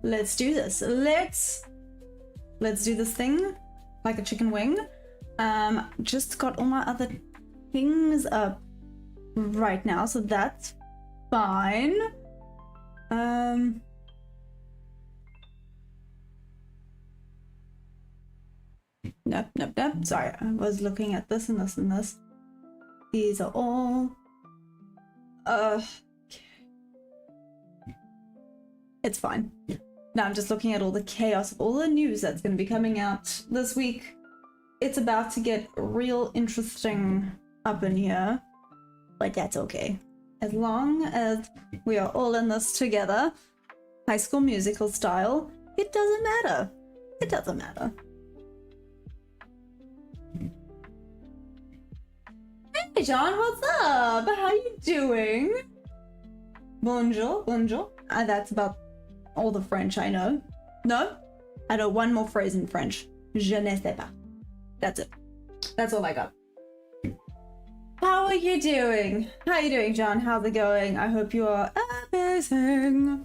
let's do this. Let's do this thing like a chicken wing. Just got all my other things up right now, so that's fine. Nope. Sorry, I was looking at this and this and this. These are all it's fine. Now I'm just looking at all the chaos of all the news that's going to be coming out this week. It's about to get real interesting up in here, but that's okay. As long as we are all in this together, High School Musical style, it doesn't matter. It doesn't matter. Hey John, what's up? How you doing? Bonjour, bonjour. That's about all the French I know. No? I know one more phrase in French. Je ne sais pas. That's it. That's all I got. How are you doing? How are you doing, John? How's it going? I hope you are amazing.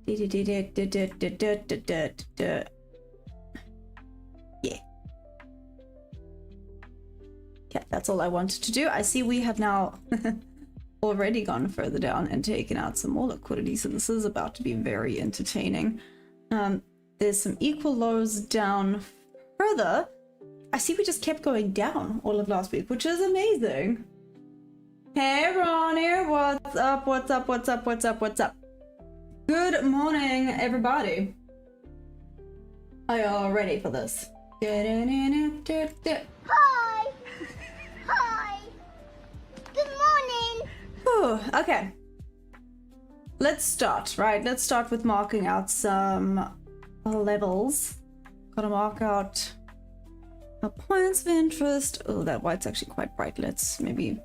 Yeah. Okay, that's all I wanted to do. I see we have now already gone further down and taken out some more liquidity, so this is about to be very entertaining. There's some equal lows down further. I see we just kept going down all of last week, which is amazing. Hey Ronnie, what's up, what's up, what's up, what's up, what's up? Good morning, everybody. Are you all ready for this? Hi! Hi! Good morning! Whew, okay. Let's start, right? Let's start with marking out some levels. Gotta mark out our points of interest. Oh, that white's actually quite bright. Let's maybe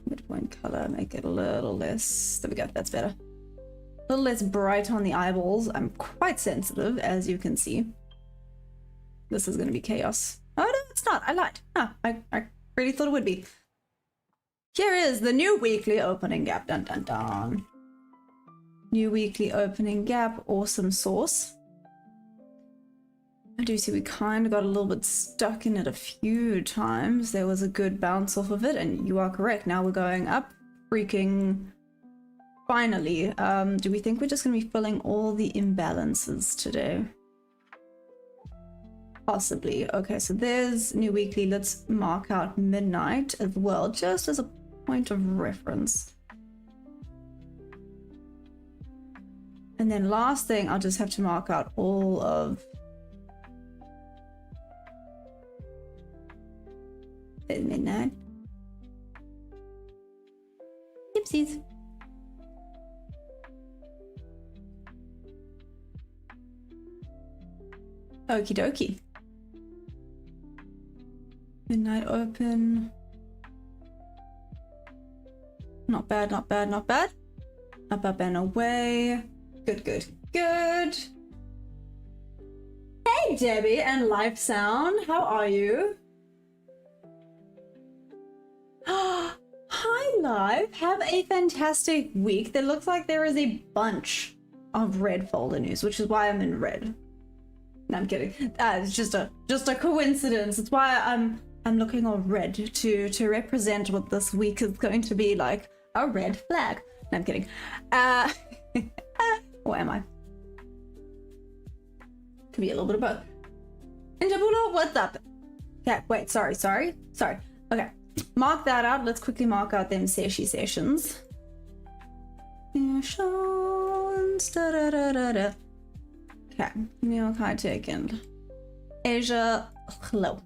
midpoint color, make it a little less. There we go, that's better. A little less bright on the eyeballs. I'm quite sensitive, as you can see. This is gonna be chaos. Oh no, it's not. I lied. Ah, I really thought it would be. Here is the new weekly opening gap. Dun dun dun. New weekly opening gap. Awesome sauce. I do see we kind of got a little bit stuck in it a few times. There was a good bounce off of it, and you are correct. Now we're going up. Freaking finally. Do we think we're just going to be filling all the imbalances today? Possibly. Okay, so there's new weekly. Let's mark out midnight as well, just as a point of reference. And then last thing, I'll just have to mark out all of midnight. Oopsies. Okie dokie. Midnight open. Not bad, not bad, not bad. Up, up, and away. Good, good, good. Hey, Debbie and Life Sound. How are you? Hi, Live. Have a fantastic week. There looks like there is a bunch of red folder news, which is why I'm in red. No, I'm kidding. It's just a coincidence. It's why I'm looking all red to represent what this week is going to be like. A red flag. No, I'm kidding. Or am I? Could be a little bit of both. Injabulo, what's up? Okay, wait, sorry. Okay, mark that out. Let's quickly mark out them sessions. Sessions, da-da-da-da-da. Okay, New York High taken. Asia low.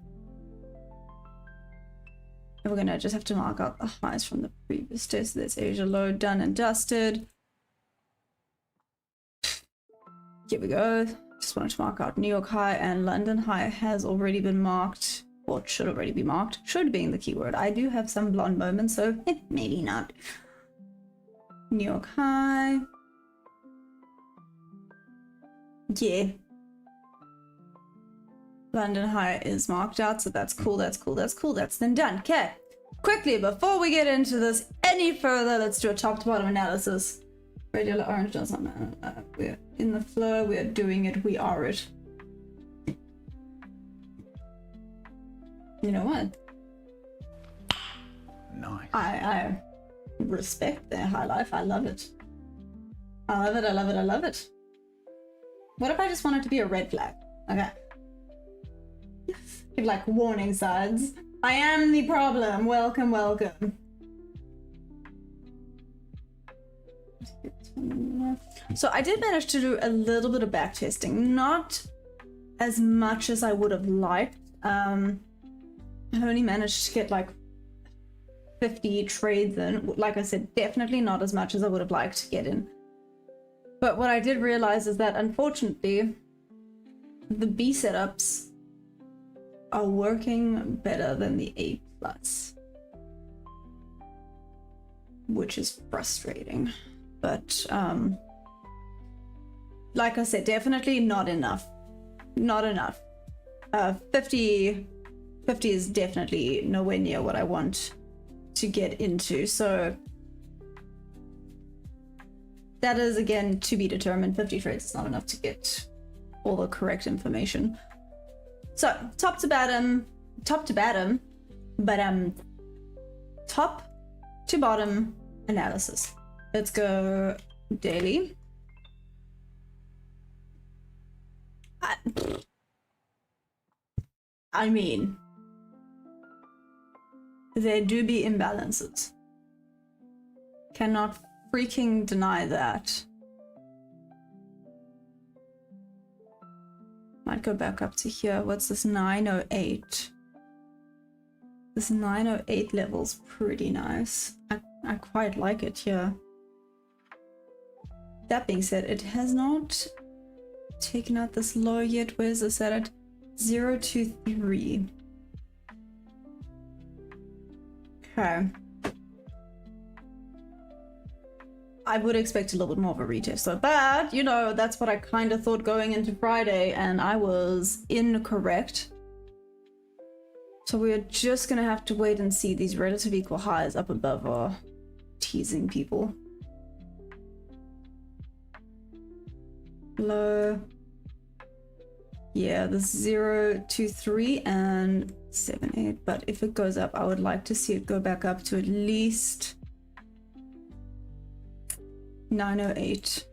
And we're gonna just have to mark out the highs from the previous day. So that's Asia low, done and dusted. Here we go. Just wanted to mark out New York high, and London high has already been marked, or it should already be marked. Should being the keyword. I do have some blonde moments, so maybe not. New York high. Yeah. London high is marked out, so that's cool, that's cool, that's cool. That's then done. Okay. Quickly, before we get into this any further, let's do a top to bottom analysis. Red, yellow, orange doesn't matter. We're in the flow, we are doing it, we are it. You know what? Nice. I respect their high life. I love it. I love it, I love it, I love it. What if I just want it to be a red flag? Okay. Give like warning signs. I am the problem. Welcome, welcome. So I did manage to do a little bit of back testing. Not as much as I would have liked. I only managed to get like 50 trades in. Like I said, definitely not as much as I would have liked to get in. But what I did realize is that unfortunately, the B setups are working better than the A+, which is frustrating. But like I said, definitely not enough. Not enough. 50 is definitely nowhere near what I want to get into. So that is again to be determined. 50 trades is not enough to get all the correct information. So top to bottom, top to bottom analysis. Let's go daily. I mean, there do be imbalances. Cannot freaking deny that. Might go back up to here. What's this? 908. This 908 level's pretty nice. I quite like it here. That being said, it has not taken out this low yet. Where's this at? 023. Okay. I would expect a little bit more of a retest, so but you know, that's what I kind of thought going into Friday, and I was incorrect. So we're just gonna have to wait and see. These relative equal highs up above are teasing people. Low. Yeah, the 023 and 78, but if it goes up, I would like to see it go back up to at least 908.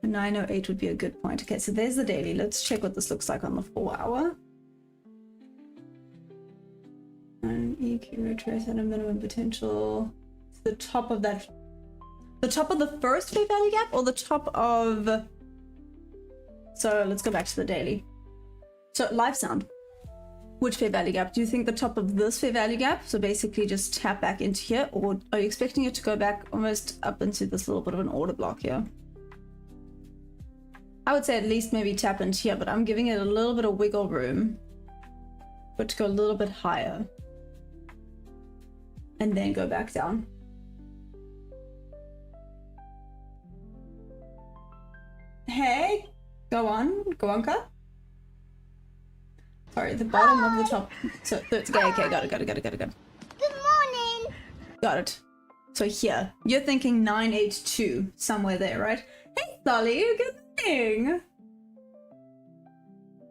908 would be a good point. Okay, so there's the daily. Let's check what this looks like on the 4 hour. And EQ retrace at a minimum potential. The top of that. The top of the first fair value gap or the top of. So let's go back to the daily. So live sound. Which fair value gap? Do you think the top of this fair value gap? So basically just tap back into here, or are you expecting it to go back almost up into this little bit of an order block here? I would say at least maybe tap into here, but I'm giving it a little bit of wiggle room. But to go a little bit higher. And then go back down. Hey, go on, cut. Sorry, the bottom of the top. So it's okay, got it. Good morning. Got it. So here, you're thinking 982, somewhere there, right? Hey, Solly, good morning.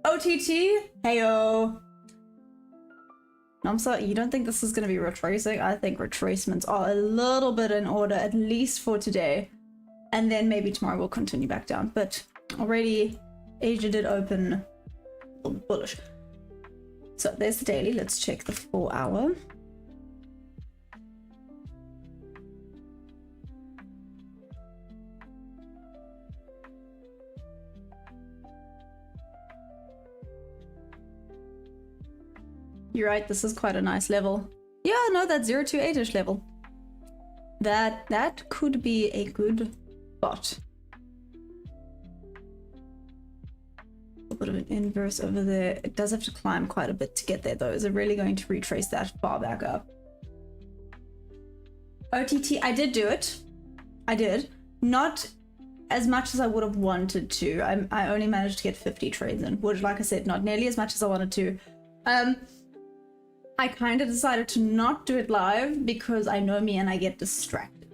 OTT, heyo. No, I'm sorry, you don't think this is going to be retracing? I think retracements are a little bit in order, at least for today. And then maybe tomorrow we'll continue back down. But already, Asia did open a little bullish. So there's the daily. Let's check the 4 hour. You're right, this is quite a nice level. Yeah, no, that 028-ish level. That could be a good spot. A bit of an inverse over there. It does have to climb quite a bit to get there though. Is it really going to retrace that far back up? OTT, I did do it. I did. Not as much as I would have wanted to. I only managed to get 50 trades in, which, like I said, not nearly as much as I wanted to. I kind of decided to not do it live because I know me and I get distracted.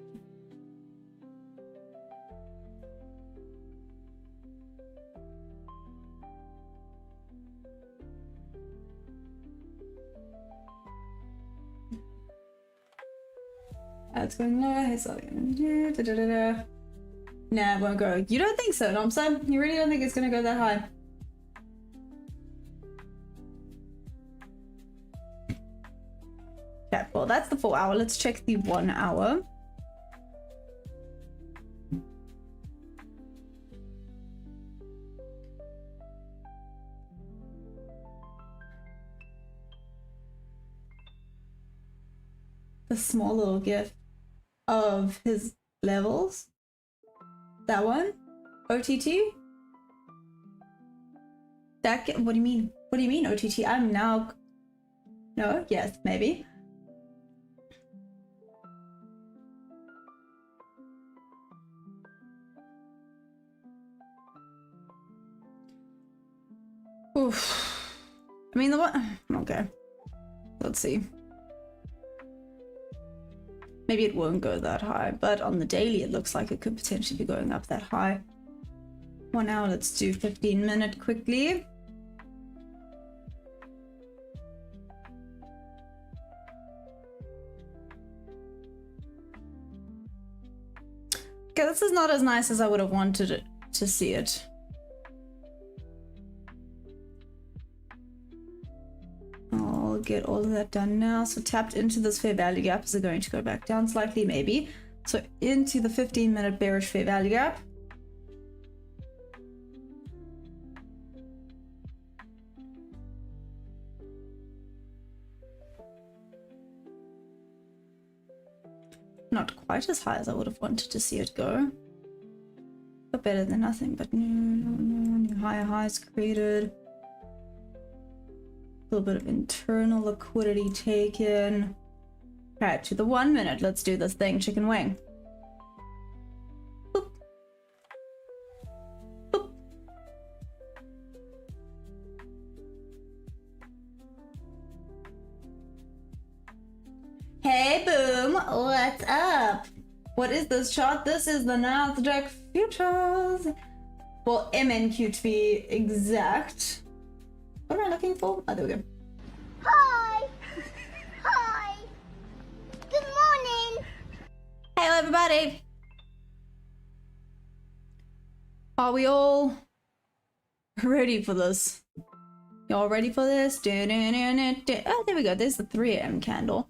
It's going low. Hey, something. Nah, it won't go. You don't think so, Nomsa? You really don't think it's gonna go that high? Okay, well, that's the 4 hour. Let's check the 1 hour. The small little gif of his levels. That one? OTT? That what do you mean? What do you mean OTT? I'm now... No? Yes, maybe. Oof. I mean, the one... Okay. Let's see. Maybe it won't go that high, but on the daily it looks like it could potentially be going up that high. 1 hour, let's do 15-minute quickly. Okay, this is not as nice as I would have wanted it to see it. I'll get all of that done now. So tapped into this fair value gap. Is it going to go back down slightly? Maybe. So into the 15-minute bearish fair value gap. Not quite as high as I would have wanted to see it go. But better than nothing. But no, higher highs created. A little bit of internal liquidity taken. Alright, to the 1 minute. Let's do this thing, chicken wing. Boop. Boop. Hey, boom, what's up? What is this chart? This is the Nasdaq futures. Well, MNQ to be exact. What am I looking for? Oh, there we go. Hi! Hi! Good morning! Hello, everybody! Are we all ready for this? Y'all ready for this? Oh, there we go. There's the 3 a.m. candle.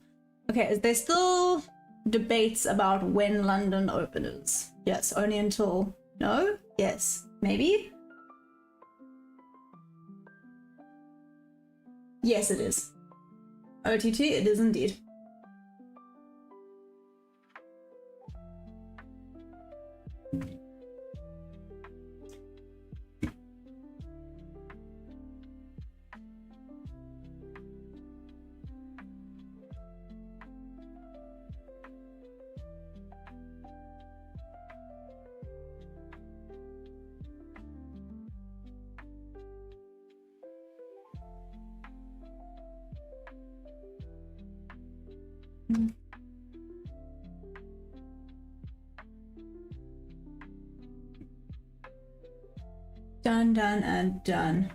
Okay, is there still debates about when London open is? Yes, only until... No? Yes. Maybe? Yes, it is. OTT, it is indeed. Done, done, and done.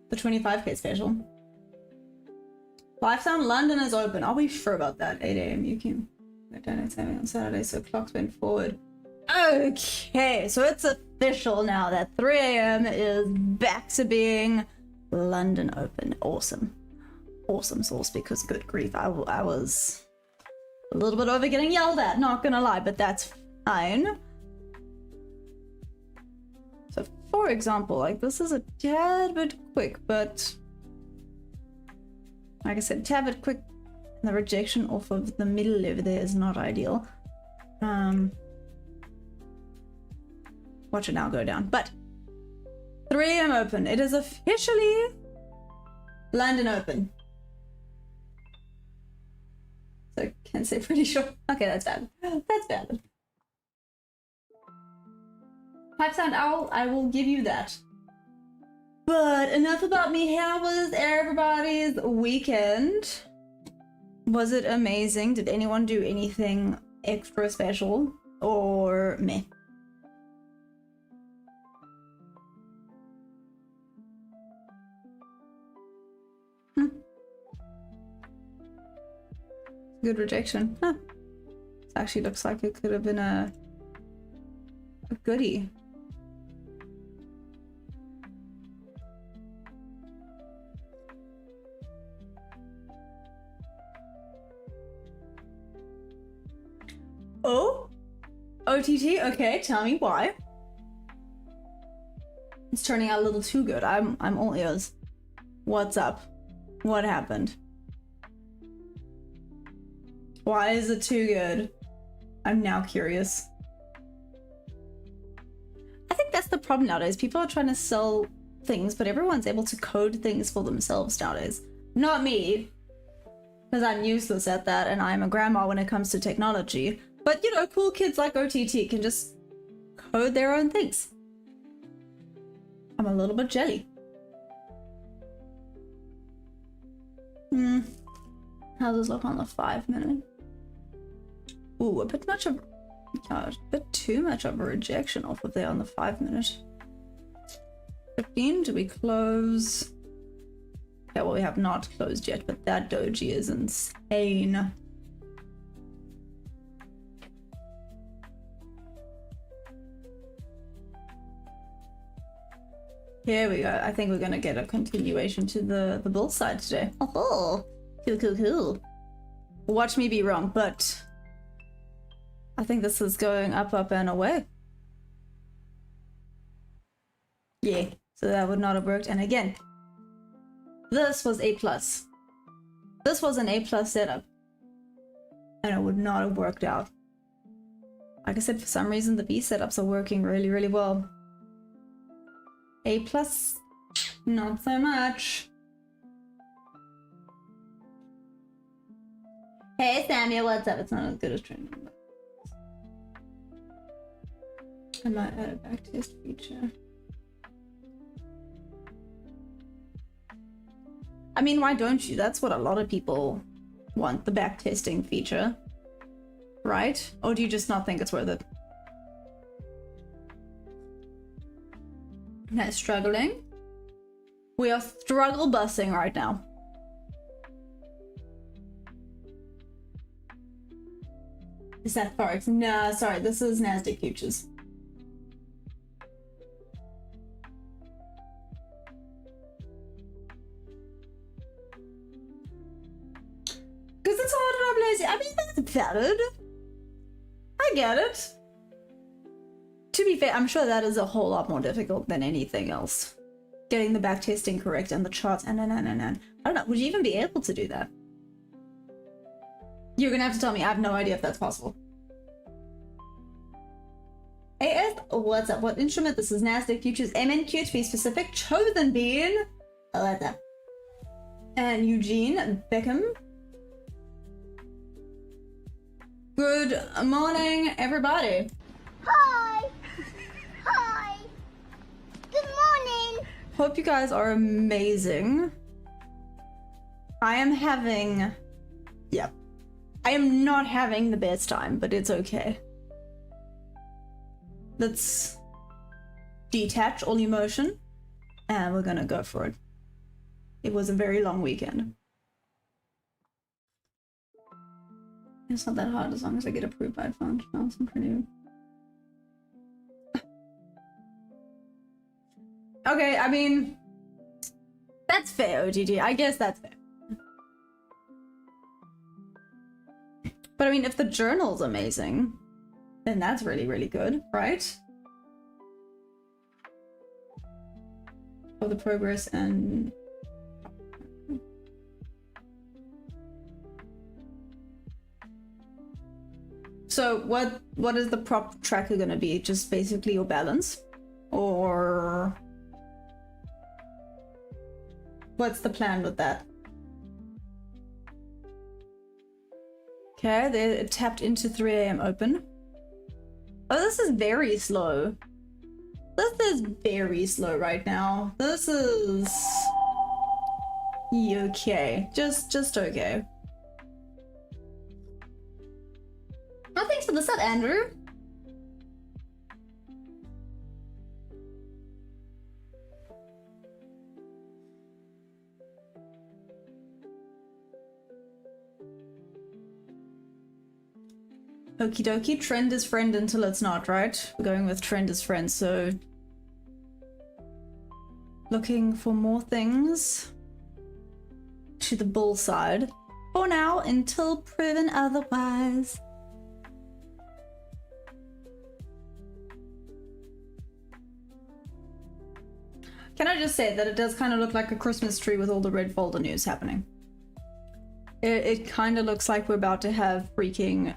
The 25k special. Lifetime London is open. Are we sure about that? 8 a.m. You can go down at 7 on Saturday, so clocks went forward. Okay, so it's official now that 3 a.m. is back to being London open. Awesome. Awesome sauce, because good grief, I was a little bit over getting yelled at, not gonna lie, but that's fine. So for example, like this is a tad bit quick, but like I said, tad bit quick, and the rejection off of the middle over there is not ideal. Watch it now go down, but 3 a.m. open, it is officially London open. So can't say pretty sure. Okay, that's bad. That's bad. Pipe sound owl, I will give you that. But enough about me. How was everybody's weekend? Was it amazing? Did anyone do anything extra special or meh? Good rejection. Huh. This actually looks like it could have been a goodie. Oh? OTT? Okay, tell me why. It's turning out a little too good. I'm all ears. What's up? What happened? Why is it too good? I'm now curious. I think that's the problem nowadays. People are trying to sell things, but everyone's able to code things for themselves nowadays. Not me, because I'm useless at that and I'm a grandma when it comes to technology. But you know, cool kids like OTT can just code their own things. I'm a little bit jelly. How does this look on the 5 minute? Ooh, a bit much of, a bit too much of a rejection off of there on the 5 minute. 15, do we close? Okay, well we have not closed yet, but that doji is insane. Here we go. I think we're gonna get a continuation to the bull side today. Oh, cool. Watch me be wrong, but I think this is going up and away. Yeah, so that would not have worked. And again, this was A+. This was an A+ setup. And it would not have worked out. Like I said, for some reason the B setups are working really, really well. A+, not so much. Hey Samuel, what's up? It's not as good as training. I might add a backtest feature. I mean, why don't you? That's what a lot of people want, the backtesting feature. Right? Or do you just not think it's worth it? Okay, struggling. We are struggle busing right now. Is that Forex? No, sorry, this is Nasdaq futures. Because it's hard to lazy. I mean, that's valid. I get it. To be fair, I'm sure that is a whole lot more difficult than anything else. Getting the backtesting correct and the charts and. I don't know, would you even be able to do that? You're gonna have to tell me, I have no idea if that's possible. AS, what's up? What instrument? This is Nasdaq Futures MNQ to be specific. Chosen being. What's up? And Eugene Beckham. Good morning, everybody. Hi. Hi. Good morning. Hope you guys are amazing. I am having... Yep. I am not having the best time, but it's okay. Let's detach all emotion, and we're gonna go for it. It was a very long weekend. It's not that hard as long as I get approved by phone. I'm pretty... Okay, I mean... That's fair, OGG. I guess that's fair. But I mean, if the journal's amazing, then that's really, really good, right? For the progress and... So what is the prop tracker gonna be? Just basically your balance? Or... What's the plan with that? Okay, they tapped into 3 AM open. Oh, this is very slow. This is very slow right now. This is... okay. Just okay. Oh, thanks for the set, Andrew. Okie dokie. Trend is friend until it's not, right? We're going with trend is friend, so looking for more things to the bull side for now until proven otherwise. Can I just say that it does kind of look like a Christmas tree with all the red folder news happening? It kind of looks like we're about to have freaking...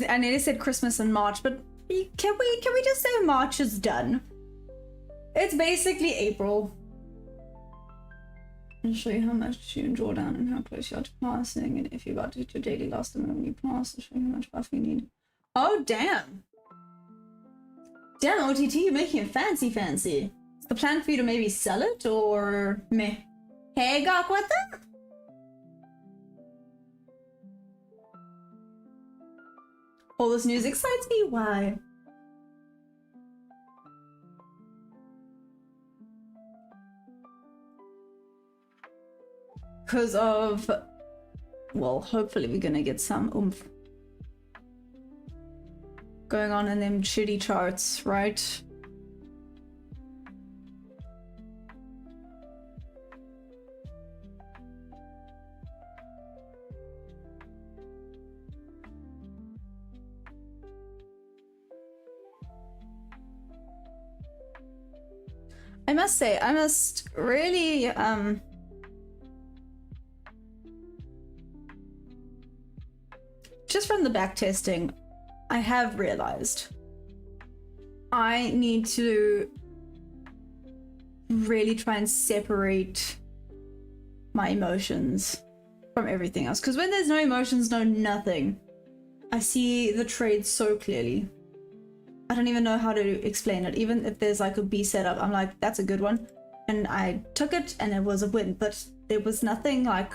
I nearly said Christmas in March, but can we just say March is done? It's basically April. I'll show you how much you draw down and how close you are to passing, and if you're about to hit your daily loss, then when you pass, I'll show you how much buffer you need. Oh, damn! Damn, OTT, you're making it fancy. Is the plan for you to maybe sell it, or meh? Hey, Gok, what's up? All this news excites me, why? Because of... well, hopefully we're gonna get some oomph going on in them shitty charts, right? I must say, I must really, just from the back testing, I have realized I need to really try and separate my emotions from everything else. Because when there's no emotions, no nothing, I see the trade so clearly. I don't even know how to explain it. Even if there's like a B setup, I'm like, that's a good one. And I took it and it was a win, but there was nothing like...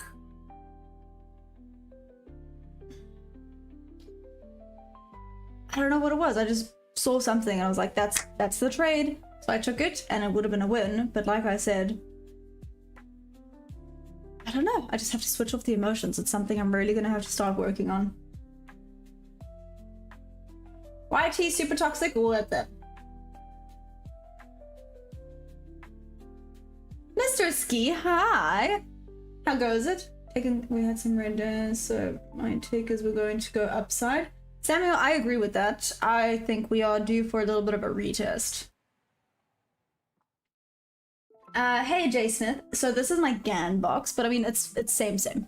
I don't know what it was. I just saw something and I was like, that's the trade. So I took it and it would have been a win. But like I said, I don't know. I just have to switch off the emotions. It's something I'm really going to have to start working on. YT super toxic? What the? Mr. Ski, hi. How goes it? We had some red, so my take is we're going to go upside. Samuel, I agree with that. I think we are due for a little bit of a retest. Hey Jay Smith. So this is my GAN box, but I mean it's same.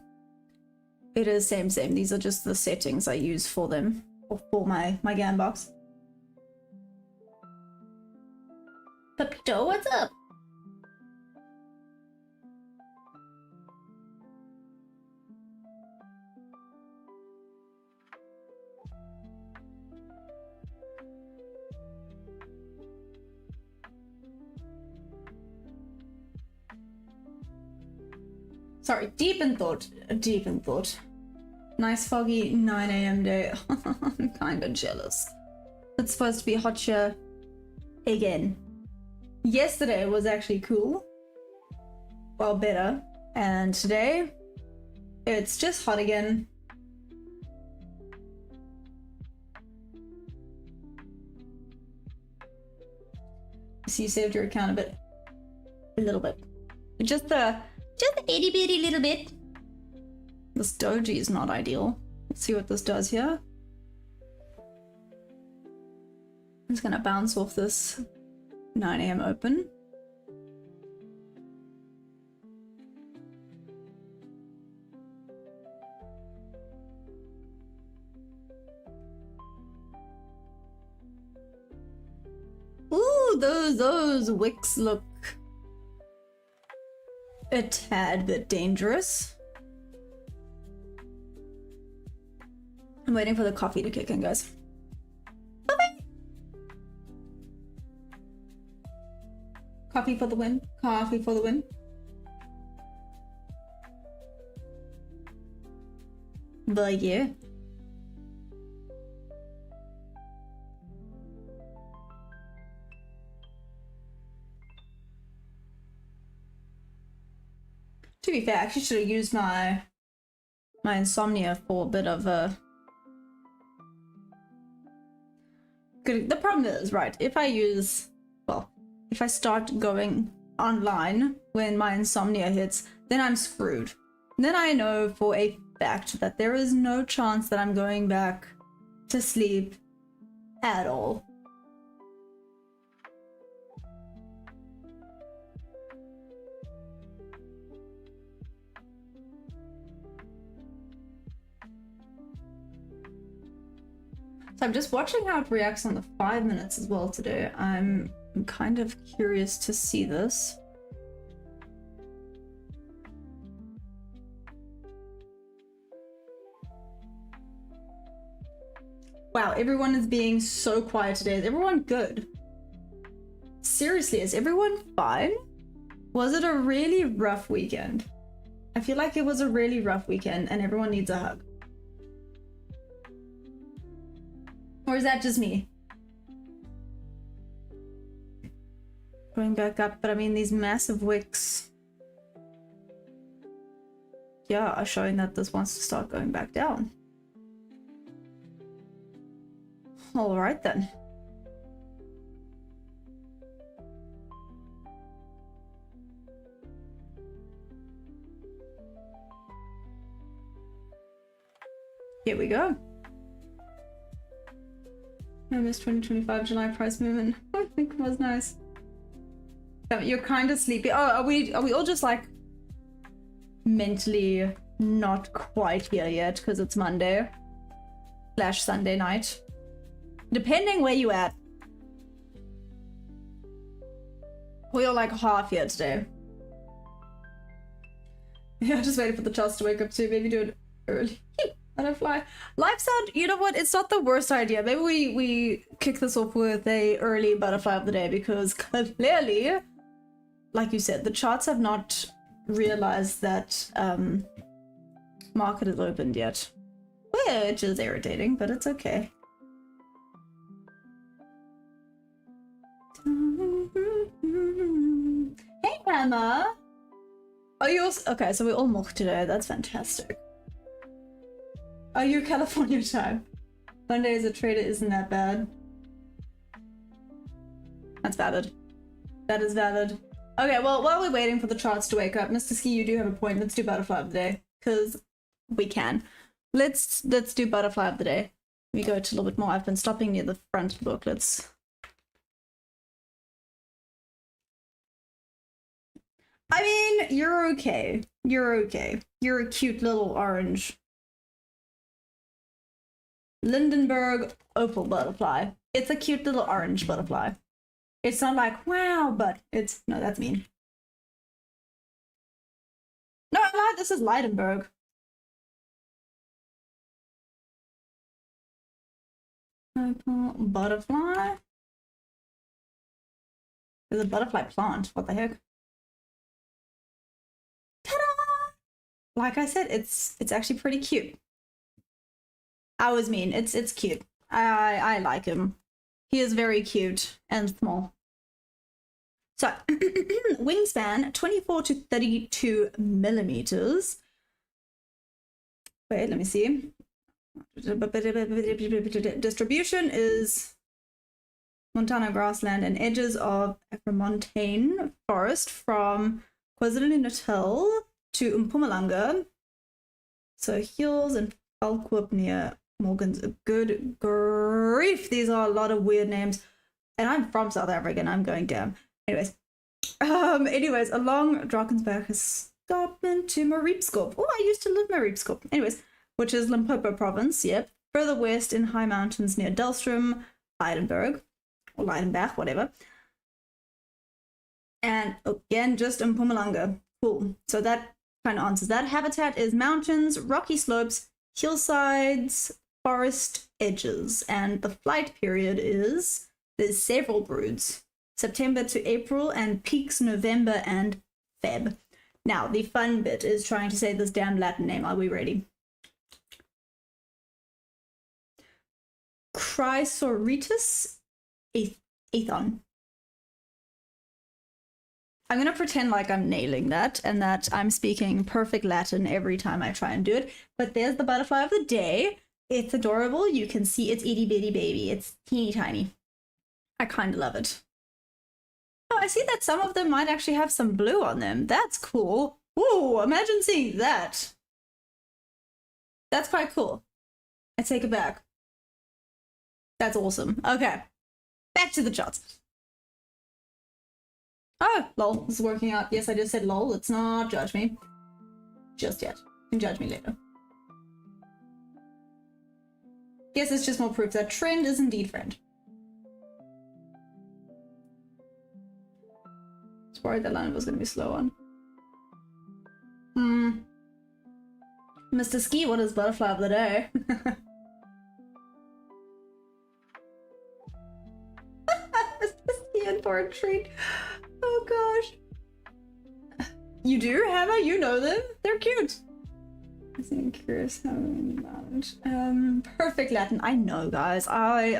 It is same. These are just the settings I use for them, or for my GAN box. Papito, what's up? Sorry, deep in thought. Nice foggy 9 AM day. I'm kinda jealous. It's supposed to be hot here again. Yesterday was actually cool. Well, better. And today, it's just hot again. So you saved your account a little bit. Just a itty bitty little bit. This doji is not ideal. Let's see what this does here. I'm just gonna bounce off this 9 AM open. Ooh, those wicks look a tad bit dangerous. I'm waiting for the coffee to kick in, guys. Coffee! Coffee for the win. Coffee for the win. But yeah. To be fair, I actually should have used my insomnia for a bit of a The problem is, right, if I start going online when my insomnia hits, then I'm screwed. Then I know for a fact that there is no chance that I'm going back to sleep at all. So I'm just watching how it reacts on the 5 minutes as well today. I'm kind of curious to see this. Wow, everyone is being so quiet today. Is everyone good? Seriously, is everyone fine? Was it a really rough weekend? I feel like it was a really rough weekend and everyone needs a hug. Or is that just me? Going back up, but I mean these massive wicks, yeah, are showing that this wants to start going back down. All right then. Here we go. I missed 2025 July price movement. I think it was nice. You're kind of sleepy. Oh, are we all just like mentally not quite here yet because it's Monday / Sunday night, depending where you at. We're like half here today. Yeah, just waiting for the chance to wake up too. Maybe do it early. Butterfly. Live sound, you know what? It's not the worst idea. Maybe we kick this off with a early butterfly of the day because clearly, like you said, the charts have not realized that market is opened yet. Which is irritating, but it's okay. Hey, Emma! Are you also okay? So we're all mock today. That's fantastic. Oh, you're California time. Monday as a trader isn't that bad. That's valid. That is valid. Okay, well, while we're waiting for the charts to wake up, Mr. Ski, you do have a point. Let's do butterfly of the day, because we can. Let's do butterfly of the day. Let me go to a little bit more. I've been stopping near the front of the booklets. I mean, you're okay. You're okay. You're a cute little orange Lindenberg opal butterfly. It's a cute little orange butterfly. It's not like, wow, but it's... No, that's mean. No, I'm not. This is Leidenberg. Opal butterfly. There's a butterfly plant. What the heck? Ta-da! Like I said, it's actually pretty cute. I was mean. It's cute. I like him. He is very cute and small. So, wingspan 24 to 32 millimeters. Wait, let me see. Distribution is Montana grassland and edges of Afromontane forest from KwaZulu-Natal to Mpumalanga. So hills and Falquip near Morgan's. Good grief, these are a lot of weird names. And I'm from South Africa and I'm going down. Anyways, along Drakensberg escarpment to Mariepskop. Oh, I used to live Mariepskop. Anyways, which is Limpopo province, yep. Further west in high mountains near Delstrom, Leidenberg, or Leidenbach, whatever. And again, just in Mpumalanga. Cool. So that kind of answers that. Habitat is mountains, rocky slopes, hillsides, forest edges. And the flight period is, there's several broods. September to April and peaks November and Feb. Now, the fun bit is trying to say this damn Latin name. Are we ready? Chrysoritis ethon. I'm going to pretend like I'm nailing that and that I'm speaking perfect Latin every time I try and do it. But there's the butterfly of the day. It's adorable. You can see its itty bitty baby. It's teeny tiny. I kind of love it. Oh, I see that some of them might actually have some blue on them. That's cool. Whoa, imagine seeing that. That's quite cool. I take it back. That's awesome. Okay, back to the charts. Oh, lol, this is working out. Yes, I just said lol. Let's not judge me. Just yet. You can judge me later. Yes, it's just more proof that trend is indeed friend. I was worried that line was going to be slow on. Mr. Ski, what is butterfly of the day? Mr. Ski in for a treat. Oh gosh. You do, Hammer? You know them? They're cute. I'm curious how we manage. Perfect Latin. I know, guys. Okay,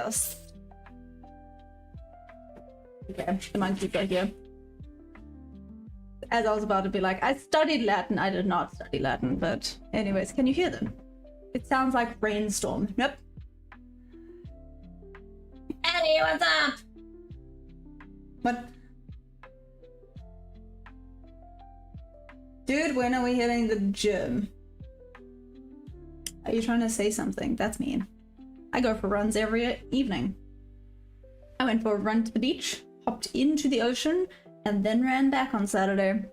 the monkey's right here. As I was about to be like, I studied Latin. I did not study Latin, but anyways, can you hear them? It sounds like rainstorm. Nope. Eddie, what's up? What? Dude, when are we hitting the gym? Are you trying to say something? That's mean. I go for runs every evening. I went for a run to the beach, hopped into the ocean, and then ran back on Saturday.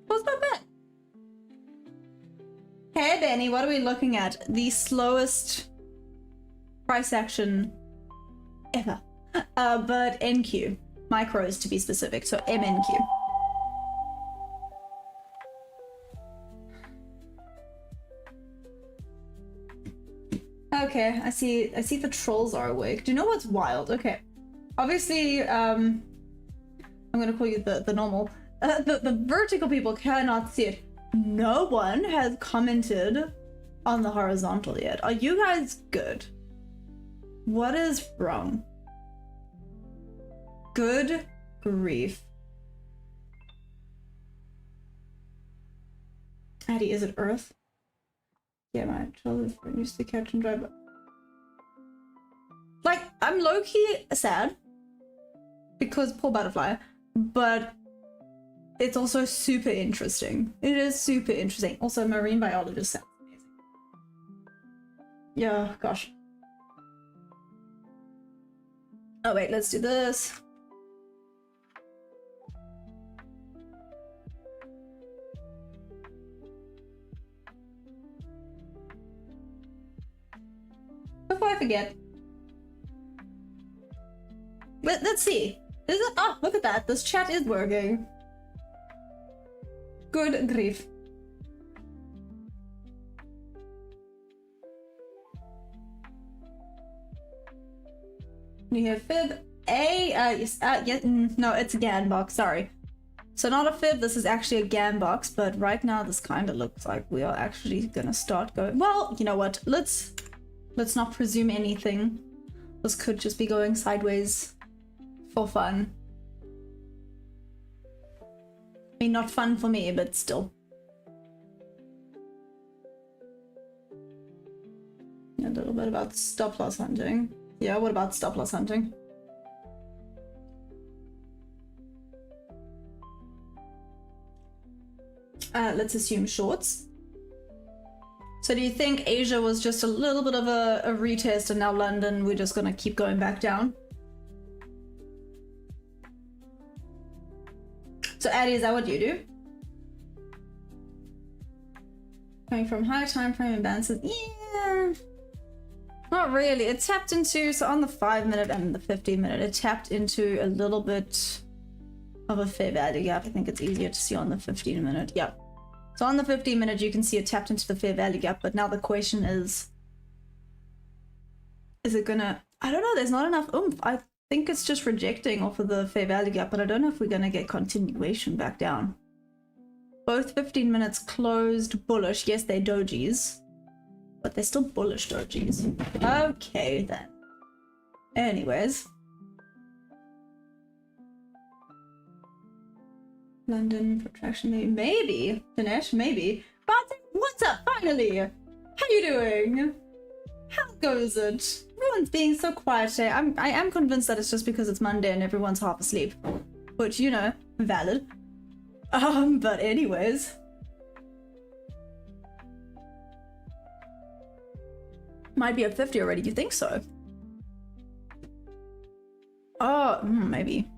Was not bad. Hey Benny, what are we looking at? The slowest price action ever. But NQ. Micros to be specific, so MNQ. Okay, I see the trolls are awake. Do you know what's wild? Okay. Obviously, I'm gonna call you the normal. The vertical people cannot see it. No one has commented on the horizontal yet. Are you guys good? What is wrong? Good grief. Addie, is it Earth? Yeah, my children used to catch and drive. Like, I'm low-key sad because poor butterfly, but it's also super interesting. It is super interesting. Also, marine biologist sounds amazing. Yeah, gosh. Oh wait, let's do this. Before I forget. Let's see. Is it? Oh, look at that. This chat is working. Good grief. You have fib. Yes, no, it's a GAN box, sorry. So not a fib, this is actually a GAN box, but right now this kind of looks like we are actually gonna start going. Well, you know what? Let's not presume anything. This could just be going sideways for fun. I mean, not fun for me, but still. A little bit about stop loss hunting. Yeah, what about stop loss hunting? Let's assume shorts. So do you think Asia was just a little bit of a retest and now London, we're just gonna keep going back down? So Addie, is that what you do? Going from higher time frame imbalances? Yeah. Not really. It tapped into, so on the 5-minute and the 15-minute, it tapped into a little bit of a fair value gap. I think it's easier to see on the 15-minute. Yeah. So on the 15-minute, you can see it tapped into the fair value gap, but now the question is it gonna, I don't know, there's not enough oomph. I think it's just rejecting off of the fair value gap, but I don't know if we're gonna get continuation back down. Both 15 minutes closed bullish. Yes, they're dojis, but they're still bullish dojis. Okay, then. Anyways. London protraction, maybe. Dinesh, maybe. But what's up, finally? How you doing? How goes it? Everyone's being so quiet today. I am convinced that it's just because it's Monday and everyone's half asleep. Which, you know, valid. But anyways. Might be at 50 already, you think so? Oh, maybe.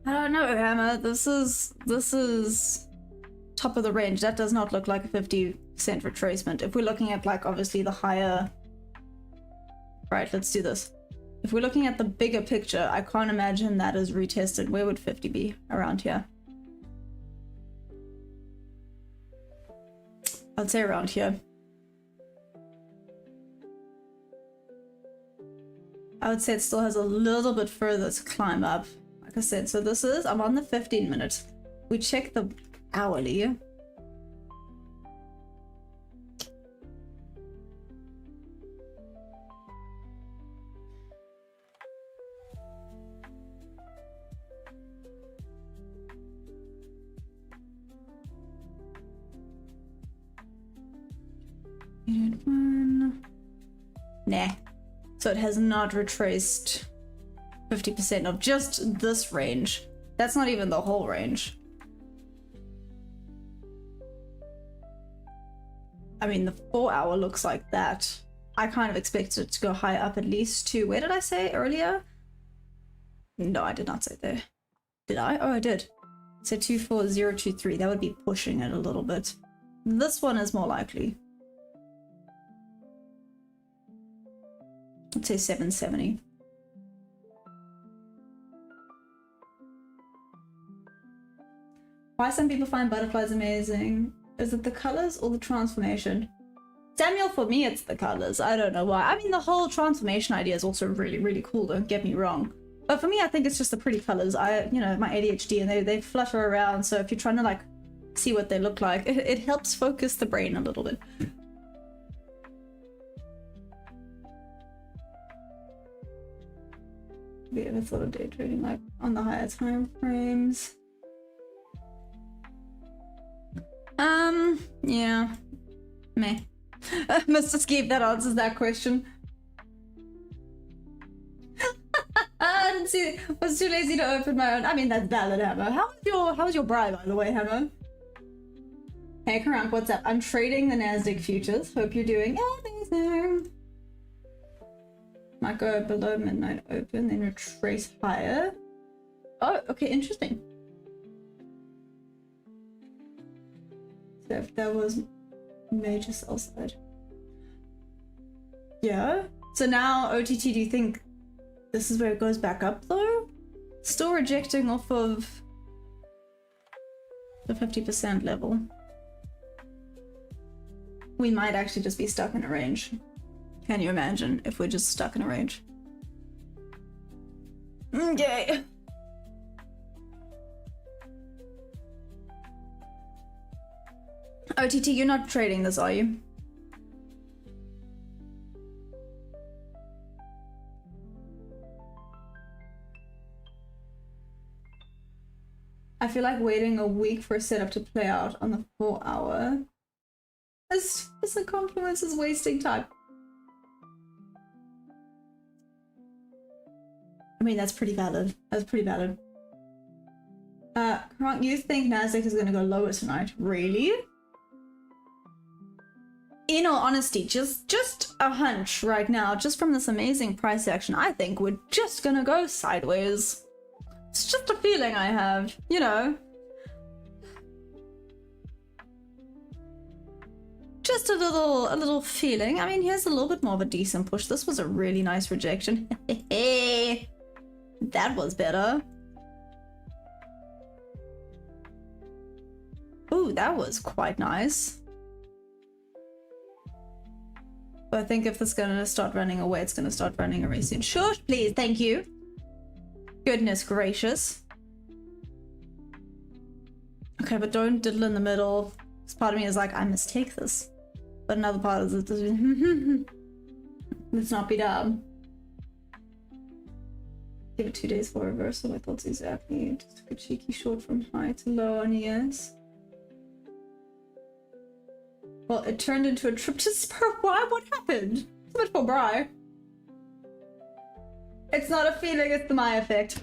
I don't know, Hammer. This is top of the range. That does not look like a 50% retracement. If we're looking at, like, obviously the higher... Right, let's do this. If we're looking at the bigger picture, I can't imagine that is retested. Where would 50 be? Around here. I'd say around here. I would say it still has a little bit further to climb up. Like I said, so this is, I'm on the 15 minutes. We check the hourly. Nah. So it has not retraced 50% of just this range. That's not even the whole range. I mean, the 4 hour looks like that. I kind of expected it to go high up at least to, where did I say earlier? No, I did not say there. Did I? Oh, I did. So 24023, that would be pushing it a little bit. This one is more likely. I'd say 770. Why some people find butterflies amazing? Is it the colors or the transformation? Samuel, for me, it's the colors. I don't know why. I mean, the whole transformation idea is also really, really cool, don't get me wrong. But for me, I think it's just the pretty colors. You know, my ADHD, and they flutter around. So if you're trying to, like, see what they look like, it helps focus the brain a little bit. Have you ever thought of day trading, like, on the higher time frames? Yeah. Meh. Mr. Skeep, that answers that question. I didn't see it. I was too lazy to open my own. I mean, that's valid, Hammer. How was your bribe, by the way, Hammer? Hey, Karank, what's up? I'm trading the Nasdaq futures. Hope you're doing amazing. Might go below midnight open, then retrace higher. Oh, okay, interesting. So if that was major sell side. Yeah. So now OTT, do you think this is where it goes back up though? Still rejecting off of the 50% level. We might actually just be stuck in a range. Can you imagine if we're just stuck in a range? Okay. OTT, you're not trading this, are you? I feel like waiting a week for a setup to play out on the 4 hour. As a compliment is wasting time. I mean, that's pretty valid. That's pretty valid. You think Nasdaq is gonna go lower tonight? Really? In all honesty, just a hunch right now, just from this amazing price action, I think we're just gonna go sideways. It's just a feeling I have, you know. Just a little feeling. I mean, here's a little bit more of a decent push. This was a really nice rejection. That was better. Ooh, that was quite nice. But I think if it's gonna start running away, it's gonna start running away soon. Sure, please, thank you. Goodness gracious. Okay, but don't diddle in the middle. This part of me is like, I must take this. But another part of it is, let's not be dumb. Give it 2 days for reversal. My thoughts exactly. Just took a cheeky short from high to low on ES. Well, it turned into a trip to Spur. Why? What happened? It's a bit for Bri. It's not a feeling, it's the my effect.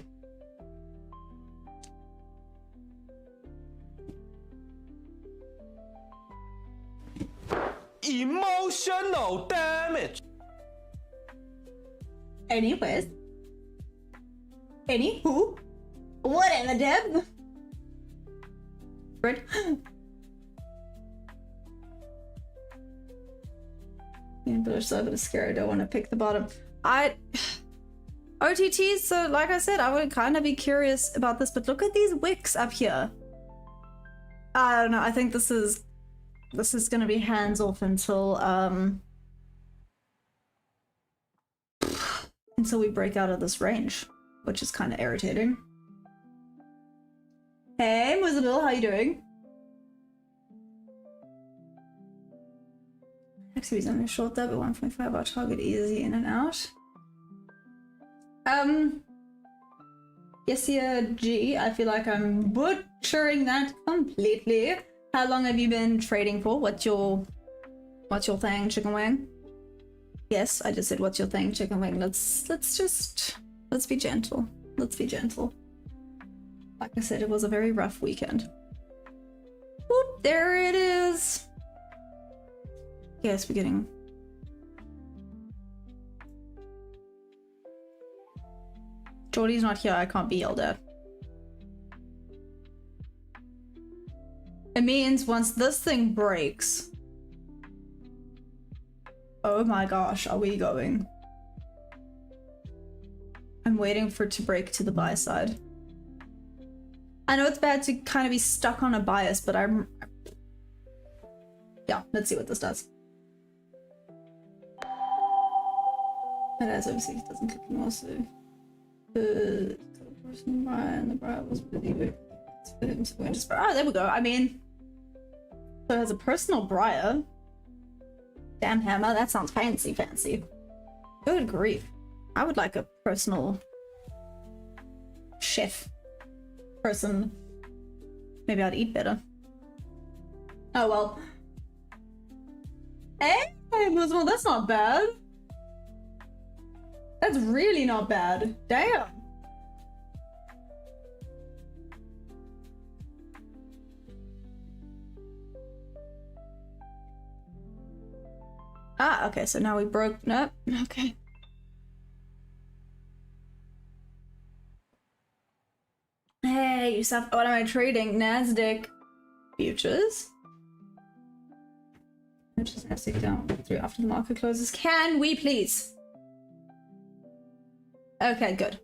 Emotional damage. Anyways. Anywho. Whatever, Deb. Right. But it's so scary. I don't want to pick the bottom. OTTs, so like I said, I would kind of be curious about this, but look at these wicks up here. I don't know, I think this is gonna be hands off until we break out of this range, which is kind of irritating. Hey, Muzabille, how you doing? Actually, he's only short there, but 1.5 our target easy in and out. Yesia G, I feel like I'm butchering that completely. How long have you been trading for? What's your thing, chicken wing? Yes, I just said what's your thing, chicken wing. Let's be gentle. Let's be gentle. Like I said, it was a very rough weekend. Whoop, there it is. Yes, we're getting... Jordy's not here, I can't be yelled at. It means once this thing breaks... Oh my gosh, are we going? I'm waiting for it to break to the buy side. I know it's bad to kind of be stuck on a bias, but I'm... Yeah, let's see what this does. It has obviously it doesn't click anymore, so... The person Brian, the Brian was really good. Oh, there we go. I mean, so it has a personal Briar. Damn hammer, that sounds fancy. Good grief. I would like a personal chef person. Maybe I'd eat better. Oh well. Hey, well, that's not bad. That's really not bad. Damn. Ah, okay, so now we broke... Nope, okay. Hey, you saw... What am I trading? Nasdaq futures? Just Nasdaq down through after the market closes. Can we please? Okay, good.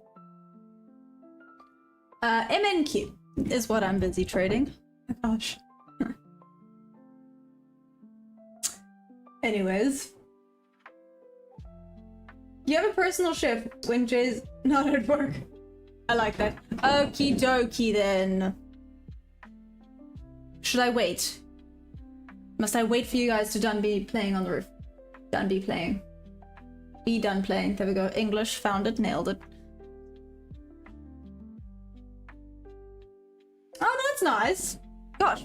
MNQ is what I'm busy trading. Oh my gosh. Anyways. You have a personal chef when Jay's not at work. I like that. Okie dokie then. Should I wait? Must I wait for you guys to done be playing on the roof? Done be playing. Be done playing. There we go. English, found it, nailed it. Oh, that's nice. Gosh,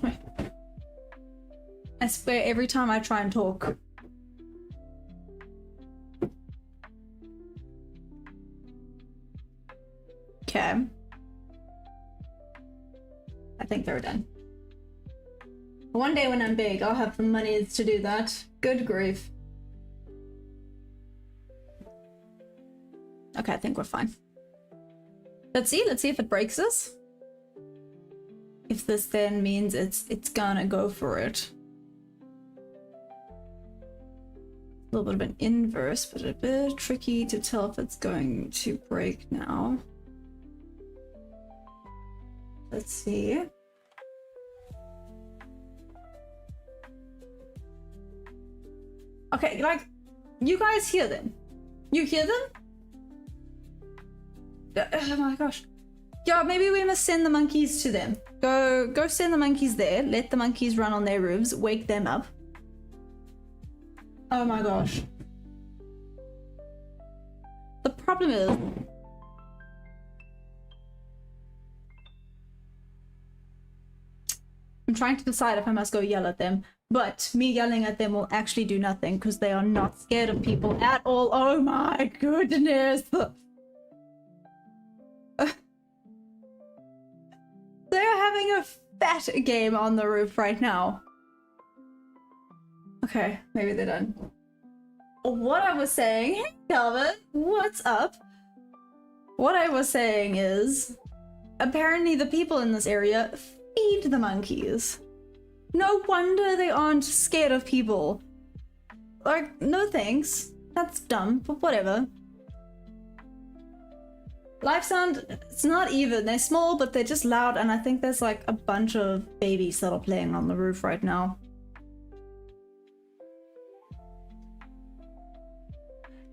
I swear every time I try and talk. Okay. I think they're done. One day when I'm big, I'll have the money to do that. Good grief. Okay, I think we're fine. Let's see if it breaks us. If this then means it's gonna go for it. A little bit of an inverse, but a bit tricky to tell if it's going to break now. Let's see. Okay, like, you guys hear them? You hear them? Oh my gosh. Yeah, maybe we must send the monkeys to them. Go send the monkeys there. Let the monkeys run on their roofs. Wake them up. Oh my gosh. The problem is... I'm trying to decide if I must go yell at them. But me yelling at them will actually do nothing because they are not scared of people at all. Oh my goodness. They're having a fat game on the roof right now. Okay, maybe they're done. What I was saying, hey Calvin, what's up? What I was saying is, apparently the people in this area feed the monkeys. No wonder they aren't scared of people. Like, no thanks. That's dumb, but whatever. Life sound, it's not even. They're small, but they're just loud, and I think there's like a bunch of babies that are playing on the roof right now.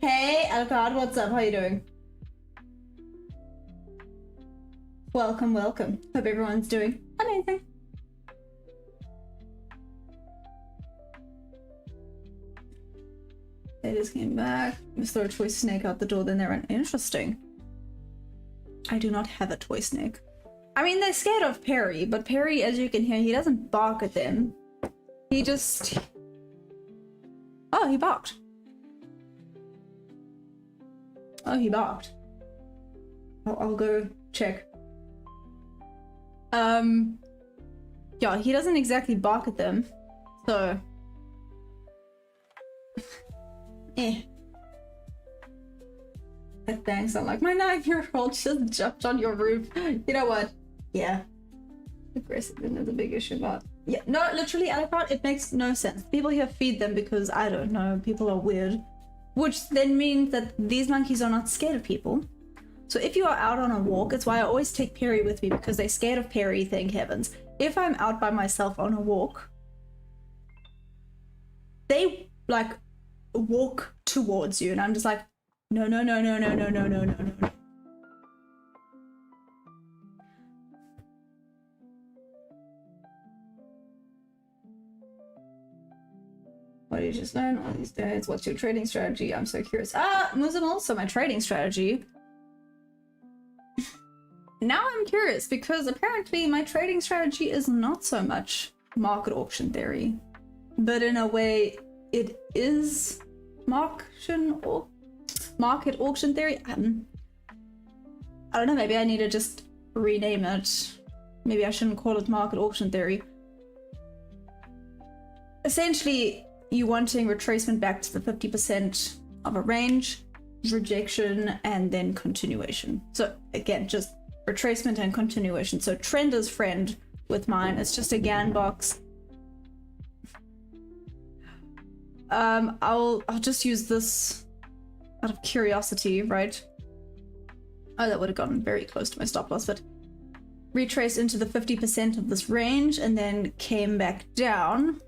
Hey, Alcard, what's up? How you doing? Welcome, welcome. Hope everyone's doing amazing. They just came back. Let's throw a toy snake out the door, then they ran. Interesting. I do not have a toy snake. I mean, they're scared of Perry, but Perry, as you can hear, he doesn't bark at them. He just... Oh, he barked. Oh, he barked. I'll go check. Yeah, he doesn't exactly bark at them, so... Eh. Thanks, I'm like, my 9-year-old just jumped on your roof. You know what? Yeah. Aggressive is a big issue, but... Yeah, no, literally, Alucard, it makes no sense. People here feed them because, I don't know, people are weird. Which then means that these monkeys are not scared of people. So if you are out on a walk, it's why I always take Perry with me, because they're scared of Perry, thank heavens. If I'm out by myself on a walk, they, like, walk towards you, and I'm just like, no, no, no, no, no, no, no, no, no, no. What did you just learn all these days? What's your trading strategy? I'm so curious. Muzamal, so my trading strategy. Now I'm curious, because apparently my trading strategy is not so much market auction theory, but in a way it is market auction theory. I don't know, maybe I need to just rename it. Maybe I shouldn't call it market auction theory. Essentially, you wanting retracement back to the 50% of a range, rejection, and then continuation. So again, just retracement and continuation. So trend is friend with mine. It's just a GAN box. I'll just use this out of curiosity, right? Oh, that would have gotten very close to my stop loss, but retrace into the 50% of this range and then came back down.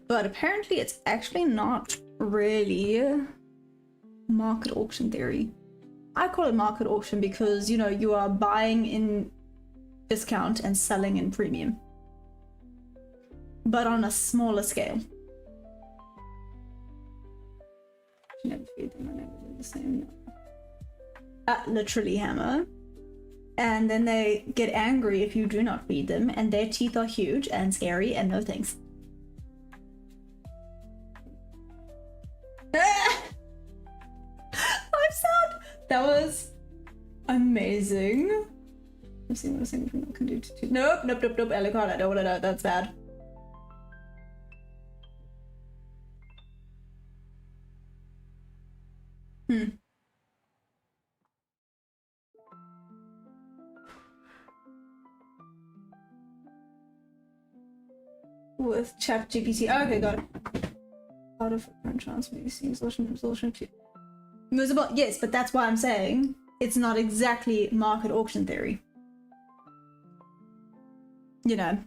But apparently it's actually not really market auction theory. I call it market auction because, you know, you are buying in discount and selling in premium, but on a smaller scale. Never feed them, I never do the same. Literally hammer. And then they get angry if you do not feed them, and their teeth are huge and scary and no thanks. Life sound! That was amazing. I've seen what a single female can do to two. Nope, nope, nope, nope, Elicon, I don't want to know, that's bad. With ChatGPT. Oh, okay, got it. Out of current chance, maybe see absorption too. Yes, but that's why I'm saying it's not exactly market auction theory. You know,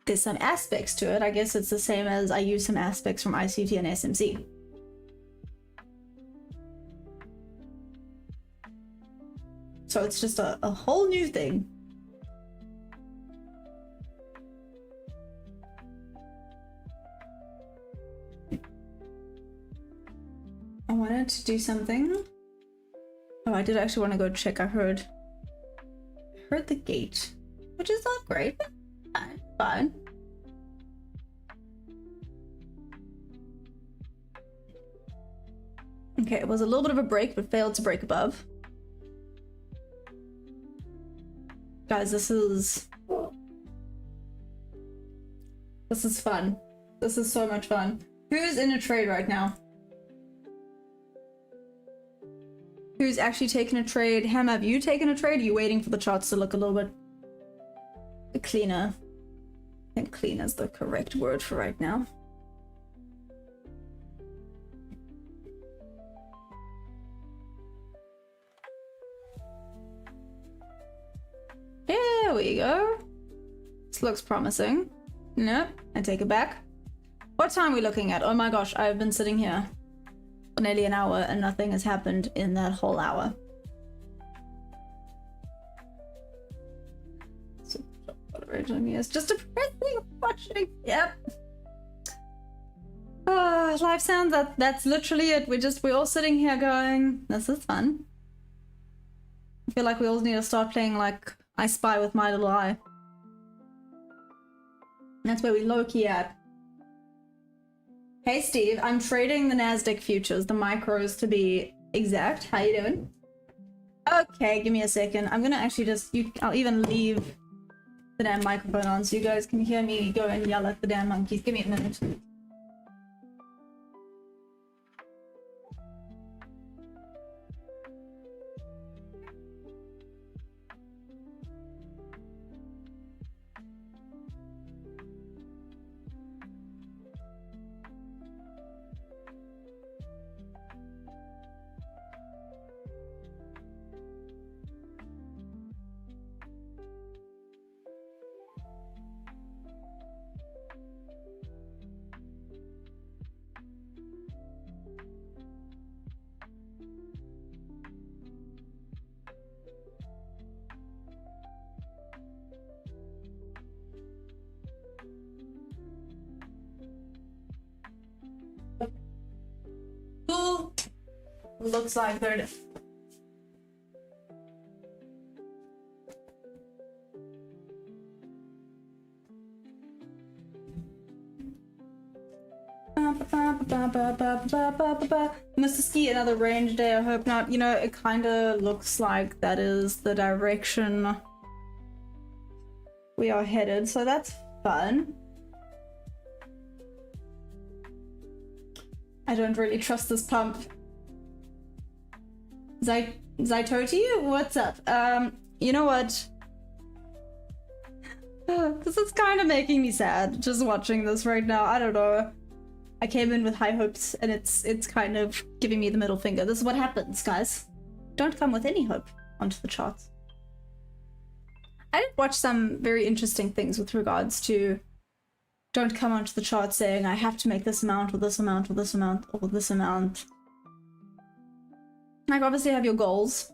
there's some aspects to it. I guess it's the same as I use some aspects from ICT and SMC. So it's just a whole new thing. I wanted to do something. Oh, I did actually want to go check. I heard heard the gate, which is not great, but fine. Fine. Okay, it was a little bit of a break, but failed to break above. Guys, this is fun. This is so much fun. Who's in a trade right now? Who's actually taken a trade? Ham, have you taken a trade? Are you waiting for the charts to look a little bit cleaner? I think cleaner is the correct word for right now. There we go. This looks promising. Nope, I take it back. What time are we looking at? Oh my gosh, I've been sitting here for nearly an hour and nothing has happened in that whole hour. So, it's just depressing watching. Yep. Oh, live sound, that's literally it. We're all sitting here going, this is fun. I feel like we all need to start playing like I Spy with My Little Eye. That's where we low-key at. Hey Steve, I'm trading the Nasdaq futures, the micros to be exact. How you doing? Okay, give me a second. I'm gonna actually I'll even leave the damn microphone on so you guys can hear me go and yell at the damn monkeys. Give me a minute. Looks like there it is. Mr. Ski, another range day, I hope not. You know, it kind of looks like that is the direction we are headed, so that's fun. I don't really trust this pump. Zytoti, what's up? You know what? This is kind of making me sad, just watching this right now. I don't know. I came in with high hopes, and it's kind of giving me the middle finger. This is what happens, guys. Don't come with any hope onto the charts. I did watch some very interesting things with regards to don't come onto the chart saying I have to make this amount, or this amount, or this amount, or this amount. Like, obviously have your goals,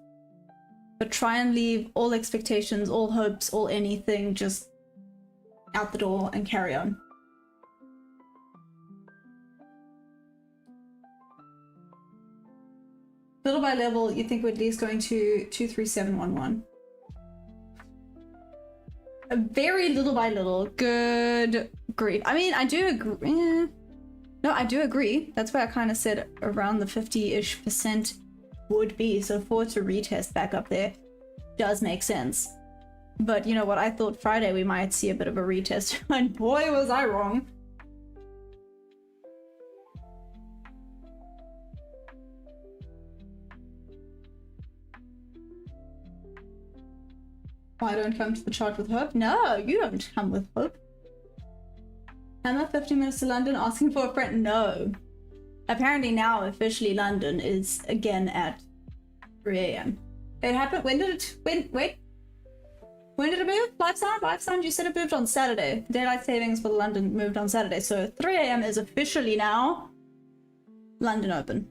but try and leave all expectations, all hopes, all anything just out the door and carry on. Little by little, you think we're at least going to 23711. A very little by little. Good grief. I mean, I do agree. No, I do agree. That's why I kind of said around the 50-ish% would be. So for it to retest back up there does make sense. But you know what? I thought Friday we might see a bit of a retest. And boy, was I wrong. I don't come to the chart with hope. No, you don't come with hope. Emma, 15 minutes to London, asking for a friend. No. Apparently now, officially, London is again at 3 a.m. It happened. When did it? Wait. When did it move? Live sound. You said it moved on Saturday. Daylight savings for London moved on Saturday. So 3 a.m. is officially now London open.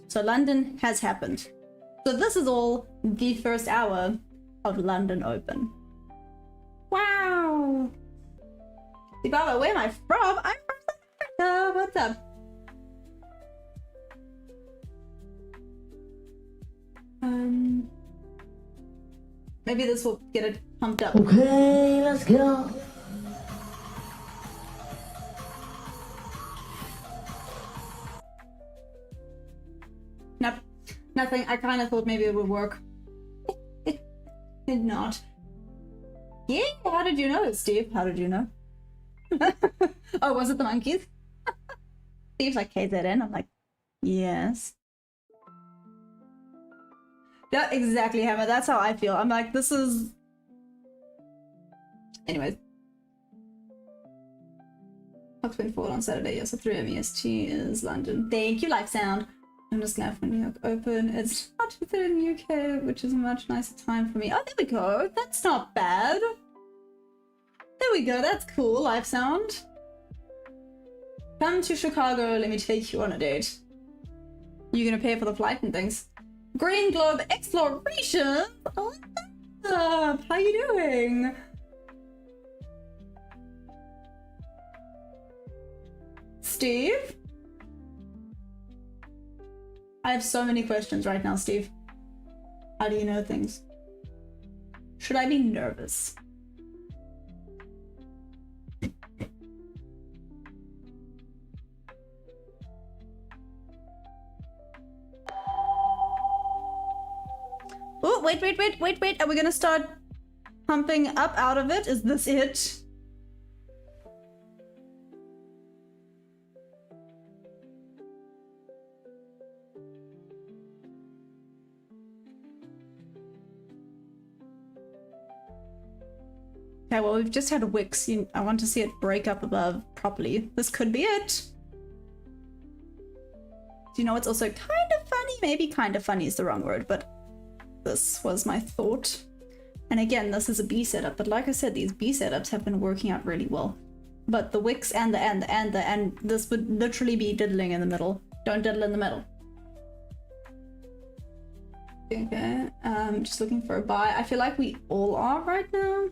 So London has happened. So this is all the first hour of London open. Wow. Ibaba, where am I from? I'm from South Africa. What's up? Maybe this will get it pumped up. Okay, let's go. Nope, nothing. I kind of thought maybe it would work. It did not. Yeah, how did you know, Steve? How did you know? Oh, was it the monkeys? Steve's like, KZN. I'm like, yes. Yeah, exactly, Hammer. That's how I feel. I'm like, this is... Anyways. Fox 24 on Saturday, yes, so 3 AM EST is London. Thank you, Life Sound. I'm just glad for New York Open. It's not 2:30 in the UK, which is a much nicer time for me. Oh, there we go. That's not bad. There we go. That's cool, Life Sound. Come to Chicago. Let me take you on a date. You're gonna pay for the flight and things. Green Globe Exploration. What's up? How you doing? Steve? I have so many questions right now, Steve. How do you know things? Should I be nervous? Oh, wait. Are we gonna start pumping up out of it? Is this it? Okay, well, we've just had a Wix. I want to see it break up above properly. This could be it. Do you know what's also kind of funny? Maybe kind of funny is the wrong word, but this was my thought. And again, this is a B setup, but like I said, these B setups have been working out really well. But the Wix and this would literally be diddling in the middle. Don't diddle in the middle. Okay, just looking for a buy. I feel like we all are right now.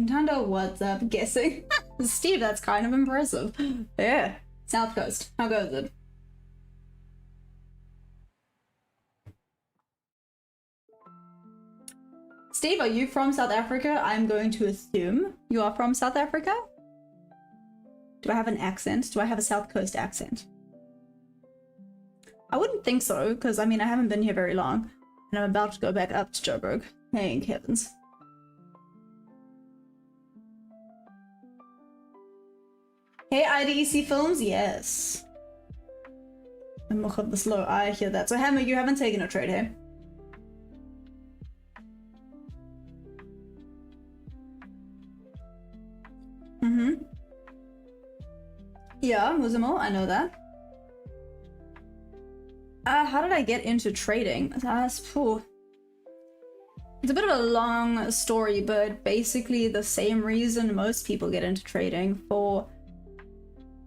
Nintendo, what's up? Guessing. Steve, that's kind of impressive. Yeah. South Coast. How goes it? Steve, are you from South Africa? I'm going to assume you are from South Africa. Do I have an accent? Do I have a South Coast accent? I wouldn't think so, because I mean, I haven't been here very long. And I'm about to go back up to Joburg. Thank heavens. Hey, IDEC Films, yes. The Much of the Slow, I hear that. So Hammer, you haven't taken a trade, hey? Yeah, Muzimo, I know that. How did I get into trading? It's a bit of a long story, but basically the same reason most people get into trading, for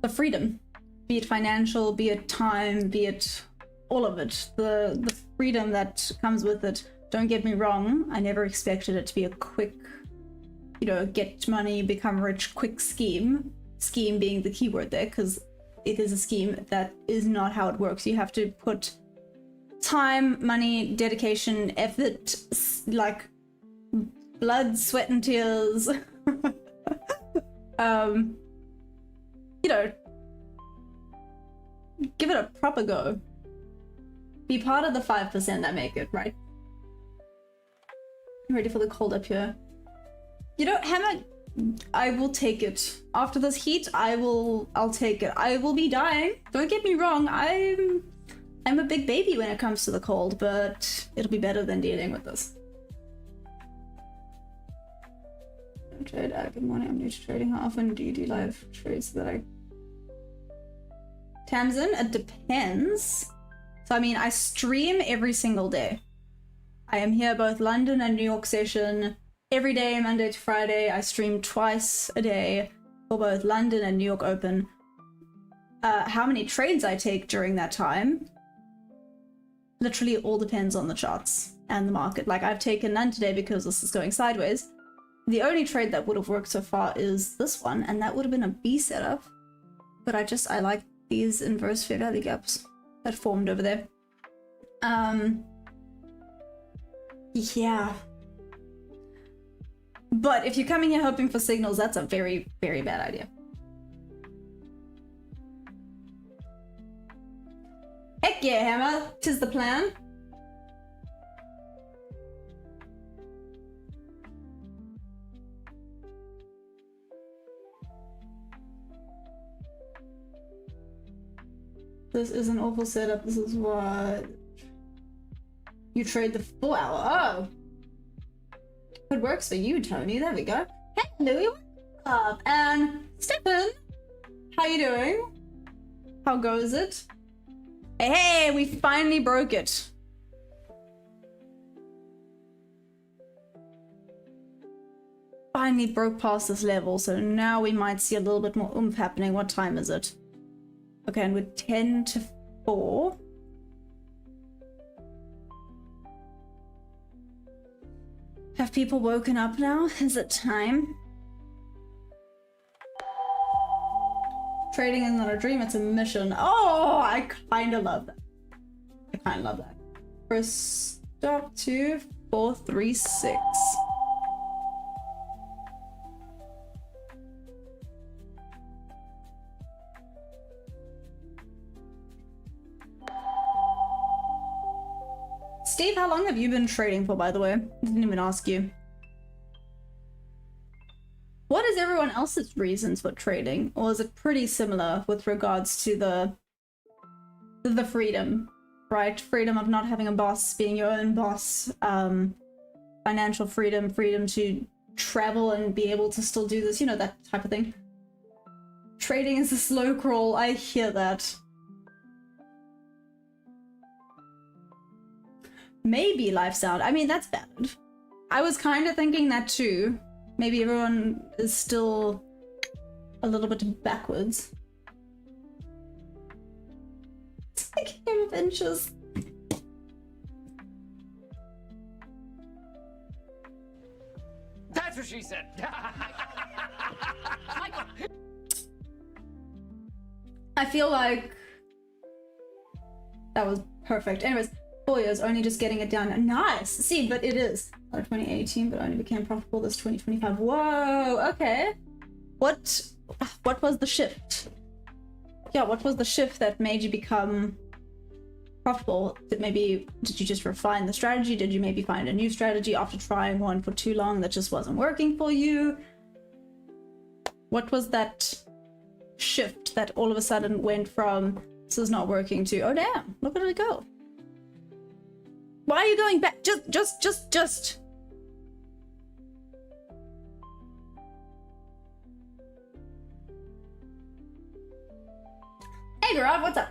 the freedom, be it financial, be it time, be it all of it, the freedom that comes with it. Don't get me wrong, I never expected it to be a quick, you know, get money, become rich, quick scheme being the keyword there, because it is a scheme. That is not how it works. You have to put time, money, dedication, effort, like blood, sweat and tears. You know, give it a proper go. Be part of the 5% that make it, right? I'm ready for the cold up here. You know, Hammer, I will take it. After this heat, I'll take it. I will be dying. Don't get me wrong, I'm a big baby when it comes to the cold, but it'll be better than dealing with this. Trade. Good morning, I'm new to trading. How often do you do live trades that I... Tamsin, it depends. So I mean, I stream every single day. I am here both London and New York session every day, Monday to Friday. I stream twice a day for both London and New York Open. How many trades I take during that time literally all depends on the charts and the market. Like, I've taken none today because this is going sideways. The only trade that would have worked so far is this one, and that would have been a B setup. But I like these inverse fair value gaps that formed over there. Yeah. But if you're coming here hoping for signals, that's a very, very bad idea. Heck yeah, Hammer! 'Tis the plan. This is an awful setup. This is what you trade the 4 hour. Oh! It works for you, Tony. There we go. Hey, Louie, what's up? And Stefan, how you doing? How goes it? Hey, we finally broke it. Finally broke past this level, so now we might see a little bit more oomph happening. What time is it? Okay, and we're 10 to 4. Have people woken up now? Is it time? Trading is not a dream, it's a mission. Oh, I kind of love that. I kind of love that. First stop to 436. Steve, how long have you been trading for, by the way? I didn't even ask you. What is everyone else's reasons for trading? Or is it pretty similar with regards to the freedom, right? Freedom of not having a boss, being your own boss, financial freedom, freedom to travel and be able to still do this, you know, that type of thing. Trading is a slow crawl, I hear that. Maybe lifestyle. I mean, that's valid. I was kind of thinking that too. Maybe everyone is still a little bit backwards. It's like a game of inches. That's what she said. I feel like that was perfect. Anyways, 4 years, only just getting it down. Nice. See, but it is 2018, but only became profitable this 2025. Whoa. Okay. What was the shift? Yeah, what was the shift that made you become profitable? Did you just refine the strategy? Did you maybe find a new strategy after trying one for too long that just wasn't working for you? What was that shift that all of a sudden went from this is not working to, oh damn, look at it go? Why are you going back? Just. Hey, Garab, what's up?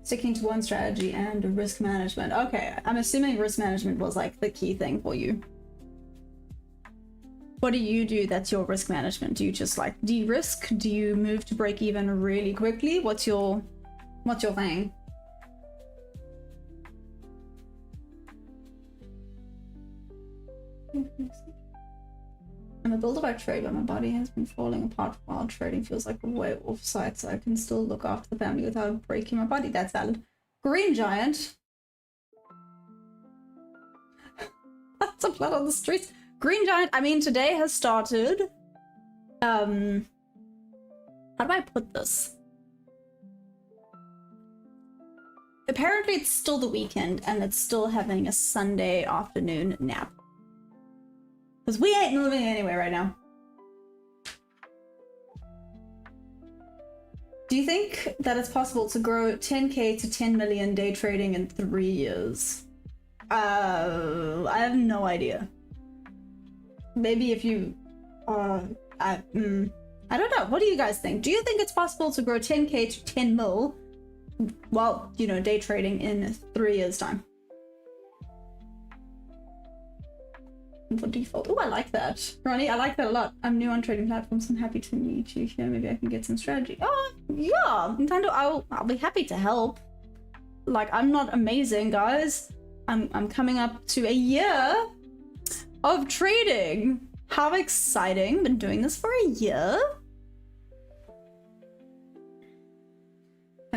Sticking to one strategy and risk management. Okay, I'm assuming risk management was like the key thing for you. What do you do that's your risk management? Do you just like de-risk? Do you move to break even really quickly? What's your thing? I'm a builder by trade, but my body has been falling apart while trading feels like a way off-site, so I can still look after the family without breaking my body. That's valid. Green giant. That's a blood on the streets. Green giant, I mean, today has started. How do I put this? Apparently it's still the weekend and it's still having a Sunday afternoon nap. Because we ain't moving anywhere right now. Do you think that it's possible to grow 10k to 10 million day trading in 3 years? I have no idea. Maybe if you... I don't know. What do you guys think? Do you think it's possible to grow 10k to 10 mil while, you know, day trading in 3 years' time? For default. Oh, I like that. Ronnie, I like that a lot. I'm new on trading platforms. I'm happy to meet you here. Maybe I can get some strategy. Oh, yeah. Nintendo, I'll be happy to help. Like, I'm not amazing, guys. I'm coming up to a year of trading. How exciting. Been doing this for a year.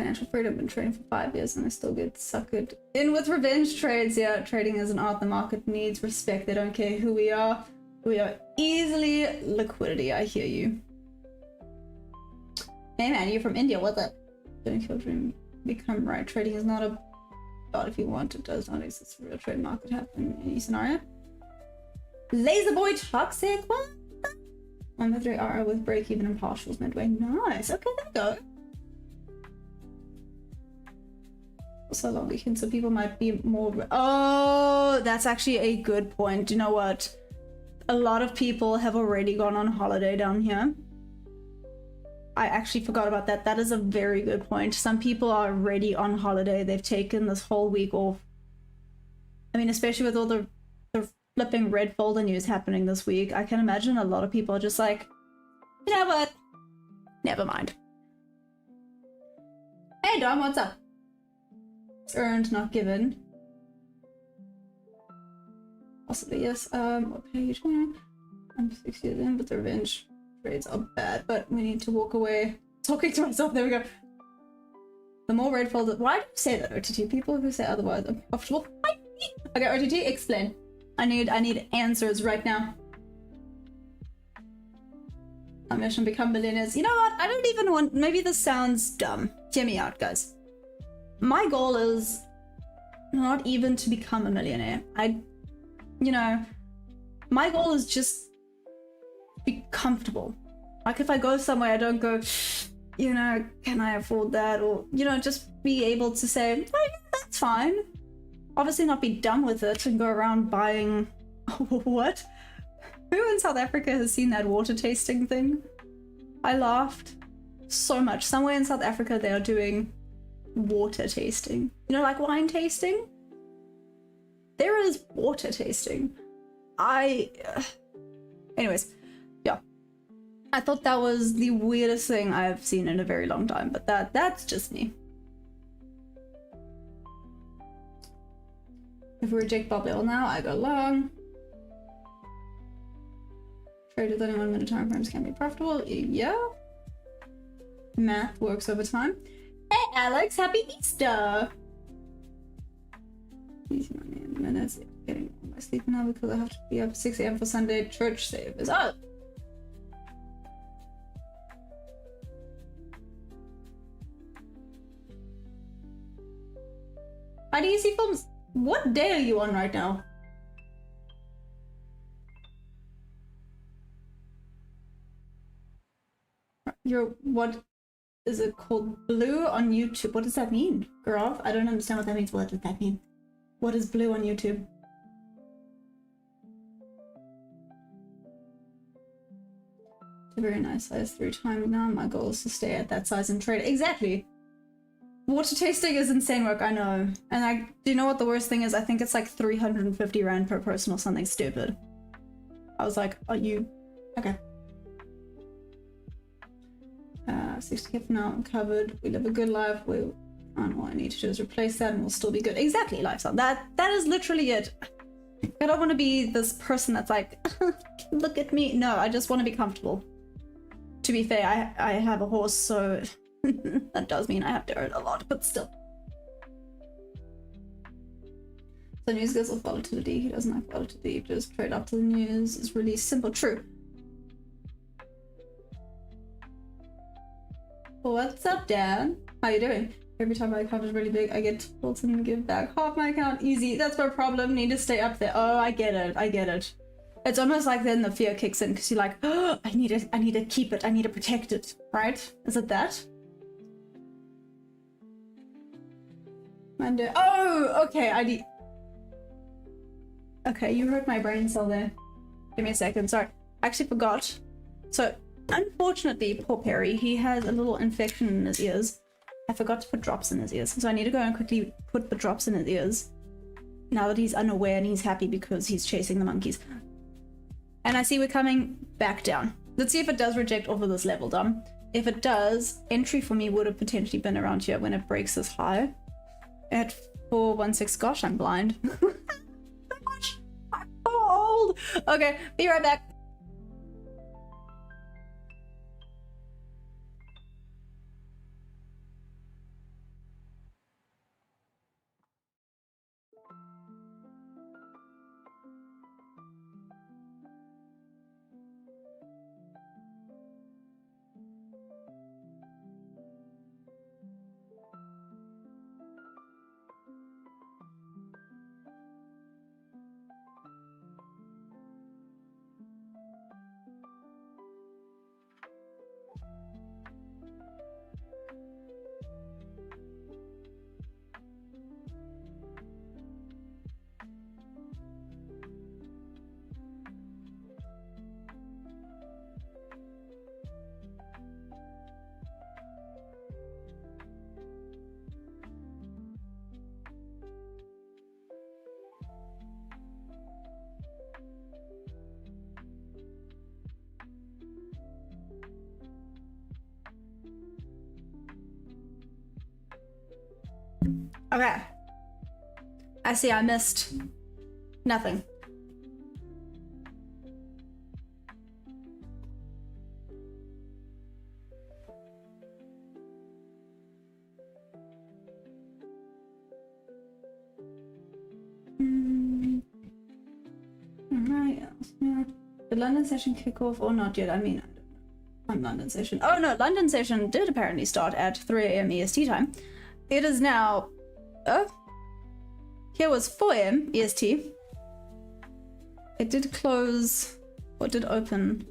financial freedom. Been trading for 5 years and I still get suckered in with revenge trades. Yeah, trading is an art. The market needs respect. They don't care who we are. We are easily liquidity. I hear you. Hey man, you're from India. What's up? Don't your dream become right. Trading is not about if you want. It does not exist. Real trade market happen in any scenario. Laser boy toxic. What? 1 RR with break even and partials midway. Nice. Okay, there we go. So long weekend, so people might be more. Oh, that's actually a good point. You know what? A lot of people have already gone on holiday down here. I actually forgot about that. That is a very good point. Some people are already on holiday. They've taken this whole week off. I mean, especially with all the flipping red folder news happening this week, I can imagine a lot of people are just like, you know what? Never mind. Hey Dom, what's up? Earned, not given. Possibly, yes. What page? I'm 6 years in, but the revenge trades are bad, but we need to walk away. Talking to myself, there we go. The more red folder. Why do you say that, OTT? People who say otherwise are profitable. Okay, OTT, explain. I need answers right now. Our mission: become millionaires. You know what? I don't even want. Maybe this sounds dumb. Hear me out, guys. My goal is not even to become a millionaire. My goal is just be comfortable. Like if I go somewhere, I don't go, can I afford that? Or, just be able to say, oh yeah, that's fine. Obviously not be done with it and go around buying... What? Who in South Africa has seen that water tasting thing? I laughed so much. Somewhere in South Africa they are doing water tasting. Like wine tasting? There is water tasting. Anyways, yeah. I thought that was the weirdest thing I've seen in a very long time, but that's just me. If we reject Bob Bill now, I go long. Trade with only 1 minute time frames can be profitable. Yeah. Math works over time. Hey Alex, happy Easter! Easy money in minutes. Getting my sleep now because I have to be up 6 AM for Sunday church service. Oh! How do you see films? What day are you on right now? You're, what is it called? Blue on YouTube. What does that mean? Girl, I don't understand what that means. What does that mean? What is blue on YouTube? It's a very nice size 3 times now. My goal is to stay at that size and trade. Exactly. Water tasting is insane work, I know. And do you know what the worst thing is? I think it's like 350 Rand per person or something stupid. I was like, are you... Okay. 60k for now, I'm covered. We live a good life. All I need to do is replace that and we'll still be good. Exactly, lifestyle. That is literally it. I don't want to be this person that's like, look at me. No, I just want to be comfortable. To be fair, I have a horse, so that does mean I have to earn a lot, but still. So news guys will follow to the D. He doesn't like follow to the D. Just trade after the news is really simple. True. What's up, Dad? How you doing? Every time my account is really big, I get told and give back half my account. Easy. That's my problem. Need to stay up there. Oh, I get it. I get it. It's almost like then the fear kicks in because you're like, oh, I need to keep it. I need to protect it. Right? Is it that? Monday. Oh, okay. Okay, you hurt my brain cell there. Give me a second. Sorry. I actually forgot. So, unfortunately, poor Perry, he has a little infection in his ears. I forgot to put drops in his ears. So I need to go and quickly put the drops in his ears. Now that he's unaware and he's happy because he's chasing the monkeys. And I see we're coming back down. Let's see if it does reject off of this level, Dom. If it does, entry for me would have potentially been around here when it breaks this high. At 416. Gosh, I'm blind. Gosh, I'm so old. Okay, be right back. Okay. I see I missed nothing. Alright. Did London session kick off or not yet? I mean, on London session. Oh no, London session did apparently start at 3 a.m. EST time. It is now. Here was 4 a.m. EST. It did close, or did open.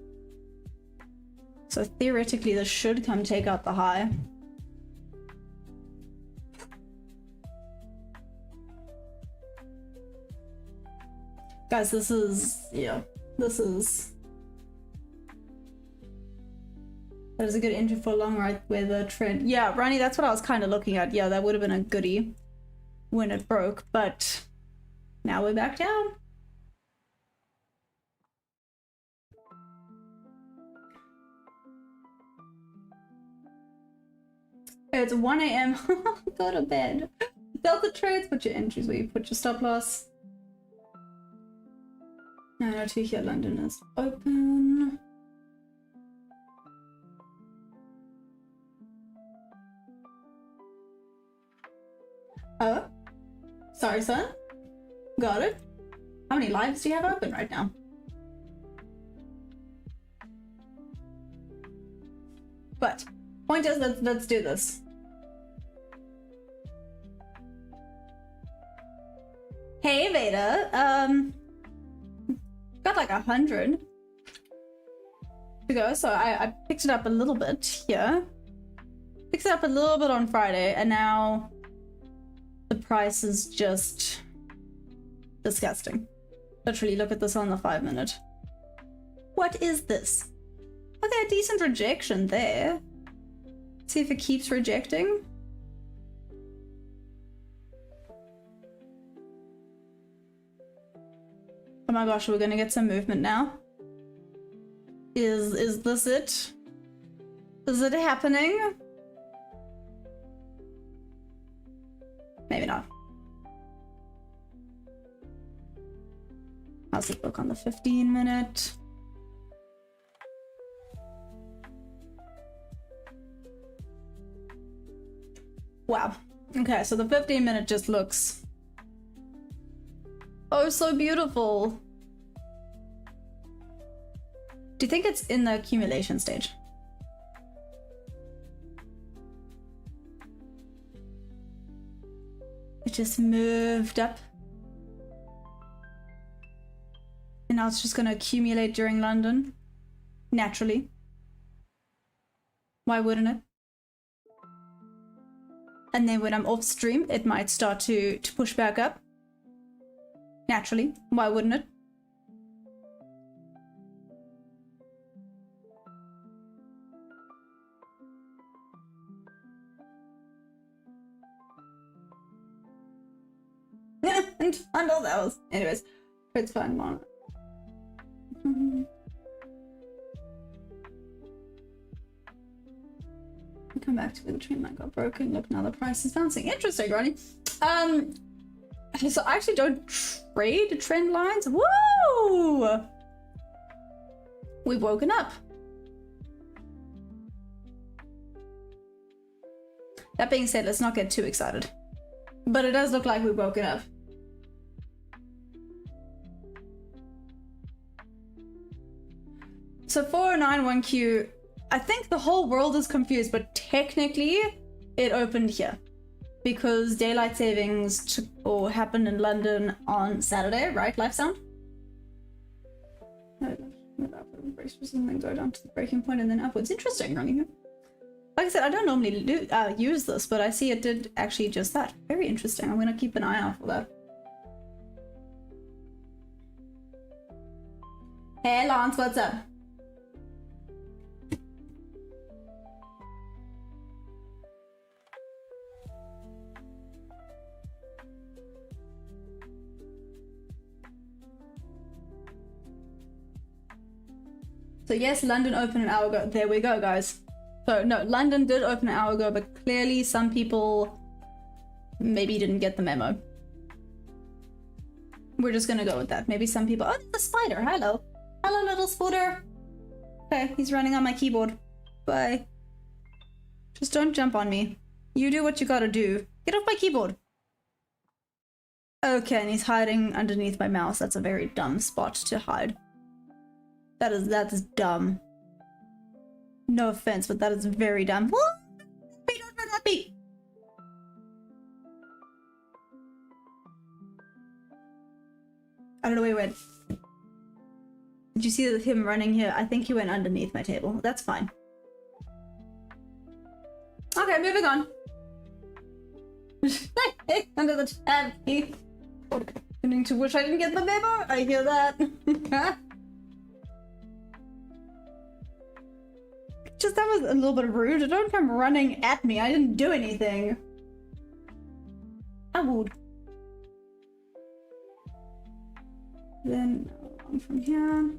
So theoretically, this should come take out the high. Guys, this is, yeah, this is. That is a good entry for a long ride where the trend. Yeah, Ronnie, that's what I was kind of looking at. Yeah, that would have been a goodie when it broke, but now we're back down. It's 1 a.m. Go to bed. Delta trades, put your entries where you put your stop loss. 902 here, London is open. Oh, sorry, son. Got it. How many lives do you have open right now? But point is, let's do this. Hey, Veda. Got like 100 to go, so I picked it up a little bit here. Picked it up a little bit on Friday, and now the price is just disgusting. Literally, look at this on the 5-minute. What is this? Okay, a decent rejection there. See if it keeps rejecting. Oh my gosh, we're gonna get some movement now. Is this it? Is it happening? Maybe not. How's it look on the 15-minute? Wow. Okay, so the 15-minute just looks oh so beautiful. Do you think it's in the accumulation stage? It just moved up. And now it's just gonna accumulate during London. Naturally. Why wouldn't it? And then when I'm off stream, it might start to push back up. Naturally. Why wouldn't it? And all that was. Anyways, it's fine, Mom. Come back to where the trend line got broken. Look, now the price is bouncing. Interesting, Ronnie. So I actually don't trade trend lines. Woo! We've woken up. That being said, let's not get too excited. But it does look like we've woken up. So 409-1Q, I think the whole world is confused, but technically it opened here because daylight savings took or happened in London on Saturday, right? Live sound? No, brace for something, go down to the breaking point and then upwards. Interesting, running. Like I said, I don't normally use this, but I see it did actually just that. Very interesting. I'm going to keep an eye out for that. Hey, Lance, what's up? So yes, London opened an hour ago. There we go, guys. So no, London did open an hour ago, but clearly some people maybe you didn't get the memo. We're just gonna go with that. Maybe some people... Oh, there's a spider. Hello. Hello, little spider. Okay, he's running on my keyboard. Bye. Just don't jump on me. You do what you gotta do. Get off my keyboard. Okay, and he's hiding underneath my mouse. That's a very dumb spot to hide. That is dumb. No offense, but that is very dumb. What? Don't run at me! I don't know where he went. Did you see him running here? I think he went underneath my table. That's fine. Okay, moving on. Under the tab. Beginning to wish I didn't get the memo. I hear that. Just that was a little bit rude. Don't come running at me. I didn't do anything. I would. Then from here.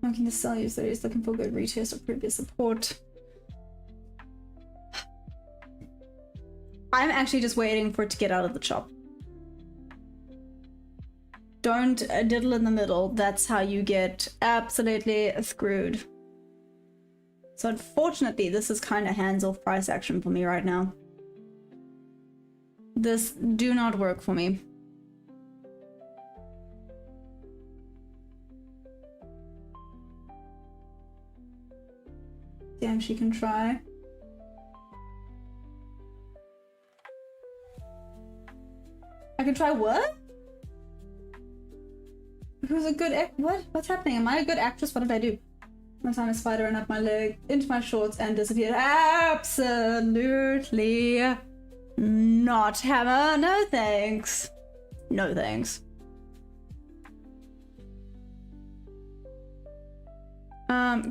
Looking to sell you, so he's looking for good retest or previous support. I'm actually just waiting for it to get out of the shop. Don't diddle in the middle. That's how you get absolutely screwed. So unfortunately, this is kind of hands-off price action for me right now. This do not work for me. Damn, she can try. I can try what? Who's a good what? What's happening? Am I a good actress? What did I do? One time a spider ran up my leg, into my shorts, and disappeared. Absolutely not, Hammer. No thanks. No thanks.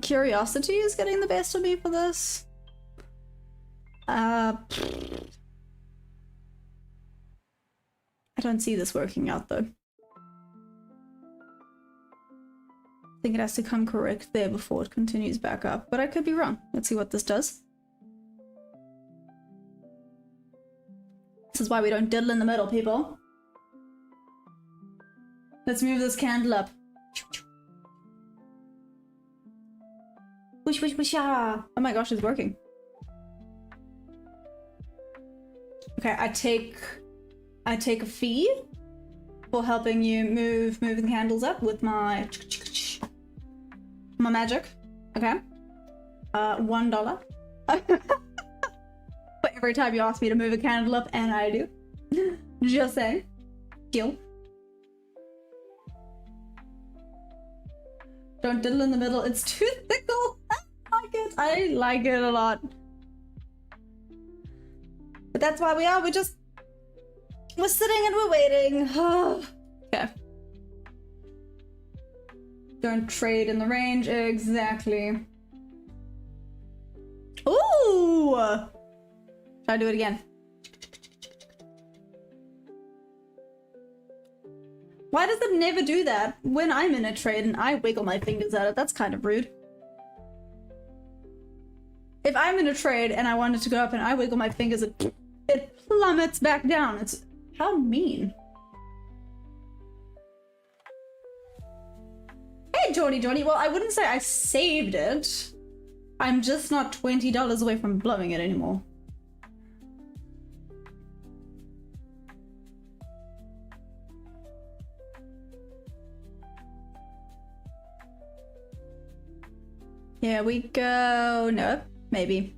Curiosity is getting the best of me for this. I don't see this working out though. I think it has to come correct there before it continues back up, but I could be wrong. Let's see what this does. This is why we don't diddle in the middle, people. Let's move this candle up. Wish, wish, wish, ah. Oh my gosh, it's working. Okay, I take a fee for helping you move the candles up with my magic. Okay. $1. But every time you ask me to move a candle up, and I do. Just saying. Deal. Don't diddle in the middle. It's too fickle. I like it a lot. But that's why we're sitting and we're waiting. Okay. Don't trade in the range. Exactly. Ooh! Try to do it again. Why does it never do that when I'm in a trade and I wiggle my fingers at it? That's kind of rude. If I'm in a trade and I want it to go up and I wiggle my fingers, it plummets back down. It's how mean. Hey, Jordy. Well, I wouldn't say I saved it. I'm just not $20 away from blowing it anymore. Here we go. No, maybe.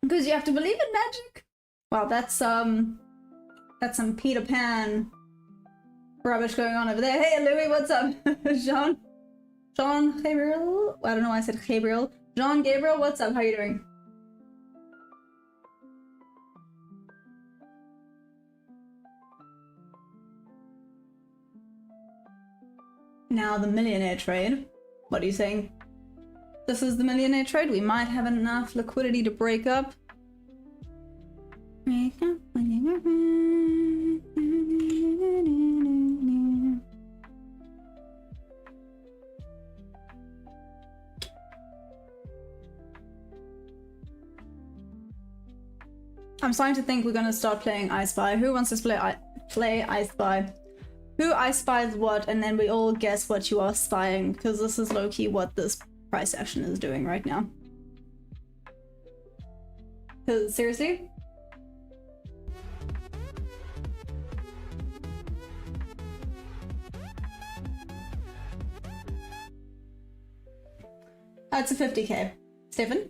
Because you have to believe in magic. Wow, that's some Peter Pan rubbish going on over there. Hey, Louis, what's up? Jean Gabriel? I don't know why I said Gabriel. Jean Gabriel, what's up? How you doing? Now the millionaire trade. What are you saying? This is the millionaire trade. We might have enough liquidity to break up. Break up when you're ready. starting to think we're gonna start playing I Spy. Who wants to play I Spy? Who I spies what, and then we all guess what you are spying, because this is low-key what this price action is doing right now. Because, seriously? It's a 50k. Stefan?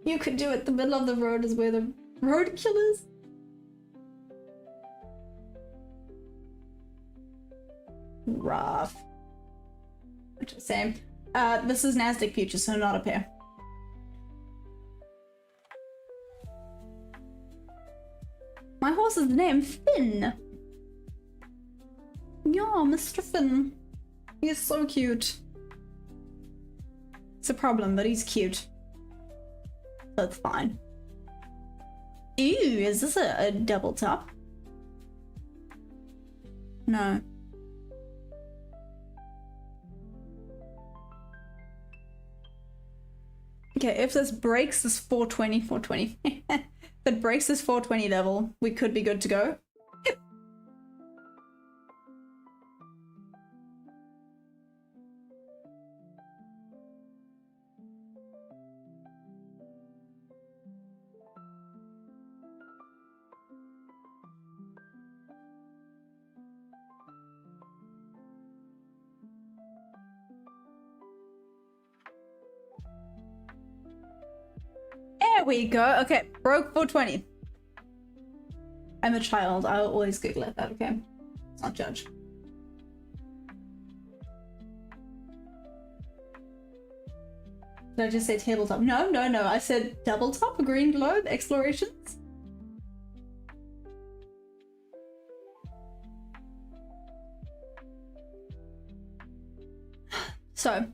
You could do it. The middle of the road is where the roadkill is. Rough. Same. This is Nasdaq futures, so not a pair. My horse is named Finn. Yeah, Mr. Finn. He's so cute. It's a problem, but he's cute. That's fine. Ew, is this a double top? No. Okay, if this breaks this 420, if it breaks this 420 level, we could be good to go. Yep. There we go. Okay, broke 420. I'm a child. I'll always giggle at that, okay? Let's not judge. Did I just say tabletop? No, no, no. I said double top, a green globe, explorations. So.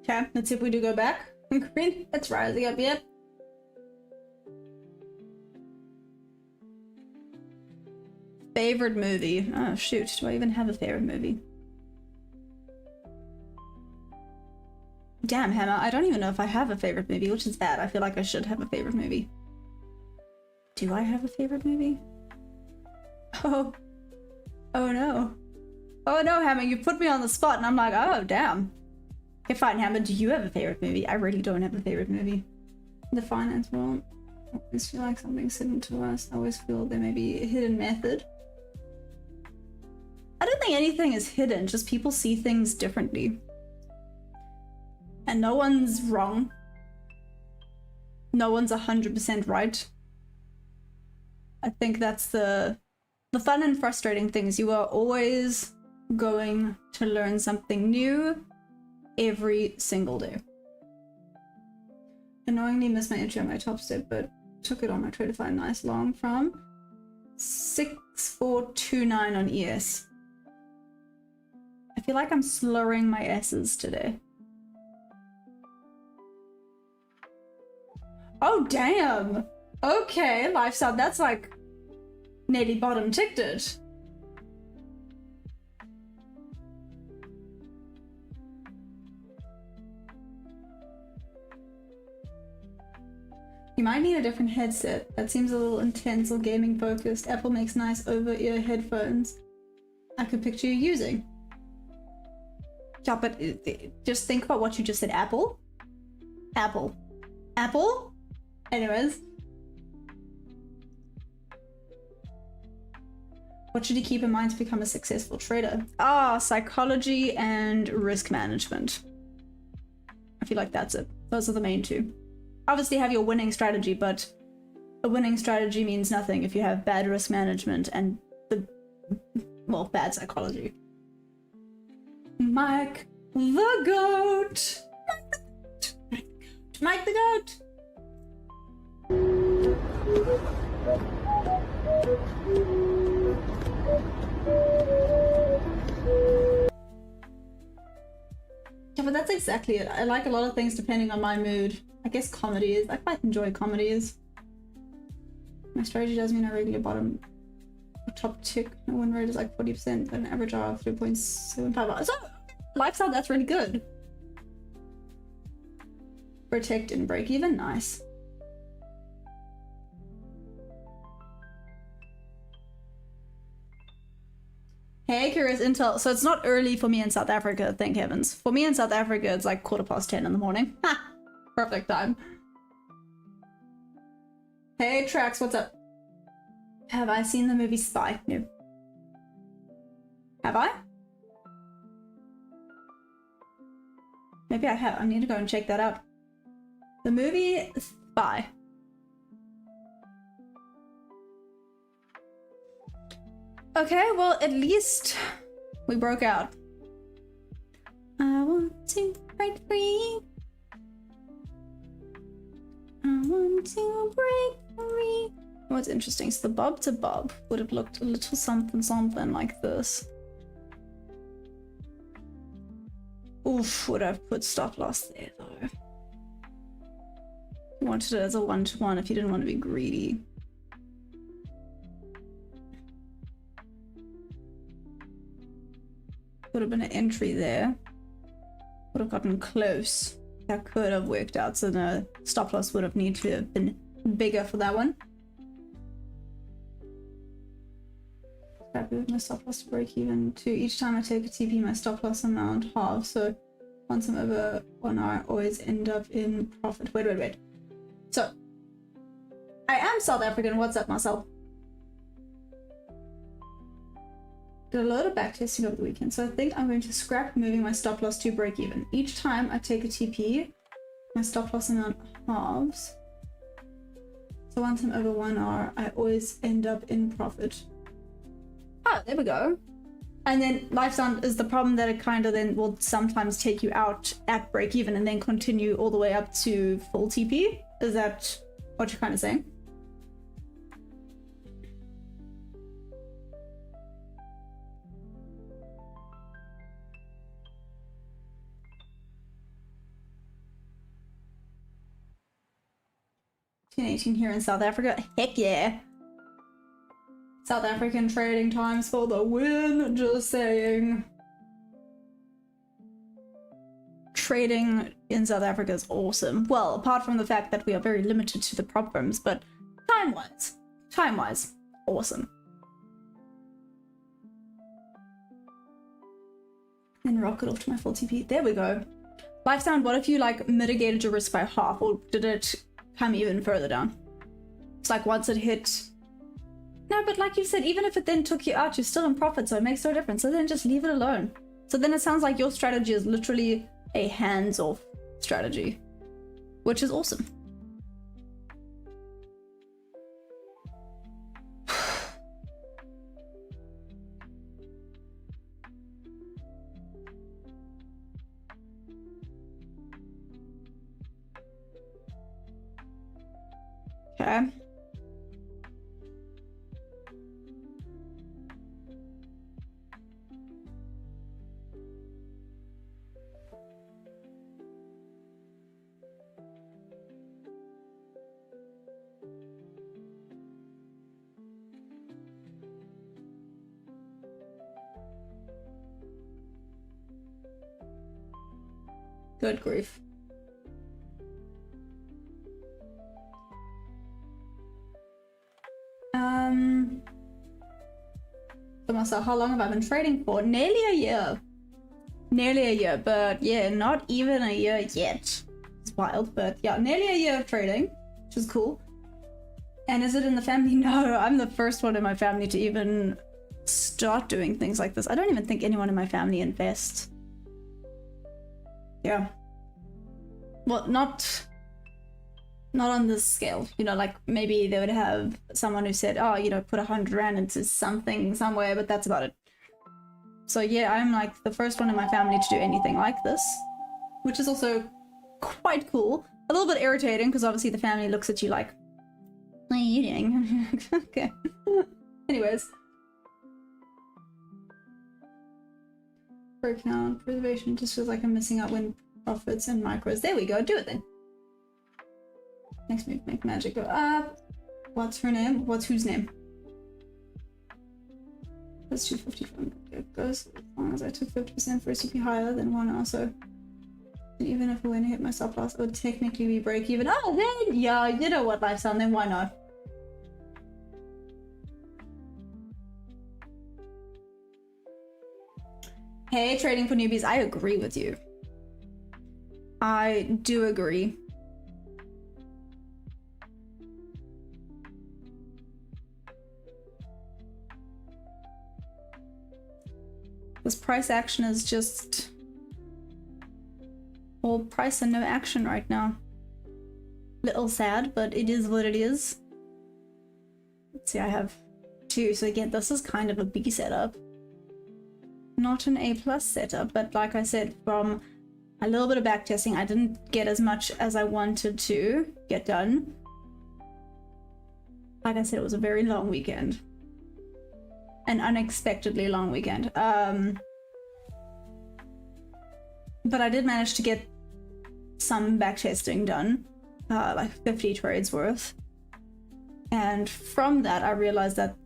Okay, let's see if we do go back. Green, it's rising up yet. Favorite movie? Oh shoot, do I even have a favorite movie? Damn, Hammer, I don't even know if I have a favorite movie, which is bad. I feel like I should have a favorite movie. Do I have a favorite movie? Oh. Oh no. Oh no, Hammer, you put me on the spot and I'm like, oh damn. Okay, fine, Hammer, do you have a favorite movie? I really don't have a favorite movie. The finance world. I always feel like something's hidden to us. I always feel there may be a hidden method. I don't think anything is hidden, just people see things differently. And no one's wrong. No one's 100% right. I think that's the fun and frustrating thing is you are always going to learn something new every single day. Annoyingly missed my entry on my top step, but took it on my trade to find nice long from 6429 on ES. I feel like I'm slurring my S's today. Oh damn! Okay, lifestyle, that's like nearly bottom ticked it. You might need a different headset. That seems a little intense or gaming focused. Apple makes nice over-ear headphones I could picture you using. Yeah, but just think about what you just said. Apple? Apple. Apple? Anyways. What should you keep in mind to become a successful trader? Ah, psychology and risk management. I feel like that's it. Those are the main two. Obviously have your winning strategy, but a winning strategy means nothing if you have bad risk management and bad psychology. Mike the goat! Mike the goat! Yeah, but that's exactly it. I like a lot of things depending on my mood. I guess comedies. I quite enjoy comedies. My strategy does mean I regular bottom or top tick. My win rate is like 40%, but an average of 3.75. So, lifestyle, that's really good. Protect and break even, nice. Hey, curious intel. So it's not early for me in South Africa, thank heavens. For me in South Africa, it's like 10:15 in the morning. Ha! Perfect time. Hey, Trax, what's up? Have I seen the movie Spy? No. Have I? Maybe I have. I need to go and check that out. The movie Spy. Okay, well, at least we broke out. I want to break free. I want to break free. What's interesting is the bob to bob would have looked a little something something like this. Oof, would have put stop loss there though. You wanted it as a 1-to-1 if you didn't want to be greedy. Would have been an entry there. Would have gotten close. That could have worked out, so the stop loss would have needed to have been bigger for that one. My stop loss to break even to each time I take a TP, my stop loss amount halves. So once I'm over 1 hour, I always end up in profit. Wait. So I am South African. What's up, Marcel? Did a load of backtesting over the weekend, so I think I'm going to scrap moving my stop loss to break even. Each time I take a TP, my stop loss amount halves. So once I'm over 1 hour, I always end up in profit. Oh, there we go. And then lifestyle is the problem that it kind of then will sometimes take you out at break even and then continue all the way up to full TP. Is that what you're kind of saying? Here in South Africa, heck yeah. South African trading times for the win, just saying. Trading in South Africa is awesome. Well, apart from the fact that we are very limited to the prop firms, but time-wise, awesome. Then rocket off to my full TP. There we go. Lifestyle, what if you like mitigated your risk by half, or did it come even further down? It's like once it hit. No, but like you said, even if it then took you out, you're still in profit, so it makes no difference. So then just leave it alone. So then it sounds like your strategy is literally a hands-off strategy, which is awesome. Okay. Good grief. So myself, how long have I been trading for? Nearly a year. Nearly a year, but yeah, not even a year yet. It's wild, but yeah, nearly a year of trading, which is cool. And is it in the family? No, I'm the first one in my family to even start doing things like this. I don't even think anyone in my family invests. Yeah. Well, not on this scale, you know, like maybe they would have someone who said, oh, you know, put 100 Rand into something somewhere, but that's about it. So yeah, I'm like the first one in my family to do anything like this, which is also quite cool. A little bit irritating because obviously the family looks at you like, what are you doing? Okay. Anyways. per account preservation just feels like I'm missing out when profits and micros. There we go. Do it then. Next move, make magic go up. What's her name? What's whose name? That's 250 from it goes as long as I took 50% for a CP higher than one also. Even if I went to hit my stop loss, it would technically be break even. Oh, then yeah, you know what, lifestyle, then why not? Hey, trading for newbies, I agree with you. I do agree. This price action is just all price and no action right now. Little sad, but it is what it is. Let's see, I have 2. So again, this is kind of a B setup. Not an A+ setup, but like I said, from a little bit of backtesting, I didn't get as much as I wanted to get done. Like I said, it was a very long weekend. An unexpectedly long weekend. But I did manage to get some backtesting done, like 50 trades worth. And from that, I realized that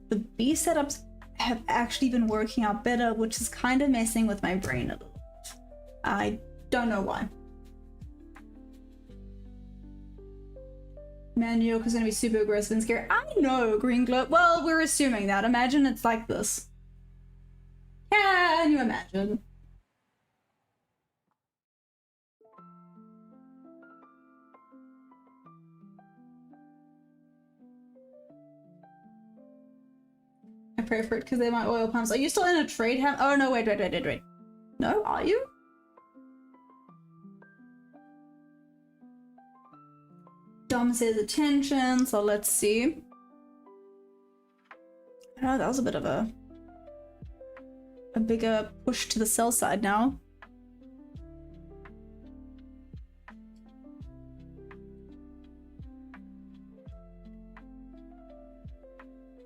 the B setups have actually been working out better, which is kind of messing with my brain a little bit. I don't know why. Man, New York is going to be super aggressive and scary. I know, Green Glow. Well, we're assuming that. Imagine it's like this. Can you imagine? I pray for it because they're my oil pumps. Are you still in a trade ham? Oh no, wait. No, are you? Dom says attention, so let's see. Oh, that was a bit of a bigger push to the sell side now.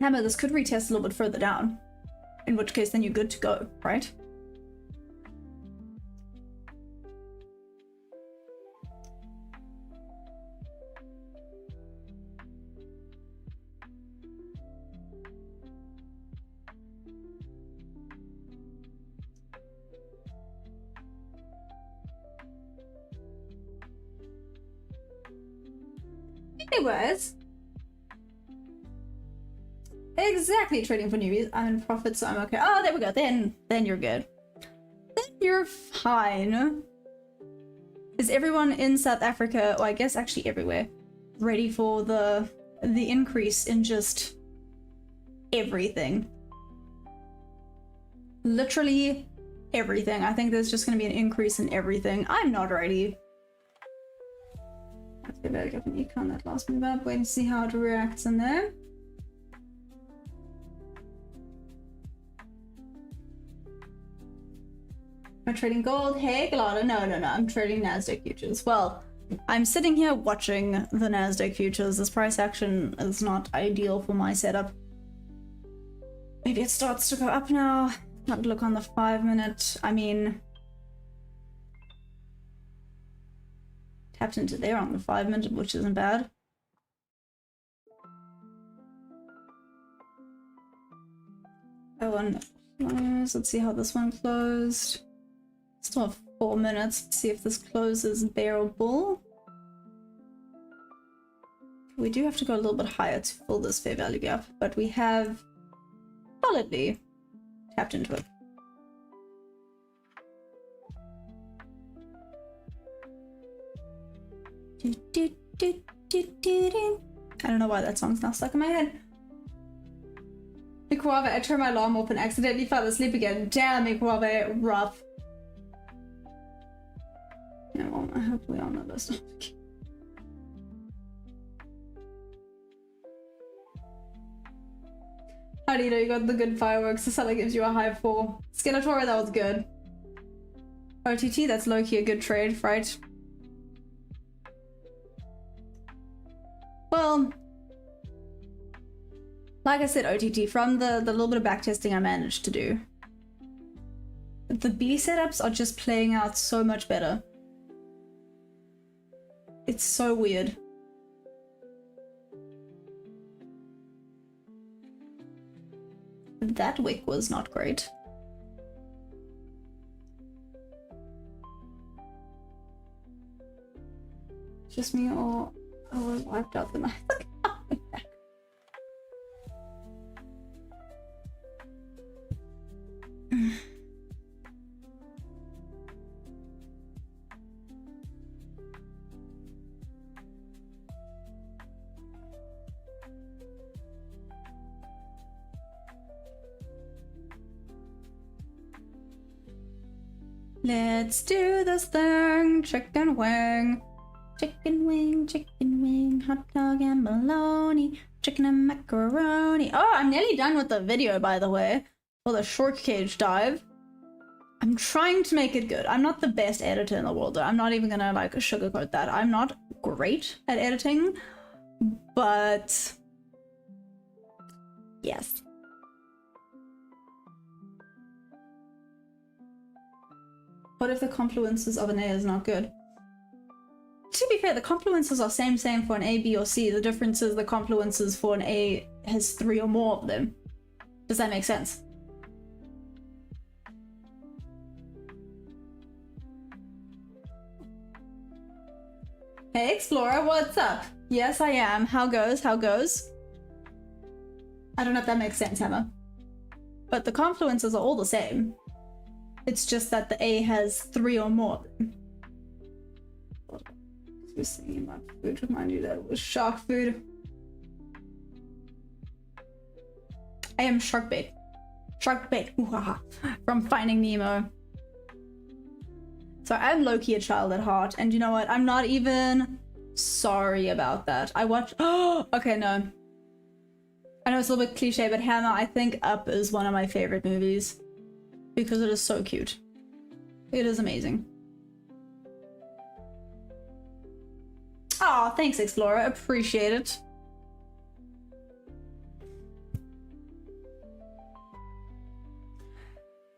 Hammer, this could retest a little bit further down. In which case, then you're good to go, right? Anyways. Exactly, trading for newbies. I'm in profit, so I'm okay. Oh, there we go. Then you're good. Then you're fine. Is everyone in South Africa, or I guess actually everywhere, ready for the increase in just everything? Literally everything. I think there's just going to be an increase in everything. I'm not ready. Let's go back up and econ that last move up. Wait and see how it reacts in there. I'm trading gold. Hey, Galata. No. I'm trading Nasdaq futures. Well, I'm sitting here watching the Nasdaq futures. This price action is not ideal for my setup. Maybe it starts to go up now. Not look on the 5-minute. I mean, tapped into there on the 5-minute, which isn't bad. Oh, and let's see how this one closed. Still have 4 minutes. Let's see if this closes bearable. We do have to go a little bit higher to fill this fair value gap, but we have solidly tapped into it. I don't know why that song's now stuck in my head. Mikuave, I turned my alarm off and accidentally fell asleep again. Damn, Mikuave, rough. Yeah, well, I hope we all know this. How do you know you got the good fireworks? The seller gives you a high 4. Skeletor, that was good. OTT, that's low-key a good trade, right? Well, like I said, OTT, from the little bit of backtesting I managed to do, The B setups are just playing out so much better. It's so weird. That wick was not great. Just me, or I was wiped out the knife. Let's do this thing, chicken wing. Chicken wing, hot dog and bologna, chicken and macaroni. Oh, I'm nearly done with the video, by the way, for the short cage dive. I'm trying to make it good. I'm not the best editor in the world, though. I'm not even gonna like sugarcoat that. I'm not great at editing, but yes. What if the confluences of an A is not good? To be fair, the confluences are same for an A, B, or C. The difference is the confluences for an A has 3 or more of them. Does that make sense? Hey Explorer, what's up? Yes, I am. How goes? How goes? I don't know if that makes sense, Hammer. But the confluences are all the same. It's just that the A has 3 or more of them. I was thinking about food, remind you that it was shark food. I am shark bait. Shark bait, from Finding Nemo. So I'm low-key a child at heart, and you know what? I'm not even sorry about that. I watched. Oh, okay, no. I know it's a little bit cliche, but Hammer, I think Up is one of my favorite movies because it is so cute. It is amazing. Aw, thanks, Explorer. Appreciate it.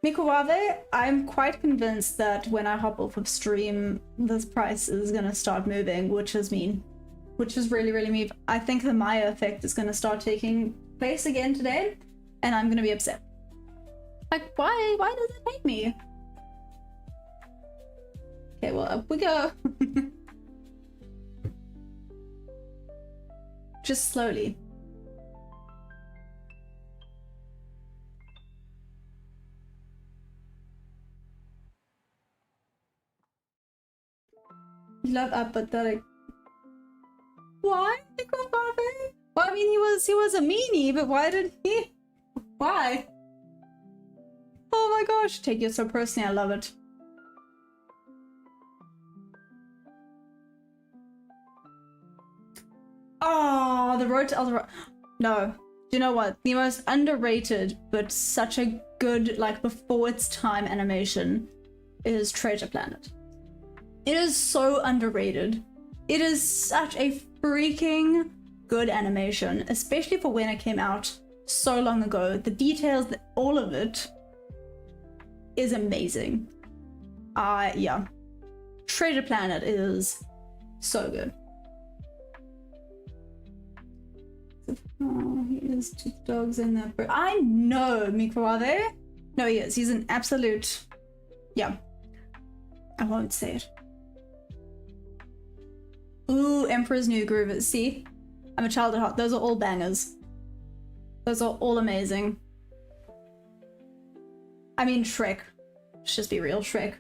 Mikawave, I'm quite convinced that when I hop off of stream, this price is gonna start moving, which is mean. Which is really, really mean. I think the Maya effect is gonna start taking place again today, and I'm gonna be upset. Like, why does it hate me? Okay, well, up we go. Just slowly. You love Up, but that like, why? Well, I mean, he was a meanie, but why did he? Why? Oh my gosh, take it so personally. I love it. Oh, the road to El Dorado. No, do you know what? The most underrated, but such a good, like, before its time animation is Treasure Planet. It is so underrated. It is such a freaking good animation, especially for when it came out so long ago. The details, all of it is amazing. Yeah. Treasure Planet is so good. Oh, he is 2 dogs in that bird. I know, Mikawave. No, he is. He's an absolute... Yeah. I won't say it. Ooh, Emperor's New Groove. See? I'm a child at heart. Those are all bangers. Those are all amazing. I mean, Shrek. Let's just be real, Shrek.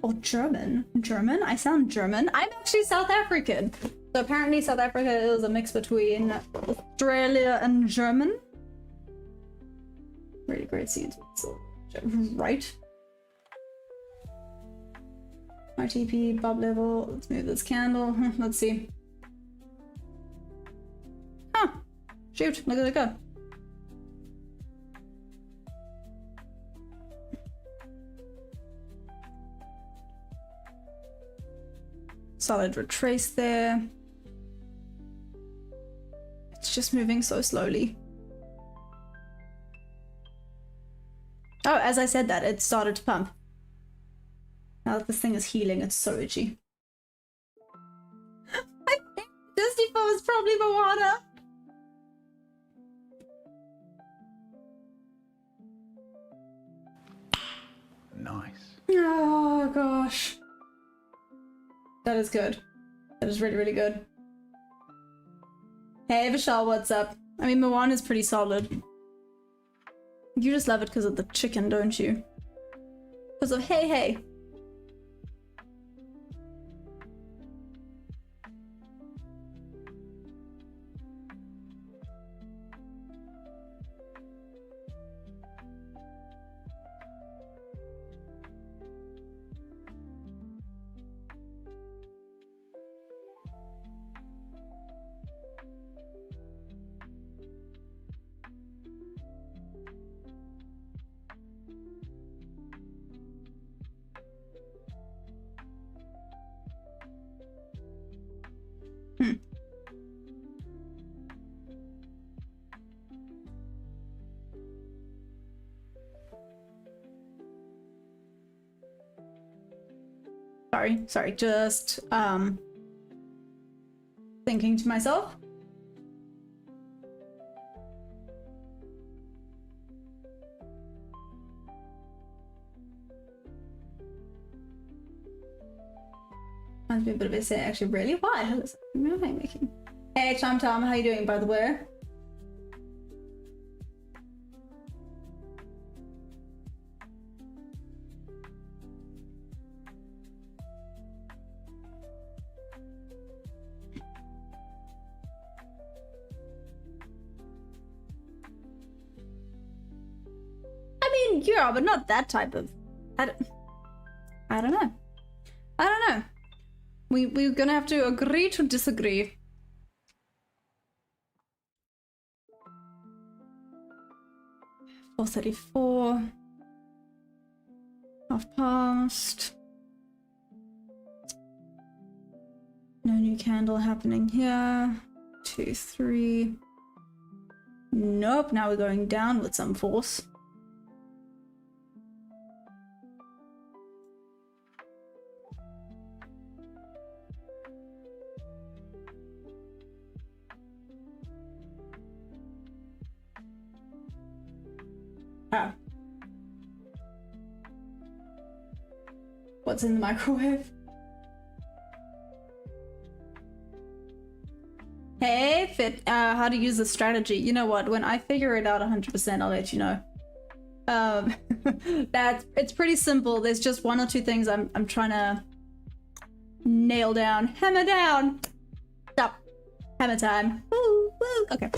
Or German. German? I sound German. I'm actually South African. So apparently South Africa is a mix between Australia and German. Really great scenes. Right? RTP, Bob level. Let's move this candle. Let's see. Huh. Shoot, look at it go. Solid retrace there. It's just moving so slowly. as I said that, it started to pump. Now that this thing is healing, it's so itchy. I think this default is probably Moana. Nice. Oh gosh. That is good. That is really, really good. Hey Vishal, what's up? I mean, Moana is pretty solid. You just love it because of the chicken, don't you? Because of hey hey. Sorry, just thinking to myself. Must be a bit of a say, actually. Really? Why? What am I making? Hey, Tom, how you doing, by the way? I mean, yeah, but not that type of. I don't know. I don't know. We're gonna have to agree to disagree. $4.34. Half past. No new candle happening here. 2, 3. Nope, now we're going down with some force. What's in the microwave? Hey, Fit, how to use the strategy. You know what? When I figure it out 100%, I'll let you know. It's pretty simple. There's just 1 or 2 things I'm trying to nail down. Hammer down. Stop. Hammer time. Woo, woo. Okay.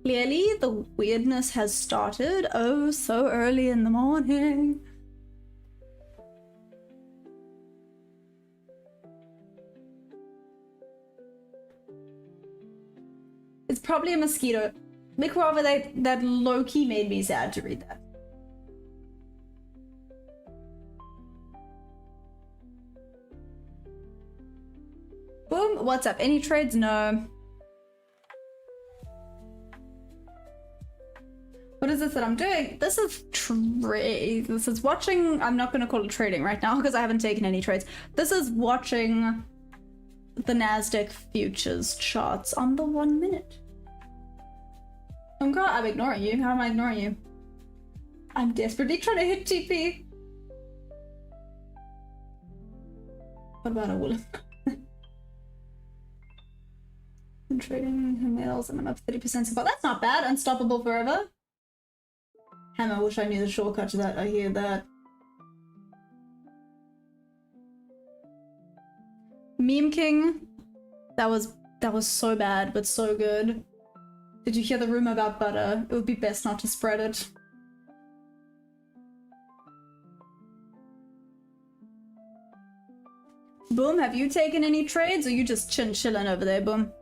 Clearly, the weirdness has started. Oh, so early in the morning. It's probably a mosquito. Mikrova, that low-key made me sad to read that. Boom, what's up? Any trades? No. What is this that I'm doing? This is this is watching. I'm not going to call it trading right now because I haven't taken any trades. This is watching the Nasdaq futures charts on the 1 minute. I'm ignoring you. How am I ignoring you? I'm desperately trying to hit TP. What about a Willem? I'm trading emails and I'm up 30% so far. That's not bad. Unstoppable forever. Hammer, I wish I knew the shortcut to that. I hear that. Meme King. That was so bad, but so good. Did you hear the rumor about butter? It would be best not to spread it. Boom, have you taken any trades or you just chilling over there, Boom?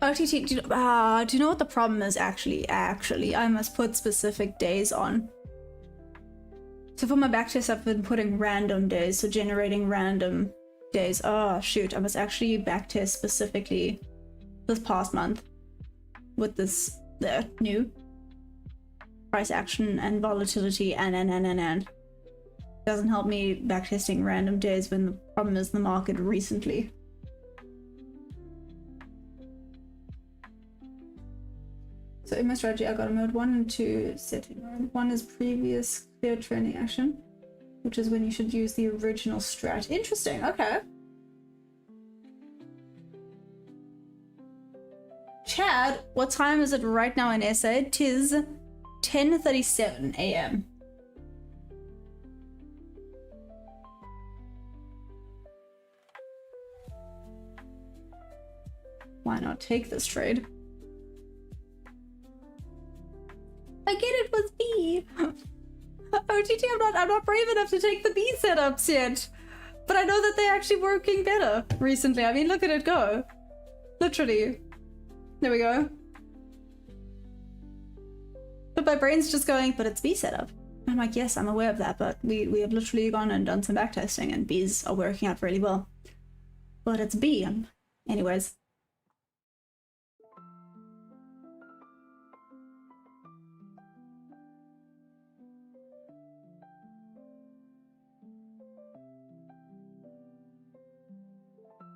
OTT, do you know what the problem is actually? I must put specific days on. So for my backtest, I've been putting random days, so generating random days. Oh shoot, I was actually backtest specifically this past month with this new price action and volatility and. Doesn't help me backtesting random days when the problem is the market recently. So in my strategy, I got a mode 1 and 2 setting mode. 1 is previous clear trending action, which is when you should use the original strat. Interesting, okay. Chad, what time is it right now in SA? Tis 10:37 AM. Why not take this trade? I get it with B. OTT, I'm not brave enough to take the B setups yet. But I know that they're actually working better recently. I mean, look at it go. Literally. There we go. But my brain's just going, but it's B setup. I'm like, yes, I'm aware of that, but we have literally gone and done some backtesting and Bs are working out really well. But it's B. Anyways.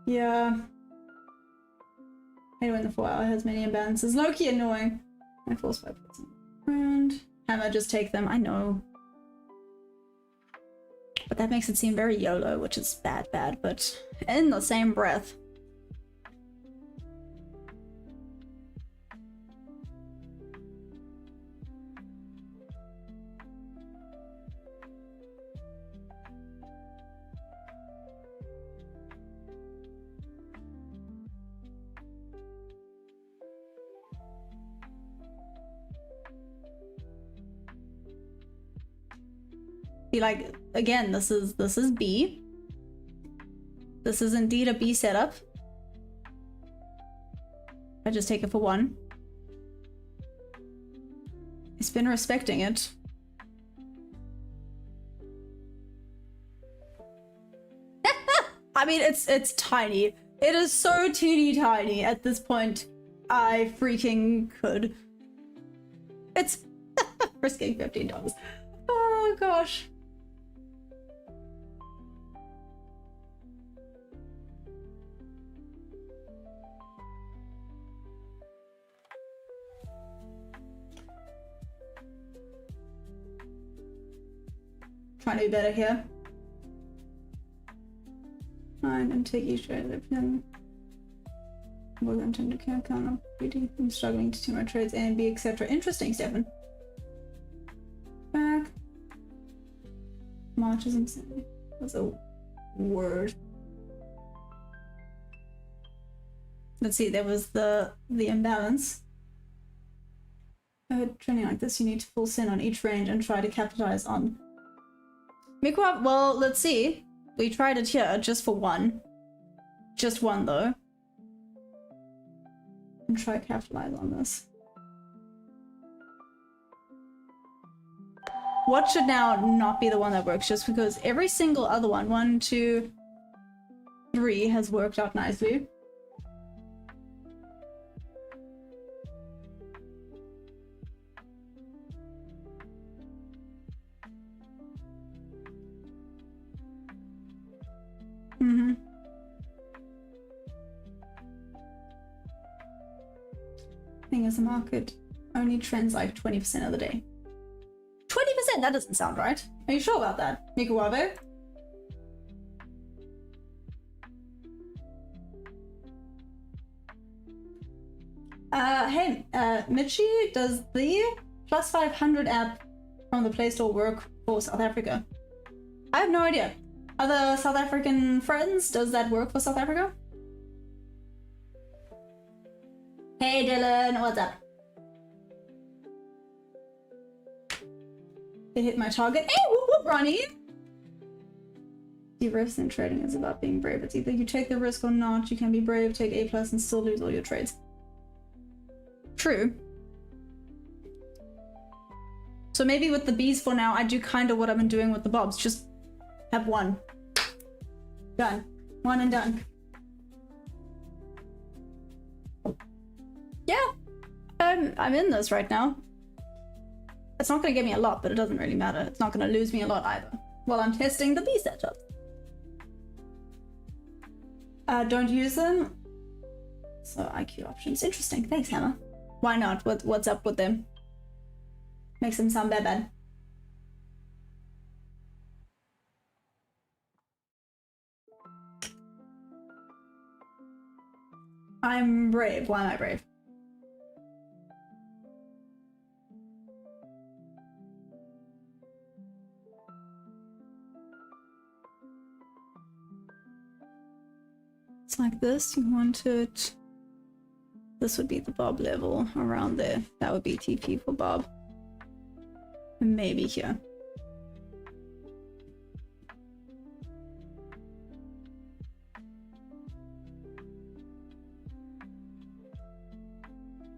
Yeah. Anyway, the 4 hour has many imbalances. Low-key annoying. I force 5%. And hammer, just take them. I know. But that makes it seem very YOLO, which is bad, but in the same breath. Like, again, this is B. This is indeed a B setup. I just take it for 1. It's been respecting it. I mean, it's tiny. It is so teeny tiny at this point. I freaking could. It's risking $15. Oh gosh. Trying to do better here. Fine, and take each trade of him. We're going to count on BD. I'm struggling to do my trades A and B, etc. Interesting, Stefan. Back. March is insane. That's a word. Let's see, there was the imbalance. Trending like this, you need to full send on each range and try to capitalize on. Mikwa, well, let's see. We tried it here just for 1. Just 1 though. And try to capitalize on this. What should now not be the one that works, just because every single other one, 1, 2, 3, has worked out nicely. Thing is, the market only trends like 20% of the day. 20%? That doesn't sound right. Are you sure about that, Mikuwabe? Hey, Mitchie, does the plus 500 app from the Play Store work for South Africa? I have no idea. Other South African friends, does that work for South Africa? Hey Dylan, what's up? It hit my target. Hey, whoop whoop, Ronnie! The risk in trading is about being brave. It's either you take the risk or not. You can be brave, take A+ and still lose all your trades. True. So maybe with the Bs for now, I do kind of what I've been doing with the Bobs. Just have one. Done. One and done. Yeah. I'm in this right now. It's not going to give me a lot, but it doesn't really matter. It's not going to lose me a lot either. While I'm testing the B setup. Don't use them. So IQ options. Interesting. Thanks, Hannah. Why not? What's up with them? Makes them sound bad. I'm brave. Why am I brave? It's like this. You want it. This would be the Bob level around there. That would be TP for Bob. And maybe here.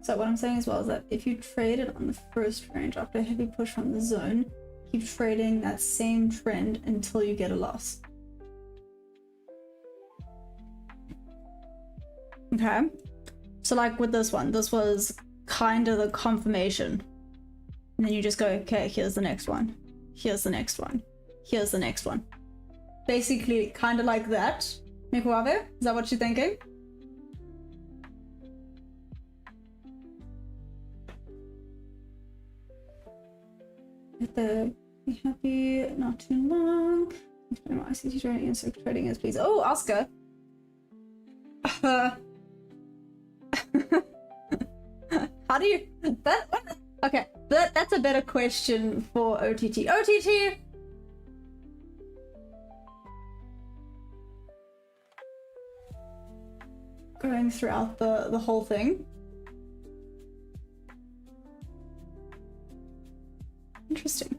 So what I'm saying as well is that if you trade it on the first range after a heavy push from the zone, keep trading that same trend until you get a loss. Okay. So like with this one, this was kind of the confirmation. And then you just go, okay, here's the next one. Here's the next one. Here's the next one. Basically, kind of like that. Mikuave, is that what you're thinking? Be happy, not too long. ICT trading and circuit trading is please. Oh, Oscar. How do you that? Okay, that's a better question for OTT. OTT. Going throughout the whole thing. Interesting.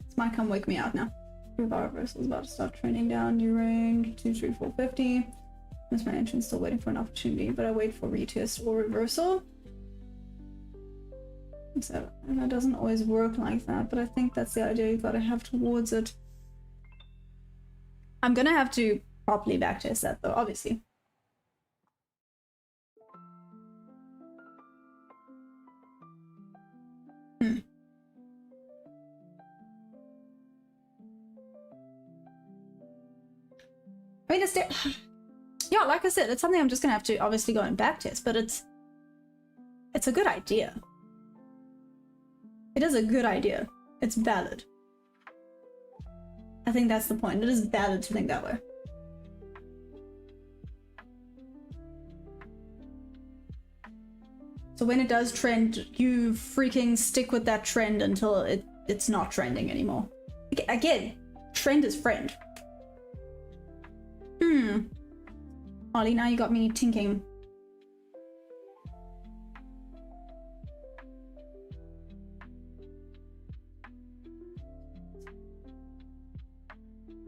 This might come wake me out now. Reversal is about to start trending down. New range 23450. Miss my entrance, still waiting for an opportunity, but I wait for retest or reversal. So that doesn't always work like that, but I think that's the idea you've got to have towards it. I'm gonna have to properly backtest that though, obviously. I mean, yeah, like I said, it's something I'm just gonna have to obviously go and backtest, but it's a good idea. It is a good idea. It's valid. I think that's the point. It is valid to think that way. So when it does trend, you freaking stick with that trend until it's not trending anymore. Again, trend is friend. Ollie, now you got me thinking.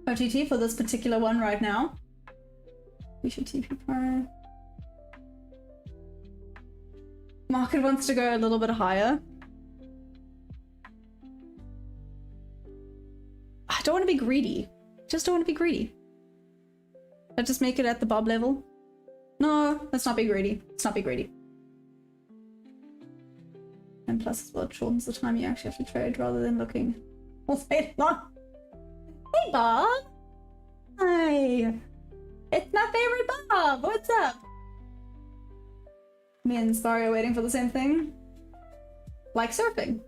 OTT for this particular one right now. We should TP prior. Market wants to go a little bit higher. I don't want to be greedy. Just don't want to be greedy. Let's just make it at the Bob level. No, let's not be greedy. Let's not be greedy. And plus as well, it shortens the time you actually have to trade rather than looking all day long. Hey Bob! Hi! It's my favorite Bob! What's up? Me and Sparry are waiting for the same thing. Like surfing.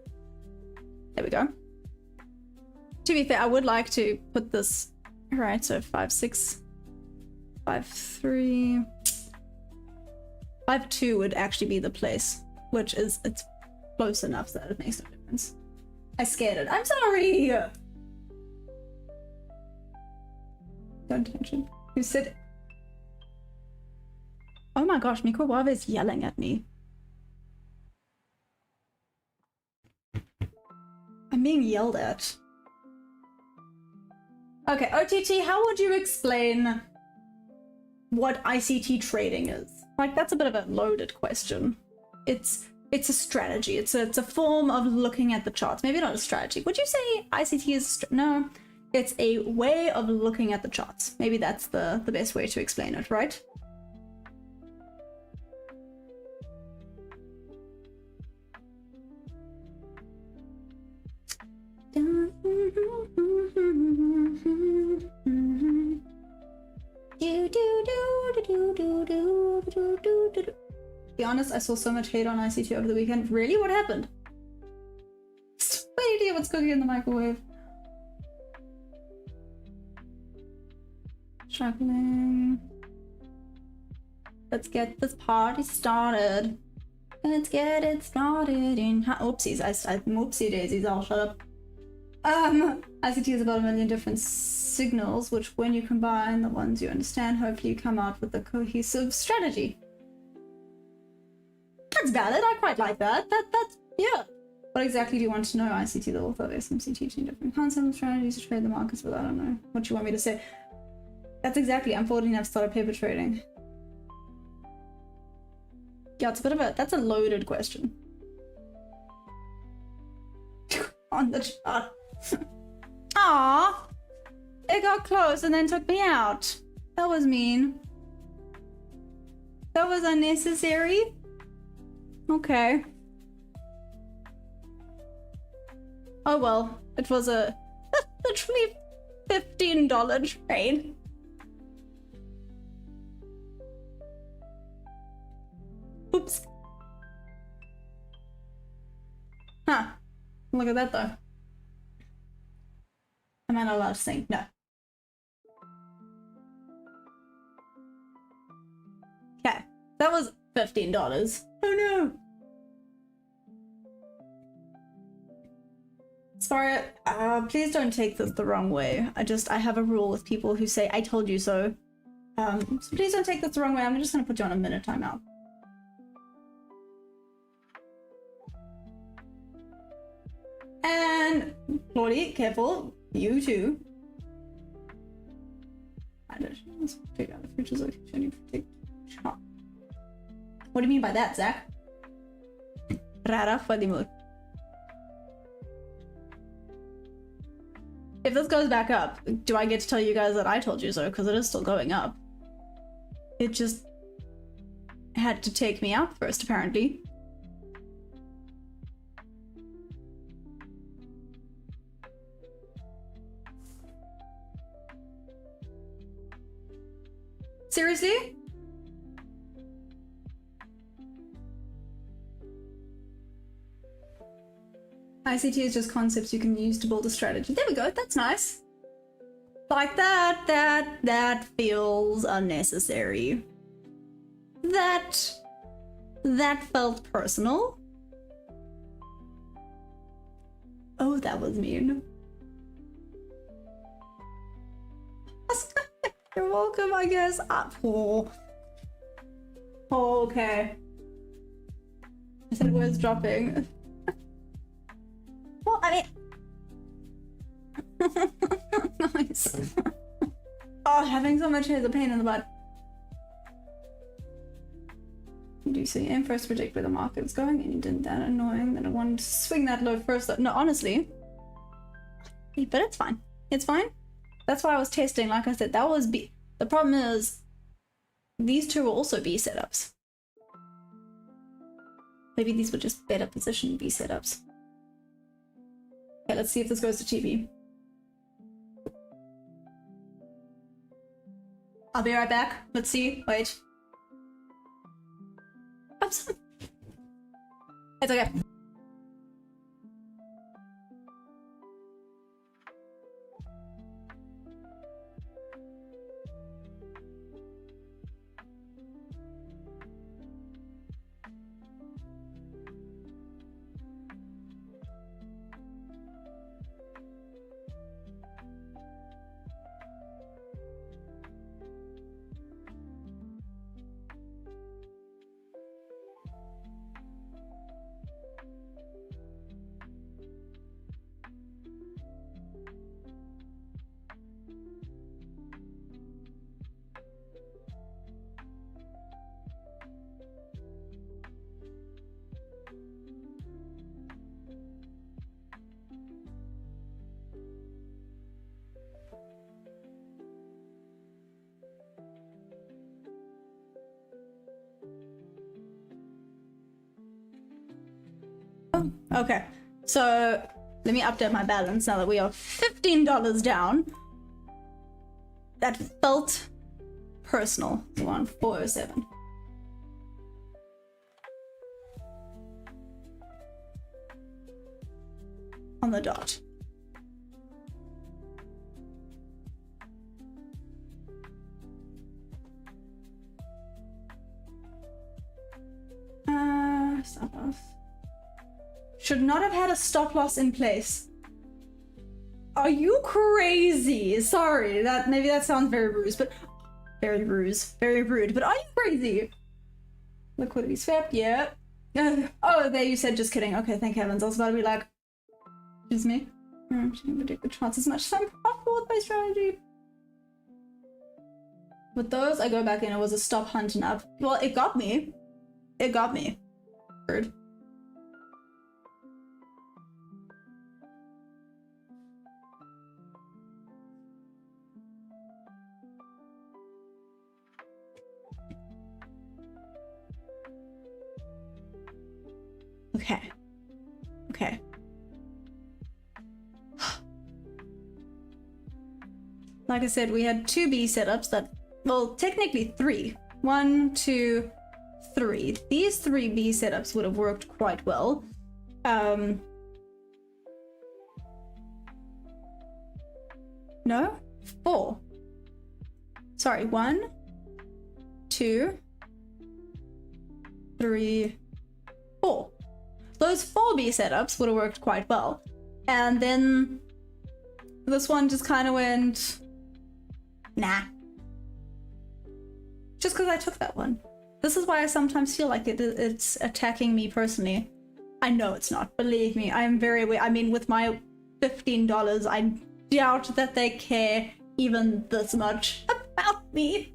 There we go. To be fair, I would like to put this... Alright, so 5, 6... 5, 3... 5, 2 would actually be the place. Which is... It's close enough so that it makes no difference. I scared it. I'm sorry! Don't mention. Who said... Oh my gosh, Mikowawa is yelling at me. I'm being yelled at. Okay, OTT, how would you explain what ICT trading is? Like, that's a bit of a loaded question. It's It's a strategy. It's a form of looking at the charts. Maybe not a strategy. Would you say ICT is no? It's a way of looking at the charts. Maybe that's the best way to explain it, right? Be honest, I saw so much hate on ICT over the weekend. Really? What happened? Wait, what's cooking in the microwave? Struggling. Let's get this party started. Let's get it started in oopsies, I oopsie daisies, I'll shut up. ICT is about 1 million different signals, which when you combine the ones you understand, hopefully you come out with a cohesive strategy. That's valid, I quite like that. That's, yeah. What exactly do you want to know? ICT, the author of SMC, teaching different concepts and strategies to trade the markets, but I don't know what you want me to say. That's exactly, I'm 14, I've started paper trading. Yeah, it's a bit of a, that's a loaded question. On the chart. Aww! It got close and then took me out. That was mean. That was unnecessary. Okay. Oh well, it was a literally $15 trade. Oops. Huh. Look at that though. Am I not allowed to sing? No. Okay. That was $15. Oh no! Sorry, please don't take this the wrong way. I have a rule with people who say, I told you so. So please don't take this the wrong way. I'm just gonna put you on a minute timeout. And Claudie, careful. You too. I don't know. Take out the features of the protect chart. What do you mean by that, Zach? Rara Fadimut. If this goes back up, do I get to tell you guys that I told you so? Because it is still going up. It just had to take me out first, apparently. Seriously? ICT is just concepts you can use to build a strategy. There we go, that's nice. Like that feels unnecessary. That felt personal. Oh, that was mean. You're welcome, I guess. Oh, okay. I said words dropping. Well, I mean... Nice. Oh, having so much hair is a pain in the butt. Do you see aim first predict where the market's going and you did that annoying that I wanted to swing that low first? No, honestly. But it's fine. It's fine. That's why I was testing. Like I said, that was B. The problem is these two will also be setups. Maybe these were just better positioned B setups. Okay, let's see if this goes to TP. I'll be right back. Let's see. Wait. Oops. It's okay. Okay, so let me update my balance now that we are $15 down. That felt personal. 1407. On the dot. Stop loss. Should not have had a stop loss in place. Are you crazy? Sorry, maybe that sounds very rude, but very rude. But are you crazy? Liquidity swept, yeah. Oh, there you said just kidding. Okay, thank heavens. I was about to be like, excuse me. She can predict the charts as much as I'm comfortable with my strategy. With those, I go back in. It was a stop hunt and up. Well, it got me. It got me. Weird. Okay. Okay. Like I said, we had 2 B setups that, well, technically 3. 1, 2, 3. These 3 B setups would have worked quite well. No? 4. Sorry, 1, 2, 3, 4. Those 4 B setups would have worked quite well. And then this one just kind of went, nah. Just because I took that one. This is why I sometimes feel like it's attacking me personally. I know it's not. Believe me, I am very aware. I mean, with my $15, I doubt that they care even this much about me.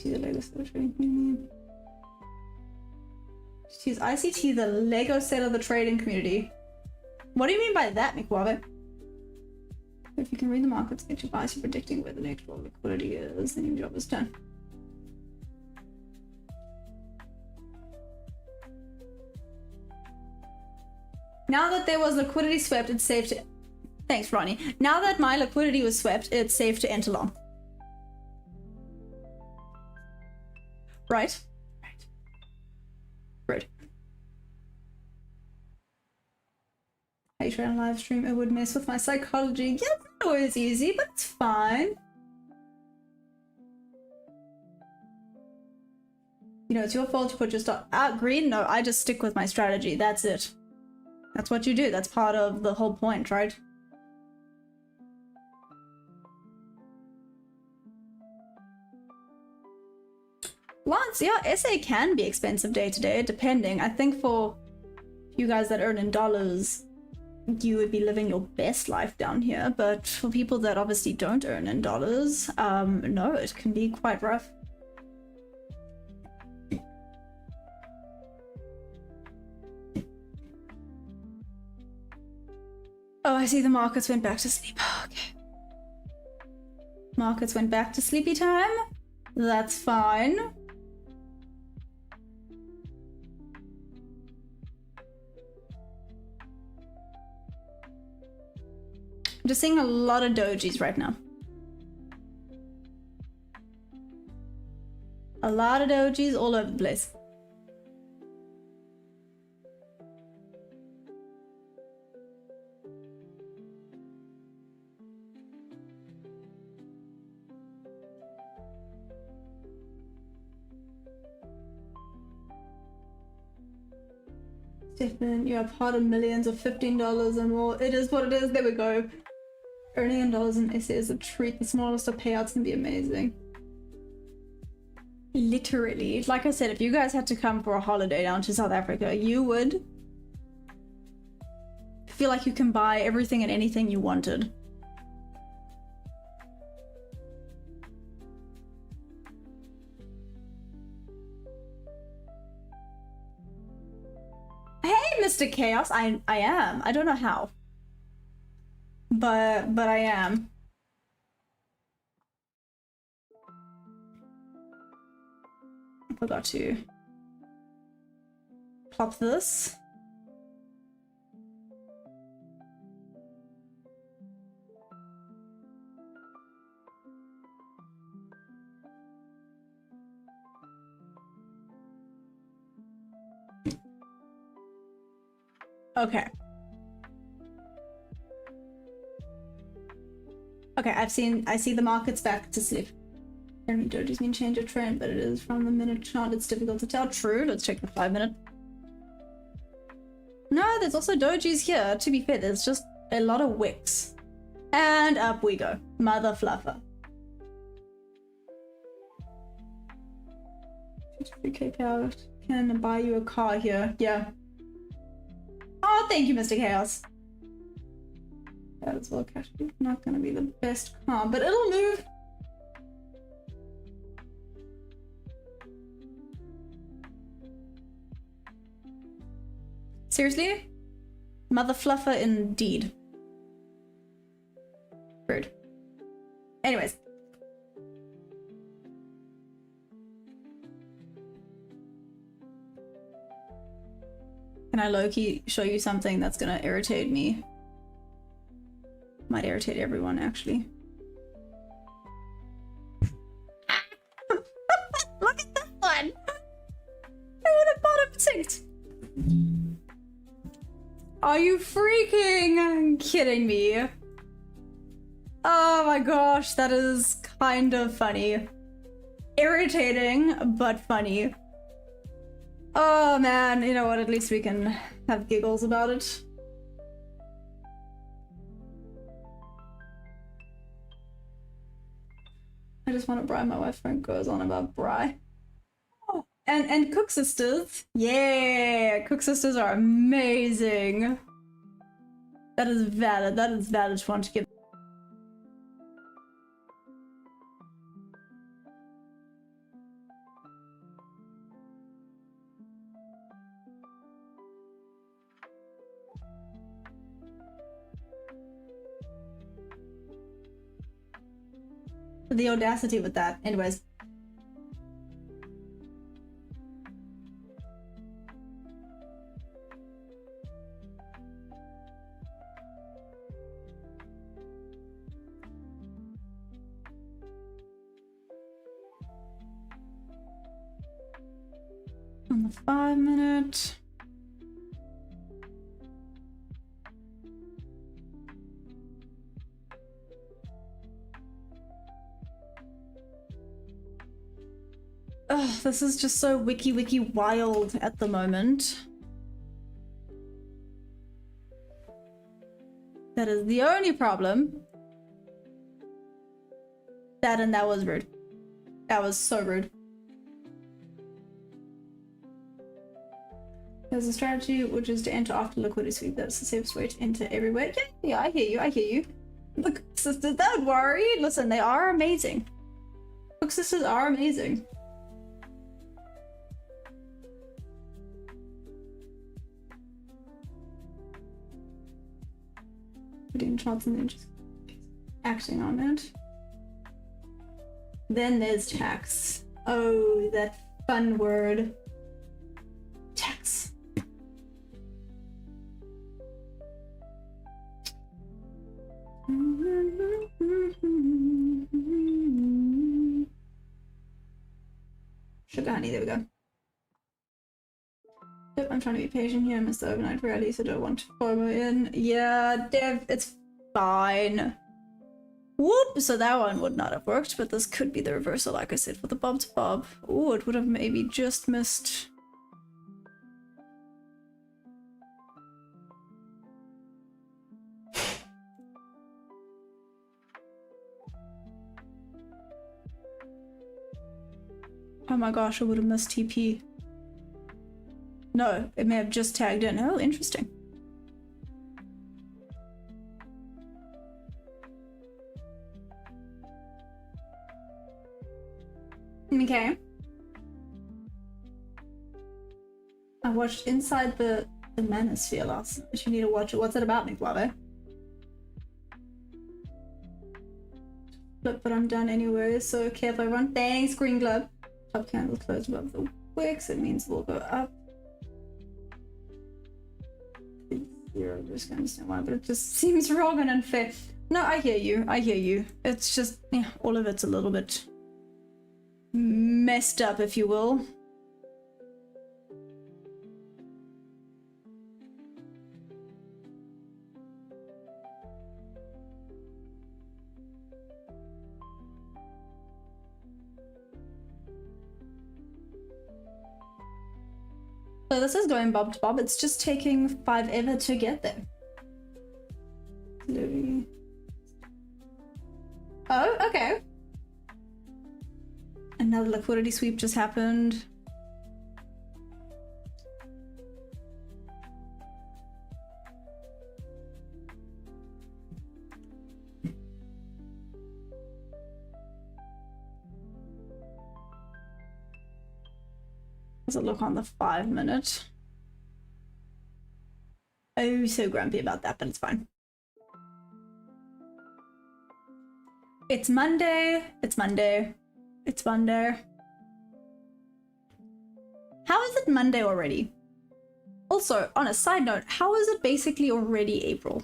The Lego set of trading community. Just use ICT, the Lego set of the trading community. What do you mean by that, McWabbit? If you can read the markets, get your advice, you're predicting where the next world liquidity is, then your job is done. Now that there was liquidity swept, it's safe to... Thanks, Ronnie. Now that my liquidity was swept, it's safe to enter long. Right? Right. Rude. I try to live stream, it would mess with my psychology. Yeah, it's not always easy, but it's fine. You know, it's your fault you put your stop out green. No, I just stick with my strategy. That's it. That's what you do. That's part of the whole point, right? Lance, yeah, SA can be expensive day to day, depending. I think for you guys that earn in dollars, you would be living your best life down here. But for people that obviously don't earn in dollars, no, it can be quite rough. Oh, I see the markets went back to sleep. Okay. Markets went back to sleepy time. That's fine. I'm just seeing a lot of dojis right now. A lot of dojis all over the place. Stefan, you're a part of millions of $15 and more. It is what it is. There we go. Earning in dollars in SA is a treat. The smallest of payouts can be amazing. Literally. Like I said, if you guys had to come for a holiday down to South Africa, you would feel like you can buy everything and anything you wanted. Hey, Mr. Chaos. I am. I don't know how. But I am. I forgot to plop this. Okay. Okay, I see the market's back to sleep. I mean, doji's mean change of trend, but it is from the minute chart. It's difficult to tell. True. Let's check the 5 minute. No, there's also dojis here. To be fair, there's just a lot of wicks. And up we go. Mother fluffer. 53k power. Can buy you a car here. Yeah. Oh, thank you, Mr. Chaos. That as well, cash. Not gonna be the best car, but it'll move. Seriously? Mother fluffer indeed. Rude. Anyways. Can I low-key show you something that's gonna irritate me? Might irritate everyone, actually. Look at this one! I would have bought it synced. Are you freaking kidding me? Oh my gosh, that is kind of funny. Irritating, but funny. Oh man, you know what, at least we can have giggles about it. I just want to Bri. My wife friend goes on about Bri. Oh, and Cook Sisters. Yeah, Cook Sisters are amazing. That is valid. That is valid to want to give. The audacity with that. Anyways. On the 5 minute. Ugh, this is just so wiki wild at the moment. That is the only problem. That was rude. That was so rude. There's a strategy which is to enter after liquidity sweep. That's the safest way to enter everywhere. Yeah, I hear you, I hear you. Look, sisters, don't worry. Listen, they are amazing. Look, sisters are amazing. Putting shots and then just acting on it. Then there's tax. Oh, that fun word. Tax. Sugar honey, there we go. Yep, I'm trying to be patient here. I missed the overnight rally, so don't want to FOMO in. Yeah, Dev, it's fine. Whoop! So that one would not have worked, but this could be the reversal, like I said, for the bob to bob. Oh, it would have maybe just missed. Oh my gosh, I would have missed TP. No, it may have just tagged in. Oh, interesting. Okay. I watched Inside the Manosphere last night. You need to watch it. What's it about, McLove? But I'm done anyway, so careful everyone. Thanks, Green Globe. Top candle closed above the wicks. It means we'll go up. just understand why, but it just seems wrong and unfair. No, I hear you. I hear you. It's just, yeah, all of it's a little bit messed up, if you will. So this is going bob to bob. It's just taking 5 ever to get there. Louis. Oh, okay. Another liquidity sweep just happened. Does it look on the 5 minute? Oh, so grumpy about that, but it's fine. It's Monday. It's Monday. It's Monday. How is it Monday already? Also, on a side note, how is it basically already April?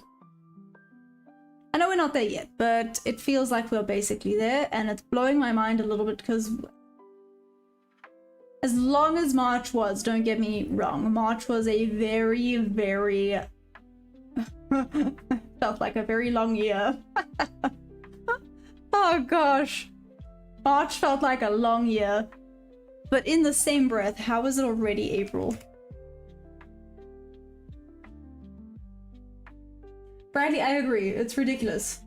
I know we're not there yet, but it feels like we're basically there, and it's blowing my mind a little bit because as long as March was, don't get me wrong, March was a very, very felt like a very long year. Oh gosh. March felt like a long year. But in the same breath, how is it already April? Bradley, I agree. It's ridiculous.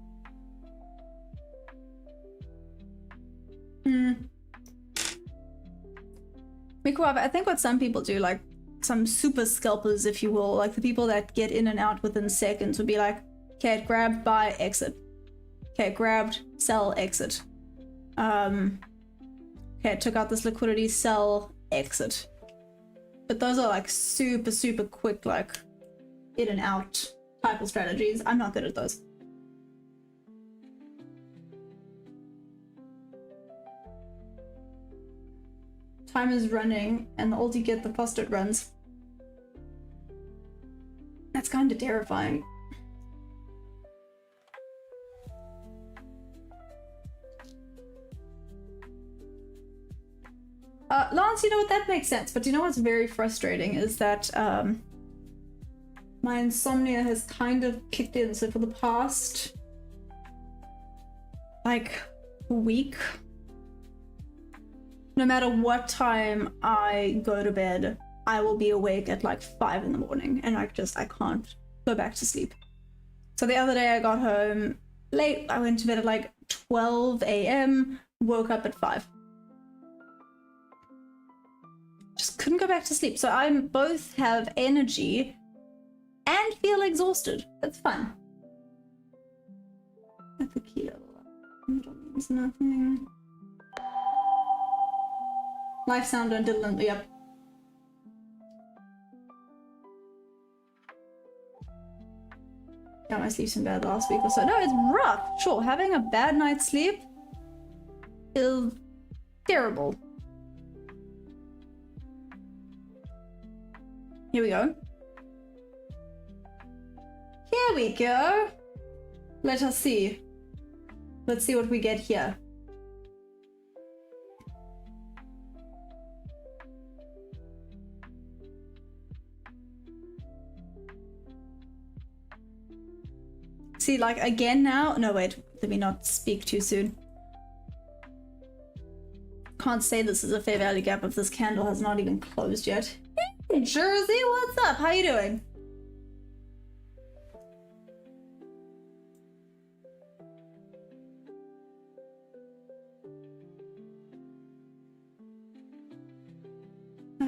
Mikuaba, I think what some people do, like some super scalpers, if you will, like the people that get in and out within seconds would be like, okay, grabbed, buy, exit. Okay, grabbed, sell, exit. Okay, took out this liquidity, sell, exit. But those are like super, super quick, like in and out type of strategies. I'm not good at those. Time is running, and the older you get, the faster it runs. That's kind of terrifying. Lance, you know what, that makes sense, but you know what's very frustrating is that my insomnia has kind of kicked in. So for the past like week, no matter what time I go to bed, I will be awake at like 5 in the morning, and I can't go back to sleep. So the other day I got home late, I went to bed at like 12 a.m, woke up at 5. Just couldn't go back to sleep. So I both have energy and feel exhausted. That's fun. At the key level up. Means nothing. Life sound on Dylan, yep. Got my sleeps in bed last week or so. No, it's rough. Sure, having a bad night's sleep is terrible. Here we go. Here we go. Let us see. Let's see what we get here. See, like again now. No, wait. Let me not speak too soon. Can't say this is a fair value gap if this candle has not even closed yet. Hey, Jersey, what's up? How you doing?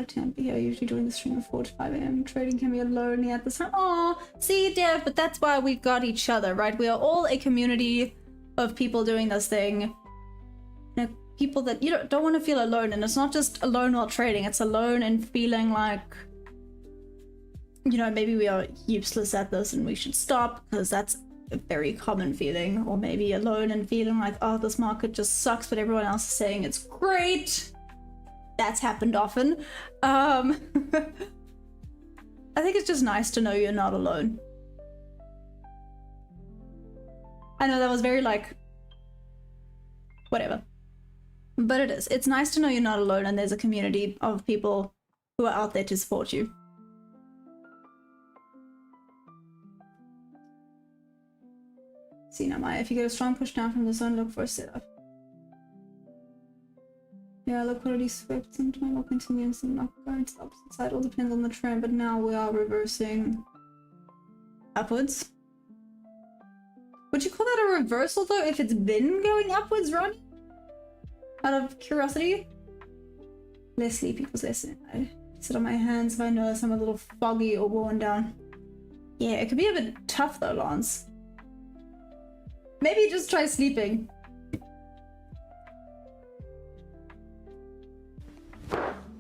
Tempe, I usually join the stream at 4 to 5 a.m. Trading can be lonely at this time. Oh, see, Dev, but that's why we've got each other, right? We are all a community of people doing this thing. You know, people that you don't want to feel alone, and it's not just alone while trading. It's alone and feeling like, you know, maybe we are useless at this and we should stop, because that's a very common feeling. Or maybe alone and feeling like, oh, this market just sucks, but everyone else is saying it's great. That's happened often. I think it's just nice to know you're not alone. I know that was very like, whatever. But it is. It's nice to know you're not alone and there's a community of people who are out there to support you. See now, Maya, if you get a strong push down from the zone, look for a setup. Yeah, liquidity swept sometime will continue and some not going to the opposite side. All depends on the trend, but now we are reversing upwards. Would you call that a reversal though if it's been going upwards, Ronnie? Out of curiosity? Less sleepy because I sit on my hands if I notice I'm a little foggy or worn down. Yeah, it could be a bit tough though, Lance. Maybe just try sleeping.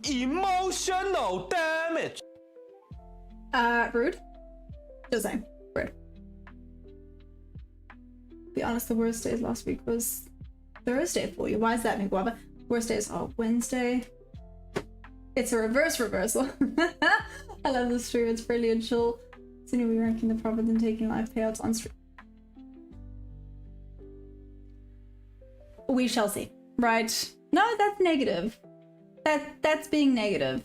Emotional damage. Rude. Just saying. Rude. Be honest, the worst days last week was Thursday for you. Why is that, Miguava? Worst days are Wednesday. It's a reverse reversal. I love this stream. It's brilliant. Chill. Soon you'll be ranking the profits and taking live payouts on stream. We shall see. Right? No, that's negative. That's being negative.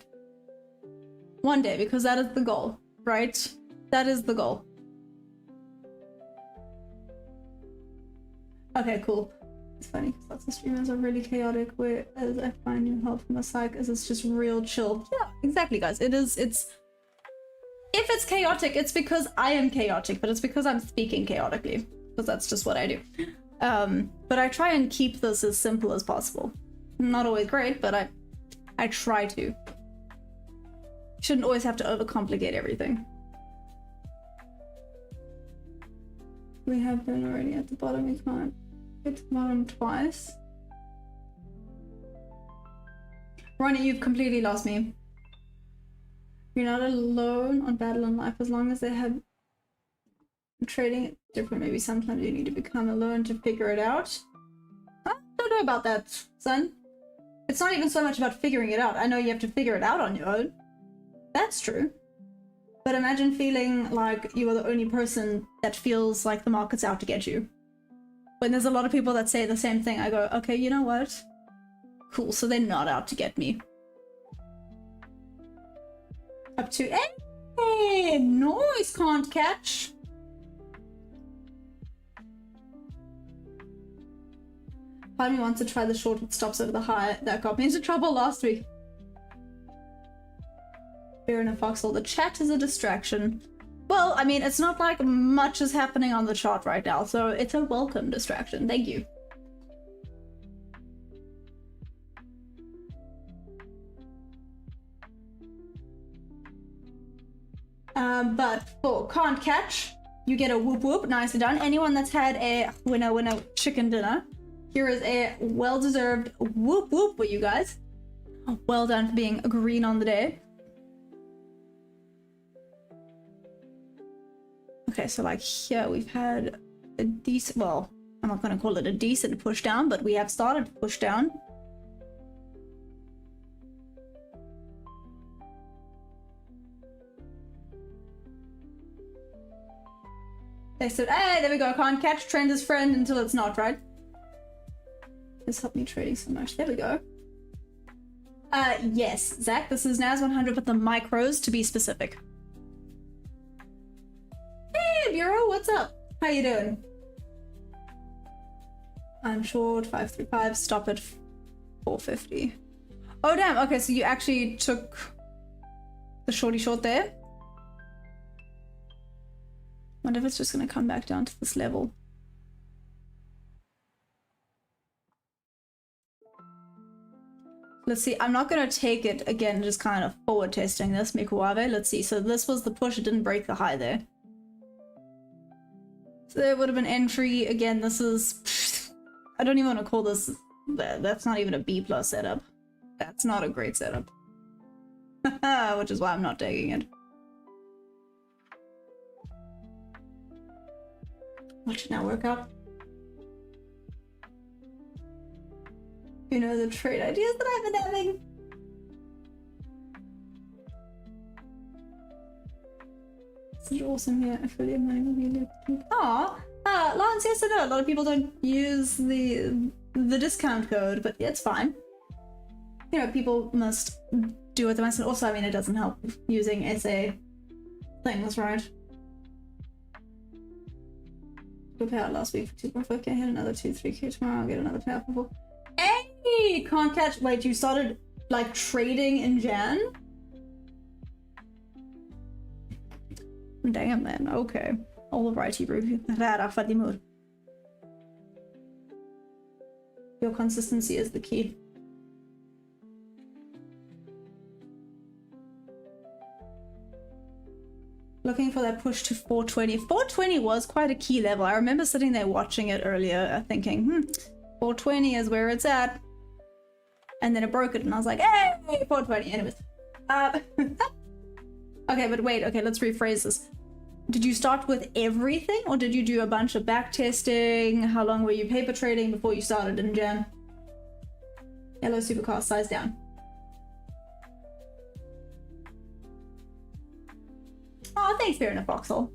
One day, because that is the goal, right? That is the goal. Okay, cool. It's funny because lots of streamers are really chaotic, whereas I find new help from the psych as it's just real chill. Yeah, exactly, guys. If it's chaotic, it's because I am chaotic, but it's because I'm speaking chaotically, because that's just what I do. But I try and keep this as simple as possible. Not always great, but I try to. Shouldn't always have to overcomplicate everything. We have been already at the bottom. We can't get to the bottom twice. Ronnie, you've completely lost me. You're not alone on Battle in Life as long as they have trading it different. Maybe sometimes you need to become alone to figure it out. I don't know about that, son. It's not even so much about figuring it out. I know you have to figure it out on your own. That's true. But imagine feeling like you are the only person that feels like the market's out to get you. When there's a lot of people that say the same thing, I go, okay, you know what? Cool, so they're not out to get me. Up to, hey, noise can't catch. Part of me wants to try the short with stops over the high. That got me into trouble last week. Bear in a foxhole. The chat is a distraction. Well, I mean, it's not like much is happening on the chart right now, so it's a welcome distraction. Thank you. But for can't catch, you get a whoop whoop. Nicely done. Anyone that's had a winner chicken dinner, here is a well-deserved whoop whoop for you guys. Well done for being green on the day. Okay, so like here we've had a decent, well, I'm not going to call it a decent push down, but we have started to push down. They said, hey, there we go, can't catch, trend is friend until it's not, right? This helped me trading so much. There we go. Yes, Zach, this is NAS 100 with the micros to be specific. Hey, Bureau, what's up? How you doing? I'm short, 535, stop at 450. Oh, damn, okay, so you actually took the shorty short there? Wonder if it's just gonna come back down to this level. Let's see, I'm not gonna take it again, just kind of forward testing this, Mikuave. Let's see, so this was the push, it didn't break the high there. So there would have been entry. Again, this is, I don't even want to call this, that's not even a B+ setup. That's not a great setup. Which is why I'm not taking it. Watch it now work out. You know the trade ideas that I've been having. This is awesome here. I feel your money will be lifted. Aw, Lance, yes or no? A lot of people don't use the discount code, but it's fine. You know, people must do what they must. Also, I mean, it doesn't help using SA things, right? We paid out last week for 2.5k, hit another 2-3k tomorrow, I'll get another payout for 4. Hey! Can't catch. Wait, you started like trading in Jan? Damn, man. Okay. Alrighty, Ruby. Rara Fadimur. Your consistency is the key. Looking for that push to 420. 420 was quite a key level. I remember sitting there watching it earlier, thinking, 420 is where it's at. And then it broke it, and I was like, hey, 420. Anyways. Okay, but wait. Okay, let's rephrase this. Did you start with everything, or did you do a bunch of back testing? How long were you paper trading before you started in Jan? Yellow supercar, size down. Oh, thanks, Bear in a Foxhole.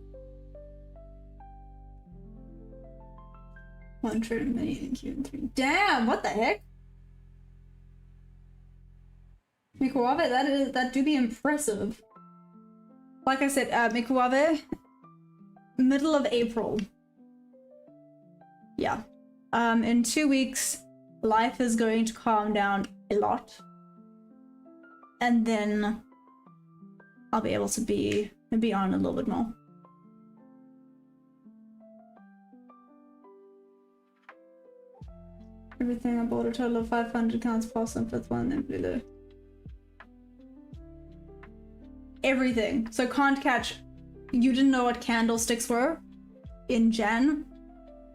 1 trade mini and Q and 3. Damn, what the heck? Mikuave, that do be impressive. Like I said, Mikuave, middle of April. Yeah. In 2 weeks, life is going to calm down a lot. And then I'll be able to be on a little bit more. Everything I bought a total of 500 counts past on 5th one, then below. Everything. So can't catch. You didn't know what candlesticks were in Jan?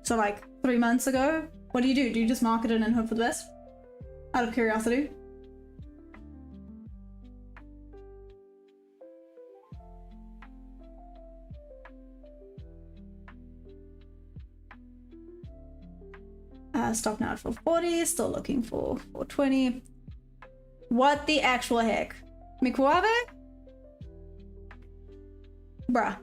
So like 3 months ago? What do? Do you just market it and hope for the best? Out of curiosity? Stop now at 440, still looking for 420. What the actual heck? Mikuave? Bruh.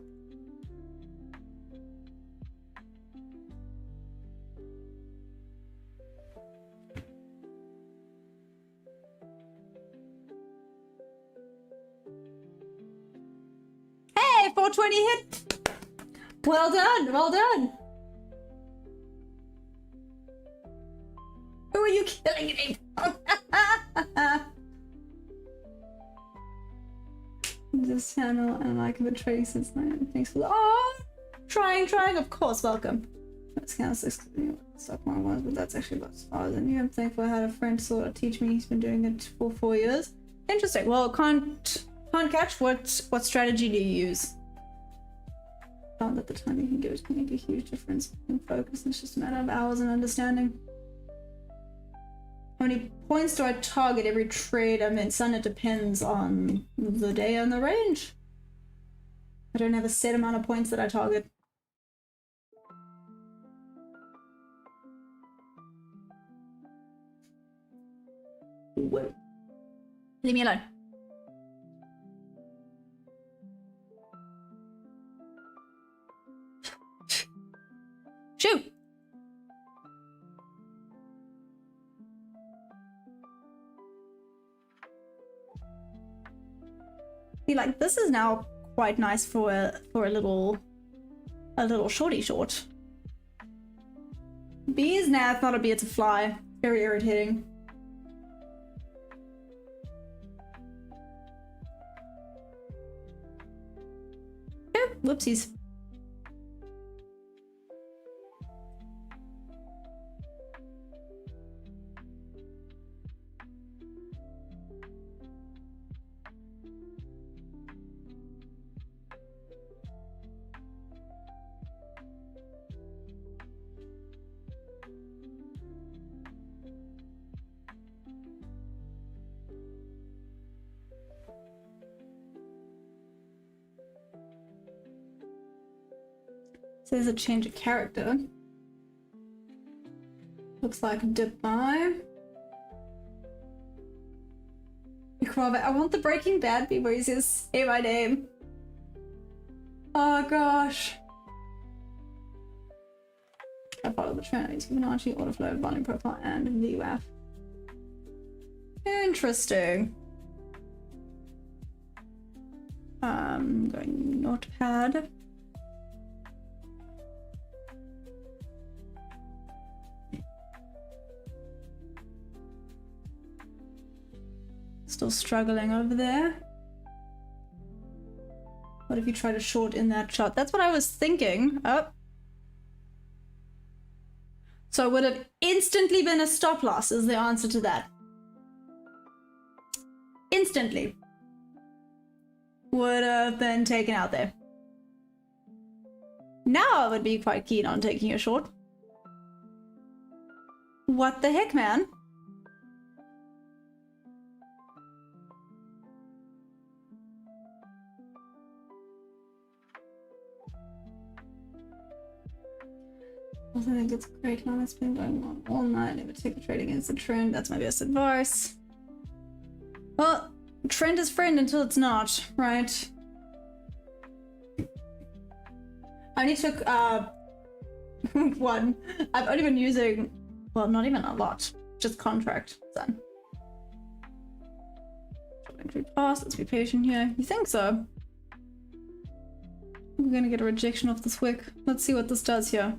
Hey, 420 hit! Well done, well done! Who are you killing in April? This channel and like the trading since 9. Thanks for the trying, of course, welcome. That's kind of stock market was, but that's actually about as far as I knew. I'm thankful I had a friend sort of teach me. He's been doing it for 4 years. Interesting. Well, can't catch. What strategy do you use? Found that the time you can give it can make a huge difference in focus. It's just a matter of hours and understanding. How many points do I target every trade? I mean, son, it depends on the day and the range. I don't have a set amount of points that I target. Whoa. Leave me alone. Shoot! See, like, this is now quite nice for a little shorty short. Bees? Nah, it's not a bee, it's a fly. Very irritating. Oh, whoopsies. So there's a change of character. Looks like a dip by. I want the Breaking Bad people. He says, say my name. Oh gosh. the trend. It's Fibonacci, order flow, volume profile, and VWAP. Interesting. Going notepad. Still struggling over there. What if you try to short in that chart? That's what I was thinking. Oh. So would have instantly been a stop loss is the answer to that. Instantly. Would have been taken out there. Now I would be quite keen on taking a short. What the heck, man? I think it's a great one. It's been going on all night. Never take a trade against the trend. That's my best advice. Well, trend is friend until it's not, right? I only took one. I've only been using, well, not even a lot, just contract. Done. Entry pass. Let's be patient here. You think so? We're gonna get a rejection off this wick. Let's see what this does here.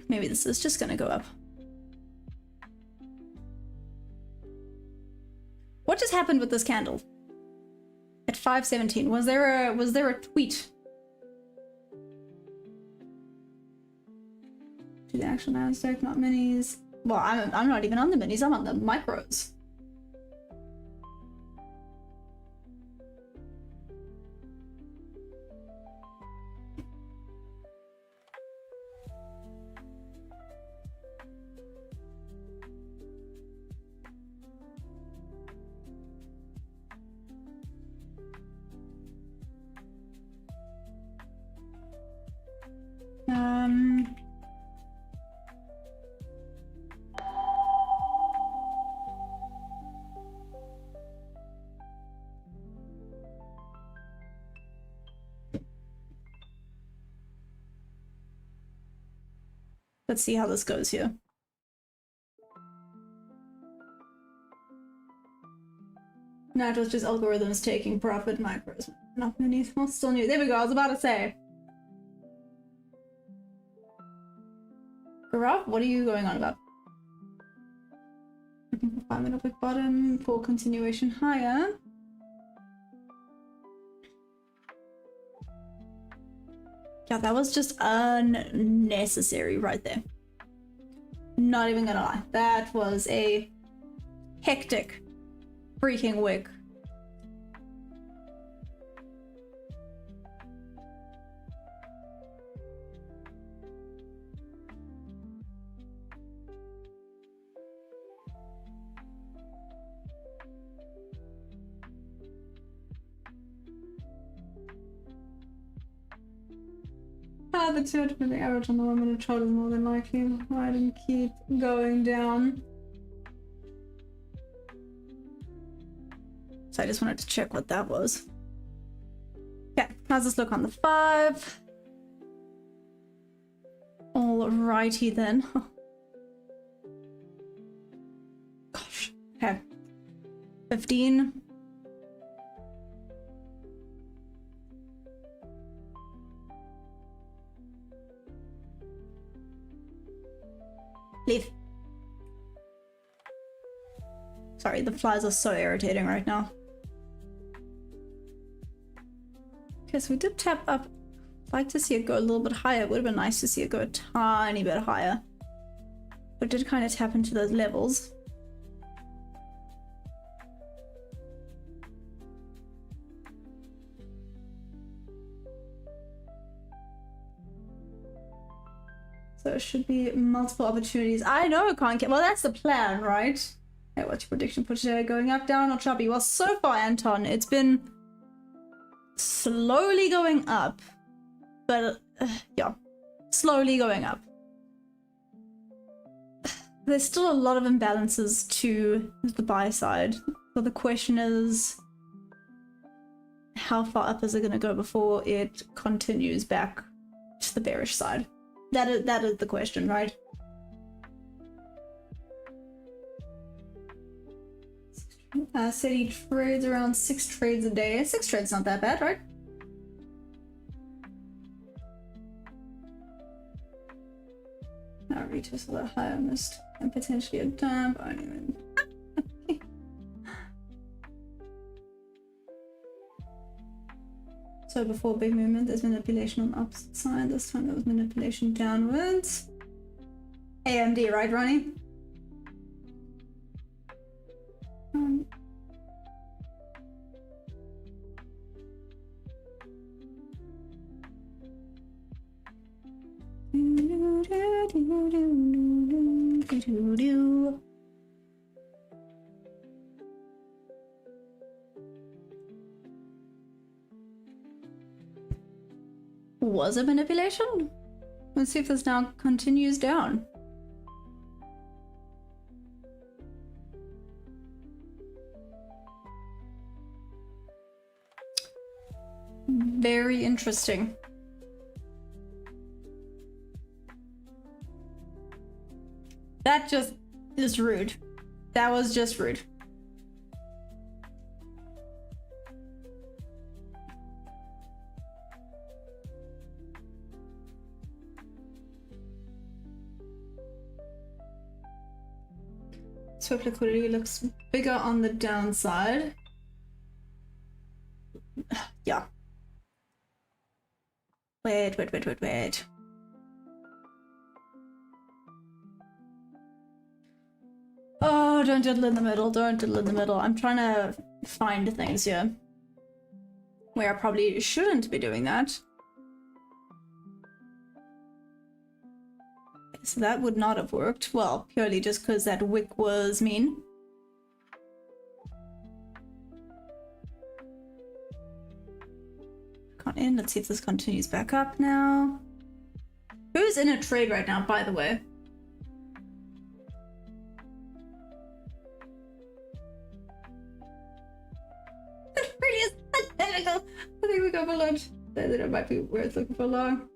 Maybe this is just gonna go up. What just happened with this candle? At 5:17, was there a tweet? To the actual Nasdaq, not minis. Well, I'm not even on the minis. I'm on the micros. Let's see how this goes here. No, it was just algorithms taking profit micros. Not many. Well, still new. There we go. I was about to say. Garaf, what are you going on about? Looking for 5-minute wick bottom for continuation higher. Yeah, that was just unnecessary right there. Not even gonna lie. That was a hectic freaking wick. The 200 average on the 1 minute chart is more than likely. Right, and keep going down. So I just wanted to check what that was. Okay, how's this look on the 5? Alrighty then. Gosh. Okay. 15. Leave. Sorry, the flies are so irritating right now. Okay, so we did tap up. I'd like to see it go a little bit higher. It would have been nice to see it go a tiny bit higher. But it did kind of tap into those levels. So it should be multiple opportunities. I know it can't get. Well, that's the plan, right? Hey, what's your prediction for today? Going up, down, or choppy? Well, so far, Anton, it's been slowly going up. But, yeah, slowly going up. There's still a lot of imbalances to the buy side. So the question is, how far up is it going to go before it continues back to the bearish side? That is the question, right? Said he trades around 6 trades a day. 6 trades not that bad, right? Now retest a lot higher missed and potentially a dump. I don't even. So before big movement, there's manipulation on the opposite side. This time there was manipulation downwards. AMD, right, Ronnie? Was it manipulation? Let's see if this now continues down. Very interesting. That just is rude. That was just rude. Swift liquidity looks bigger on the downside. Yeah. Wait. Oh, don't diddle in the middle. Don't diddle in the middle. I'm trying to find things here where I probably shouldn't be doing that. So that would not have worked. Well, purely just because that wick was mean. Can't in. Let's see if this continues back up now. Who's in a trade right now, by the way? It really is identical. I think we go for lunch. That might be worth looking for long.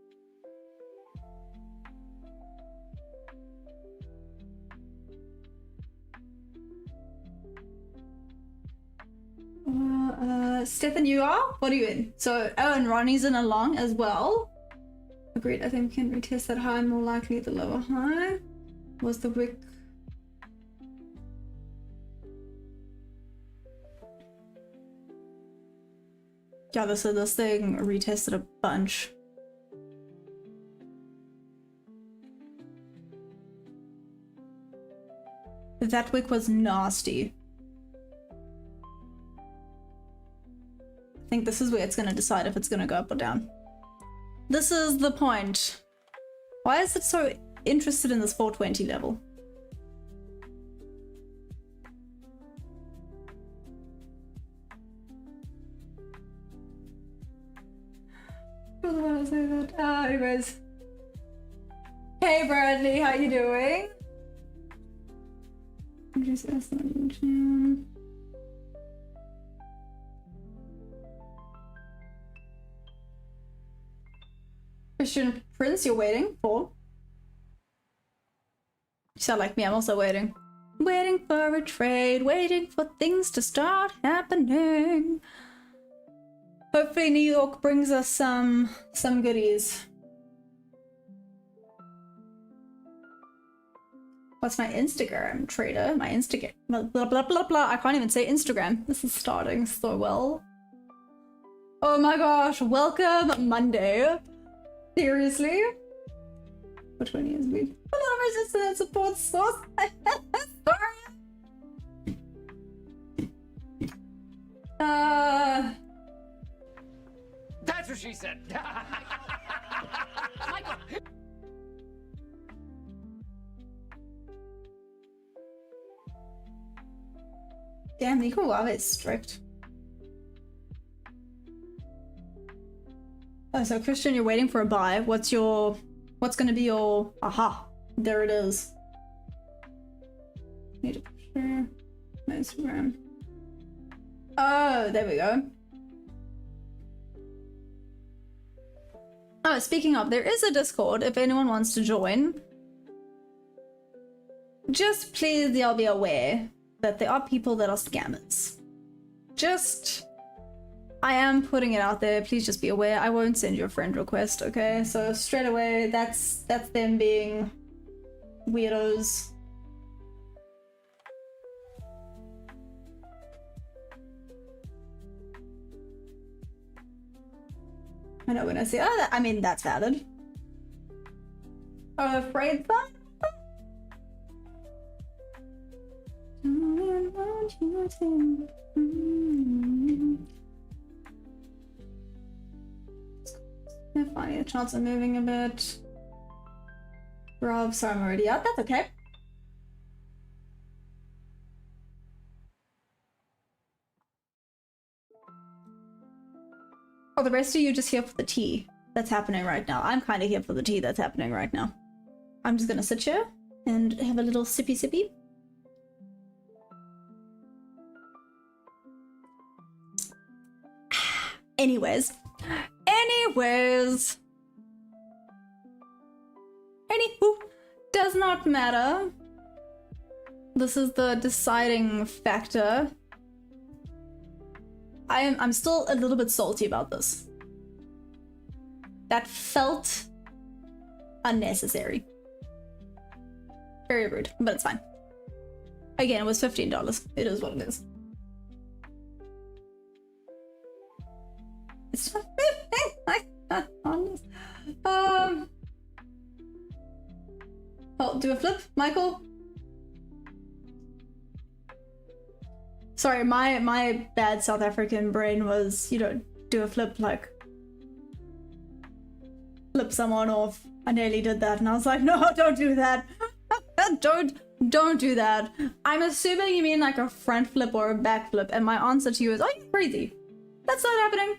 Stefan, you are? What are you in? So, oh, and Ronnie's in a long as well. Agreed, I think we can retest that high, more likely the lower high. Was the wick... Yeah, this thing retested a bunch. That wick was nasty. I think this is where it's going to decide if it's going to go up or down. This is the point. Why is it so interested in this 420 level? I don't want to say that. Anyways. Hey Bradley, how you doing? Christian Prince, you're waiting for? You sound like me, I'm also waiting. Waiting for a trade, waiting for things to start happening. Hopefully New York brings us some goodies. What's my Instagram, trader? My Instagram, blah, blah, blah, blah, blah. I can't even say Instagram. This is starting so well. Oh my gosh, welcome Monday. Seriously? Which one is we? A lot of resistance and support source. Sorry. That's what she said. Michael. Damn, Nico Wave is strict. Oh, so Christian, you're waiting for a buy. What's gonna be your aha? There it is. Need to share my Instagram. Oh, there we go. Oh, speaking of, there is a Discord if anyone wants to join. Just please, y'all be aware that there are people that are scammers. Just, I am putting it out there. Please just be aware. I won't send you a friend request, okay? So straight away, that's them being weirdos. I know when I say, oh, I mean, that's valid. I'm afraid that. Finding a chance of moving a bit. Rob, sorry, I'm already out. That's okay. Oh, the rest of you just here for the tea that's happening right now. I'm kind of here for the tea that's happening right now. I'm just gonna sit here and have a little sippy sippy. Anyways. Anywho, does not matter. This is the deciding factor. I'm still a little bit salty about this. That felt unnecessary. Very rude, but it's fine. Again, it was $15. It is what it is. It's not honest. Oh, do a flip, Michael? Sorry, my bad South African brain was, you know, do a flip, like flip someone off. I nearly did that and I was like, no, don't do that. don't do that. I'm assuming you mean like a front flip or a back flip, and my answer to you is, oh, you're crazy. That's not happening.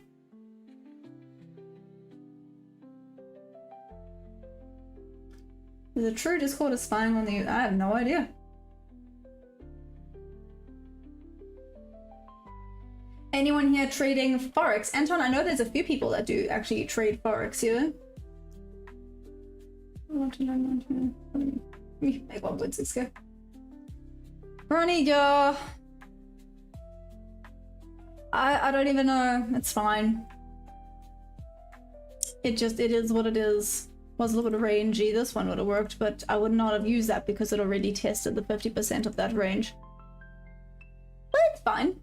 The true Discord is spying on the... I have no idea. Anyone here trading Forex? Anton, I know there's a few people that do actually trade Forex here. Make 1.6k. Ronnie, yeah. I don't even know. It's fine. It is what it is. Was a little bit of rangey. This one would have worked, but I would not have used that because it already tested the 50% of that range. But it's fine.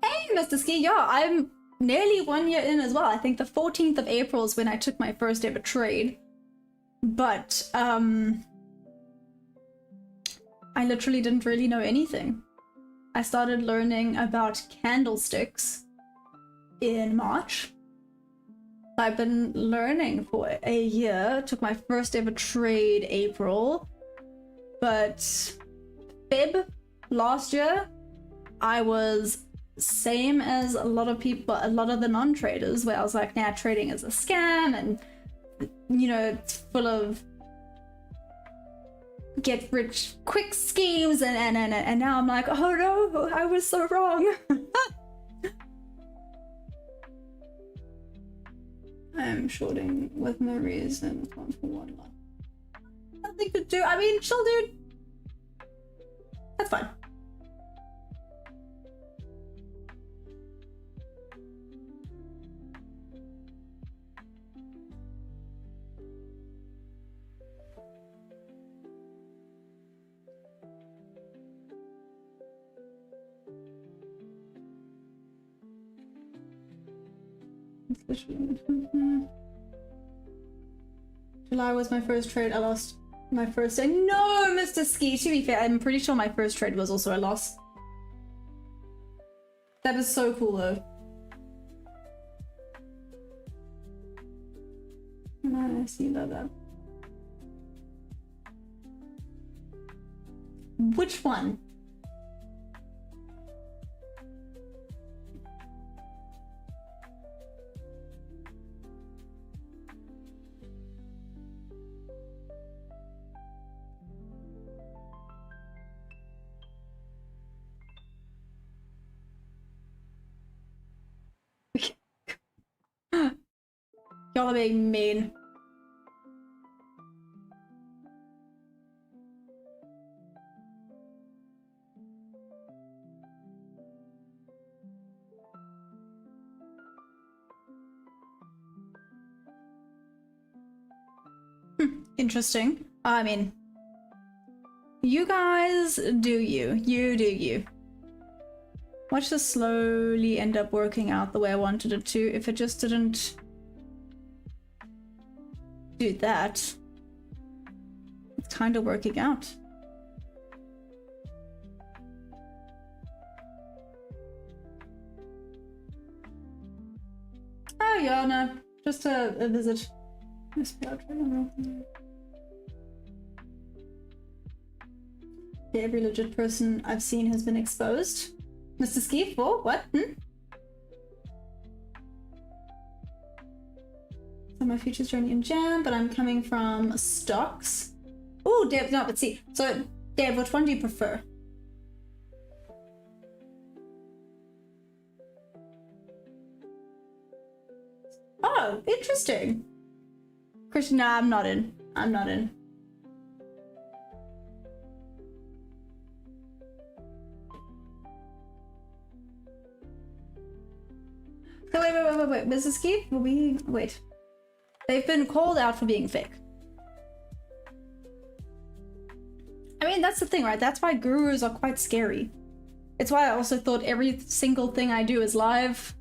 Hey, Mr. Ski, yeah, I'm nearly 1 year in as well. I think the 14th of April is when I took my first ever trade. But, I literally didn't really know anything. I started learning about candlesticks in March. I've been learning for a year. Took my first ever trade April. But Feb last year, I was same as a lot of people, a lot of the non-traders, where I was like, nah, trading is a scam and, you know, it's full of get rich quick schemes and now I'm like, oh no, I was so wrong. I'm shorting with no reason. One for one month. Nothing to do. I mean, chill, dude. That's fine. July was my first trade. I lost my first day. No, Mr. Ski. To be fair, I'm pretty sure my first trade was also a loss. That was so cool though. I see that. Which one? Y'all are being mean. Interesting. I mean, you guys do you. You do you. Watch this slowly end up working out the way I wanted it to. If it just didn't do that, it's kind of working out. Oh yeah, no, just a visit. Every legit person I've seen has been exposed. Mr. Ski, for what? So my future's journey in Jam, but I'm coming from stocks. Oh, Dave, no, but see. So, Dave, which one do you prefer? Oh, interesting. Christian, nah, I'm not in. I'm not in. So wait. Mrs. Keith will be... Wait. They've been called out for being fake. I mean, that's the thing, right? That's why gurus are quite scary. It's why I also thought every single thing I do is live.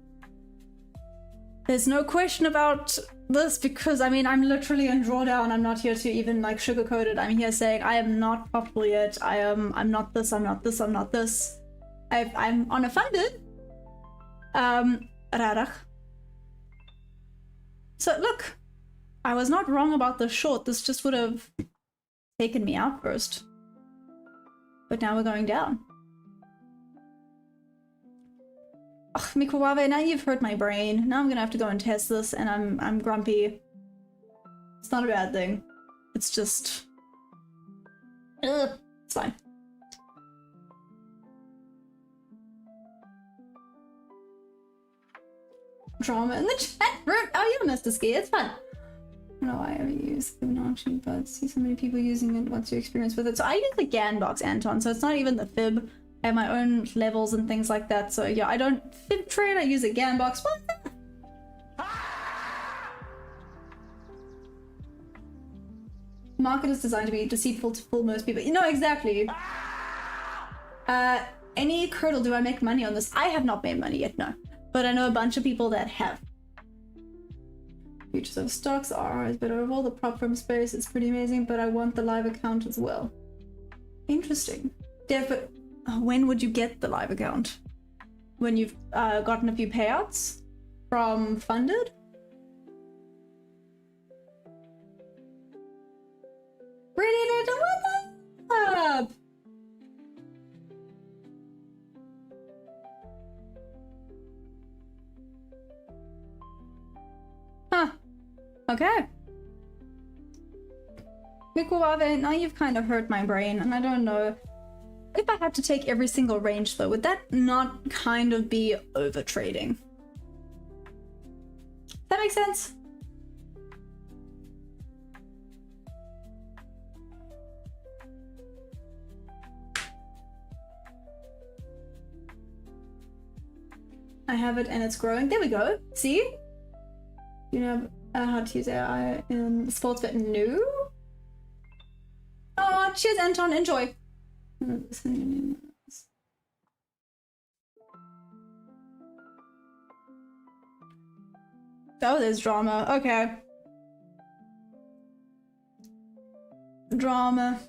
There's no question about this because, I mean, I'm literally in drawdown. I'm not here to even, like, sugarcoat it. I'm here saying I am not profitable yet. I'm not this, I'm not this, I'm not this. I'm on a funded. Rarig. So look, I was not wrong about the short. This just would have taken me out first. But now we're going down. Ugh, Mikuwawe, now you've hurt my brain. Now I'm gonna have to go and test this and I'm grumpy. It's not a bad thing. It's just... Ugh, it's fine. Drama in the chat room. Oh, yeah, Mr. Ski, it's fun. I don't know why I ever use Fibonacci, but see so many people using it. What's your experience with it? So I use the GAN box, Anton, so it's not even the fib. I have my own levels and things like that. So yeah, I don't fib trade, I use a GAN box. What? Market is designed to be deceitful to fool most people. You know, exactly. Any curdle, do I make money on this? I have not made money yet, no. But I know a bunch of people that have. Futures of stocks are but overall the prop firm space is pretty amazing, but I want the live account as well. Interesting. But when would you get the live account? When you've gotten a few payouts from funded? Pretty little, what up? Huh. Okay. Mikuwawe, now you've kind of hurt my brain, and I don't know. If I had to take every single range though, would that not kind of be over trading? Does that make sense? I have it and it's growing. There we go. See? You know how to use AI in Sportsbet? No? Oh, cheers, Anton. Enjoy. Oh, there's drama. Okay. Drama.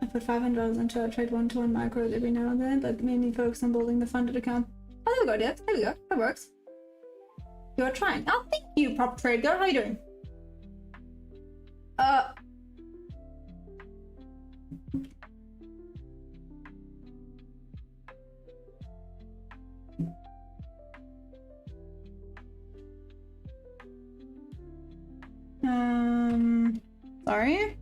I put $500 into a trade 1-to-1 micros every now and then, but mainly focus on building the funded account. Oh, there we go, Deb. There we go. That works. You're trying. Oh, thank you, Prop Trade Girl. How are you doing? Sorry.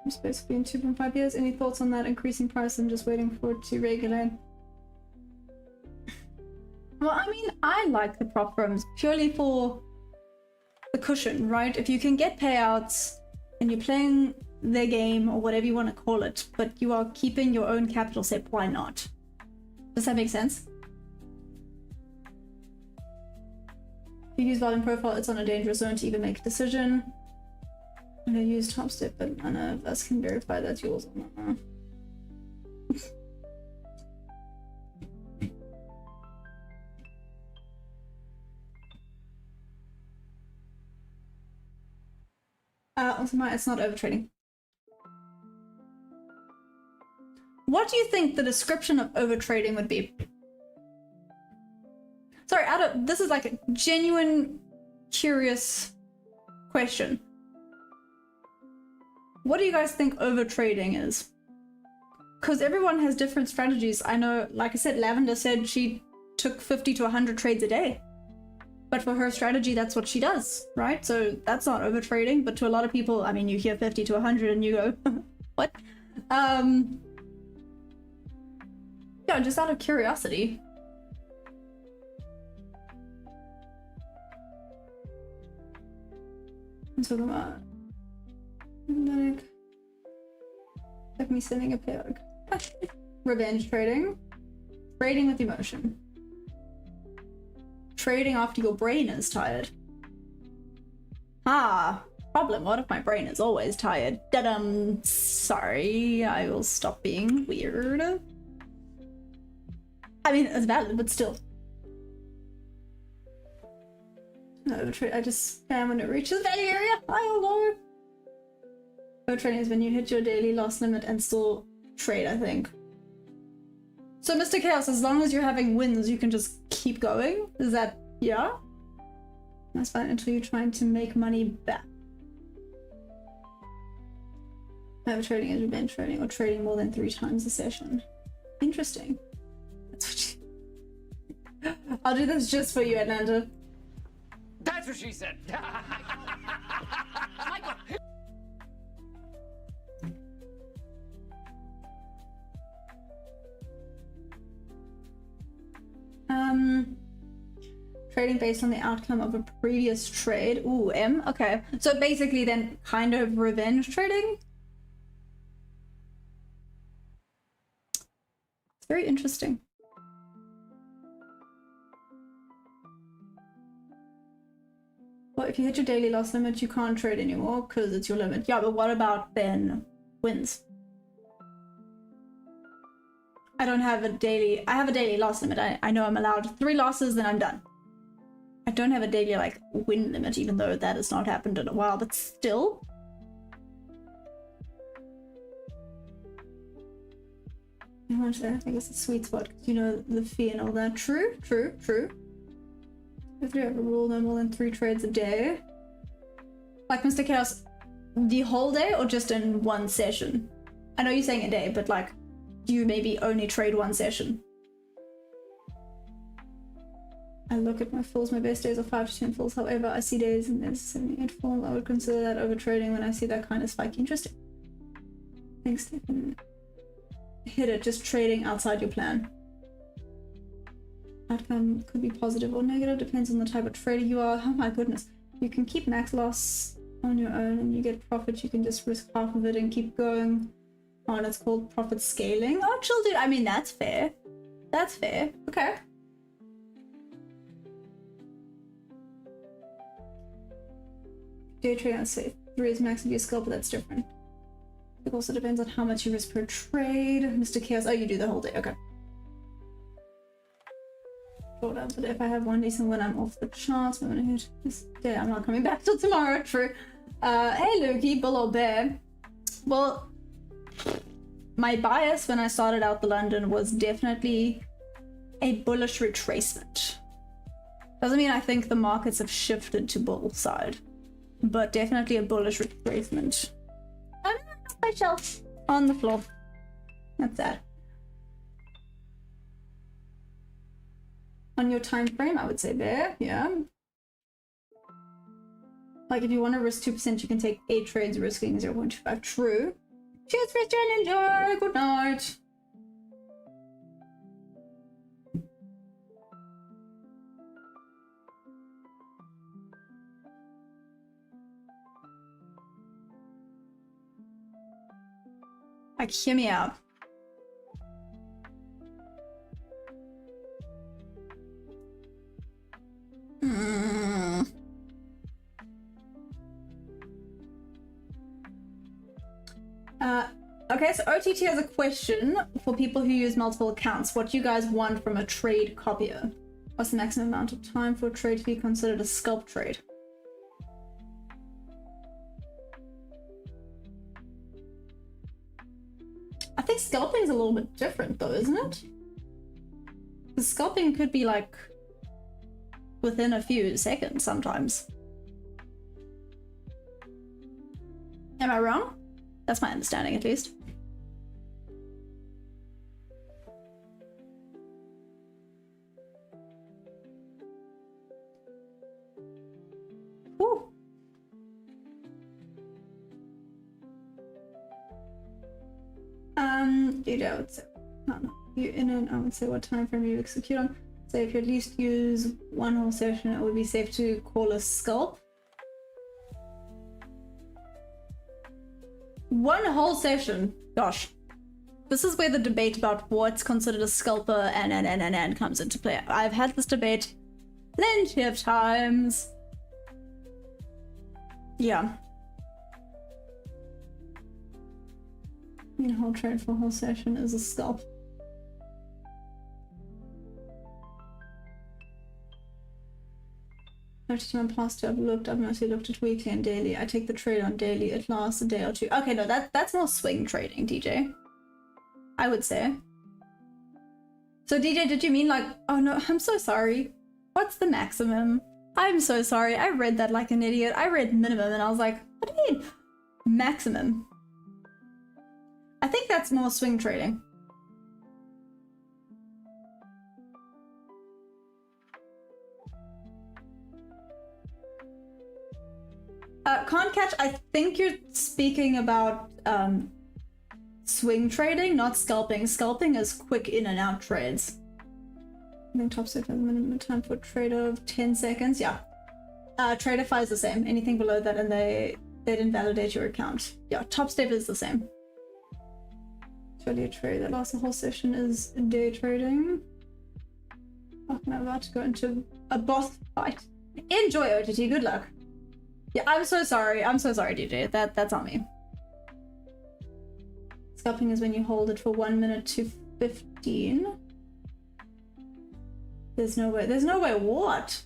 I'm supposed to be in 2.5 years. Any thoughts on that increasing price? I'm just waiting for it to regulate. Well, I mean, I like the prop firms purely for the cushion, right? If you can get payouts and you're playing their game or whatever you want to call it, but you are keeping your own capital safe, why not? Does that make sense? If you use Violin profile, it's on a dangerous zone to even make a decision. I'm gonna use top step, but none of us can verify that's yours or not. Also, it's not overtrading. What do you think the description of overtrading would be? Sorry, this is like a genuine, curious question. What do you guys think overtrading is? Because everyone has different strategies. I know, like I said, Lavender said she took 50 to 100 trades a day. But for her strategy, that's what she does, right? So that's not overtrading, but to a lot of people, I mean, you hear 50 to 100 and you go, what? Yeah, just out of curiosity. I'm talking about like me sending a payout. Revenge trading. Trading with emotion. Trading after your brain is tired. Ah, problem. What if my brain is always tired? Da-dum. Sorry, I will stop being weird. I mean, it's valid, but still. No, I just spam when it reaches the value area. I don't know. Overtrading is when you hit your daily loss limit and still trade, I think. So, Mr. Chaos, as long as you're having wins, you can just keep going? Is that, yeah? That's fine until you're trying to make money back. Overtrading is revenge trading or trading more than 3 times a session. Interesting. That's what you... I'll do this just for you, Atlanta. That's what she said. Michael. Trading based on the outcome of a previous trade. Ooh, M. Okay. So basically then kind of revenge trading? It's very interesting. Well, if you hit your daily loss limit, you can't trade anymore because it's your limit. Yeah, but what about then wins? I don't have a daily... I have a daily loss limit. I know I'm allowed 3 losses, then I'm done. I don't have a daily, like, win limit, even though that has not happened in a while, but still. I think it's a sweet spot, because you know the fee and all that. True, true, true. If you have a rule, no more than 3 trades a day. Like, Mr. Chaos, the whole day, or just in one session? I know you're saying a day, but, like, do you maybe only trade 1 session? I look at my falls, my best days are 5 to 10 falls. However, I see days and there's 78 falls. I would consider that over trading when I see that kind of spike. Interesting. Thanks, Stephen. Hit it, just trading outside your plan. Outcome could be positive or negative, depends on the type of trader you are. Oh my goodness. You can keep max loss on your own and you get profit. You can just risk half of it and keep going. Oh, and it's called profit scaling. Oh, chill, dude. I mean, that's fair. That's fair. Okay. Day trading, I'd say 3 is max of your skill, but that's different. It also depends on how much you risk per trade. Mr. Chaos, oh, you do the whole day, okay. But if I have one decent win, I'm off the charts. I'm gonna hit this day. I'm not coming back till tomorrow, true. Hey, Lukey, Bull or Bear. Well, my bias when I started out the London was definitely a bullish retracement. Doesn't mean I think the markets have shifted to bull side, but definitely a bullish retracement. I'm on my shelf on the floor. That's that. On your time frame, I would say bear, yeah. Like if you want to risk 2%, you can take 8 trades risking 0.25. True. Cheers, Christian. Enjoy. Good night. Like, hear me out. Okay, so OTT has a question for people who use multiple accounts. What do you guys want from a trade copier? What's the maximum amount of time for a trade to be considered a scalp trade? I think scalping is a little bit different though, isn't it? Because scalping could be like within a few seconds sometimes. Am I wrong? That's my understanding at least. Whew. I would say, you in and I would say what time frame you execute on. So if you at least use one whole session, it would be safe to call a scalp. One whole session. Gosh. This is where the debate about what's considered a scalper and comes into play. I've had this debate plenty of times. Yeah. I mean, whole trade for a whole session is a scalp. Time past to have looked. I've mostly looked at weekly and daily. I take the trade on daily. It lasts a day or two. Okay, no, that's more swing trading, DJ. I would say. So DJ, did you mean like, oh no, I'm so sorry. What's the maximum? I'm so sorry. I read that like an idiot. I read minimum and I was like, what do you mean? Maximum. I think that's more swing trading. Can't catch, I think you're speaking about swing trading, not scalping. Scalping is quick in and out trades. I think top set has a minimum time for trade of 10 seconds. Yeah. Tradeify is the same. Anything below that and they didn't validate your account. Yeah, top step is the same. Surely a trade that lasts a whole session is day trading. Oh, I'm about to go into a boss fight. Enjoy OTT, good luck. Yeah, I'm so sorry. I'm so sorry, DJ. That's on me. Scalping is when you hold it for 1 minute to 15. There's no way. There's no way. What?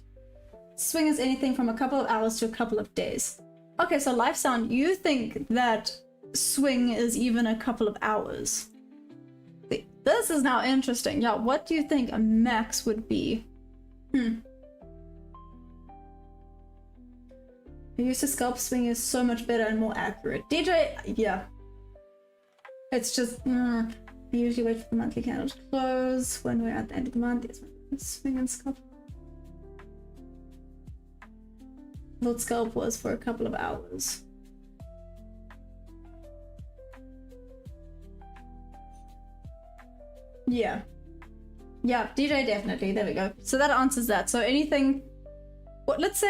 Swing is anything from a couple of hours to a couple of days. Okay, so Lifesound, you think that swing is even a couple of hours? This is now interesting. Yeah, what do you think a max would be? I used to scalp swing is so much better and more accurate. DJ, yeah. It's just, I usually wait for the monthly candle to close when we're at the end of the month. Yes, swing and scalp. I thought scalp was for a couple of hours. Yeah. Yeah, DJ definitely. There we go. So that answers that. So anything... What, let's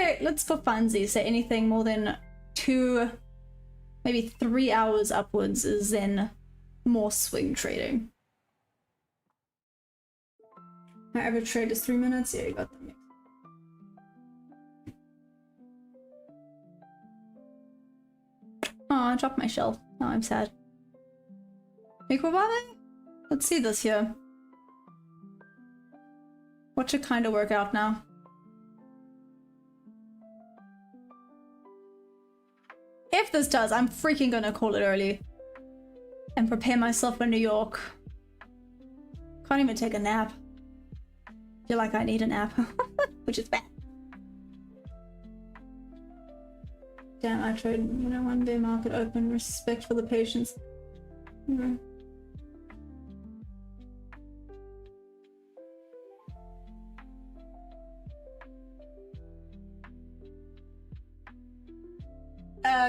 for funsies say anything more than 2, maybe 3 hours upwards is then more swing trading. My average trade is 3 minutes. Yeah, you got them. Oh, I dropped my shell. Now I'm sad. Mikrobabe? Let's see this here. What should kind of work out now? If this does, I'm freaking gonna call it early. and prepare myself for New York. Can't even take a nap. Feel like I need a nap, which is bad. Damn, I tried, you know, one bear market open, respect for the patients.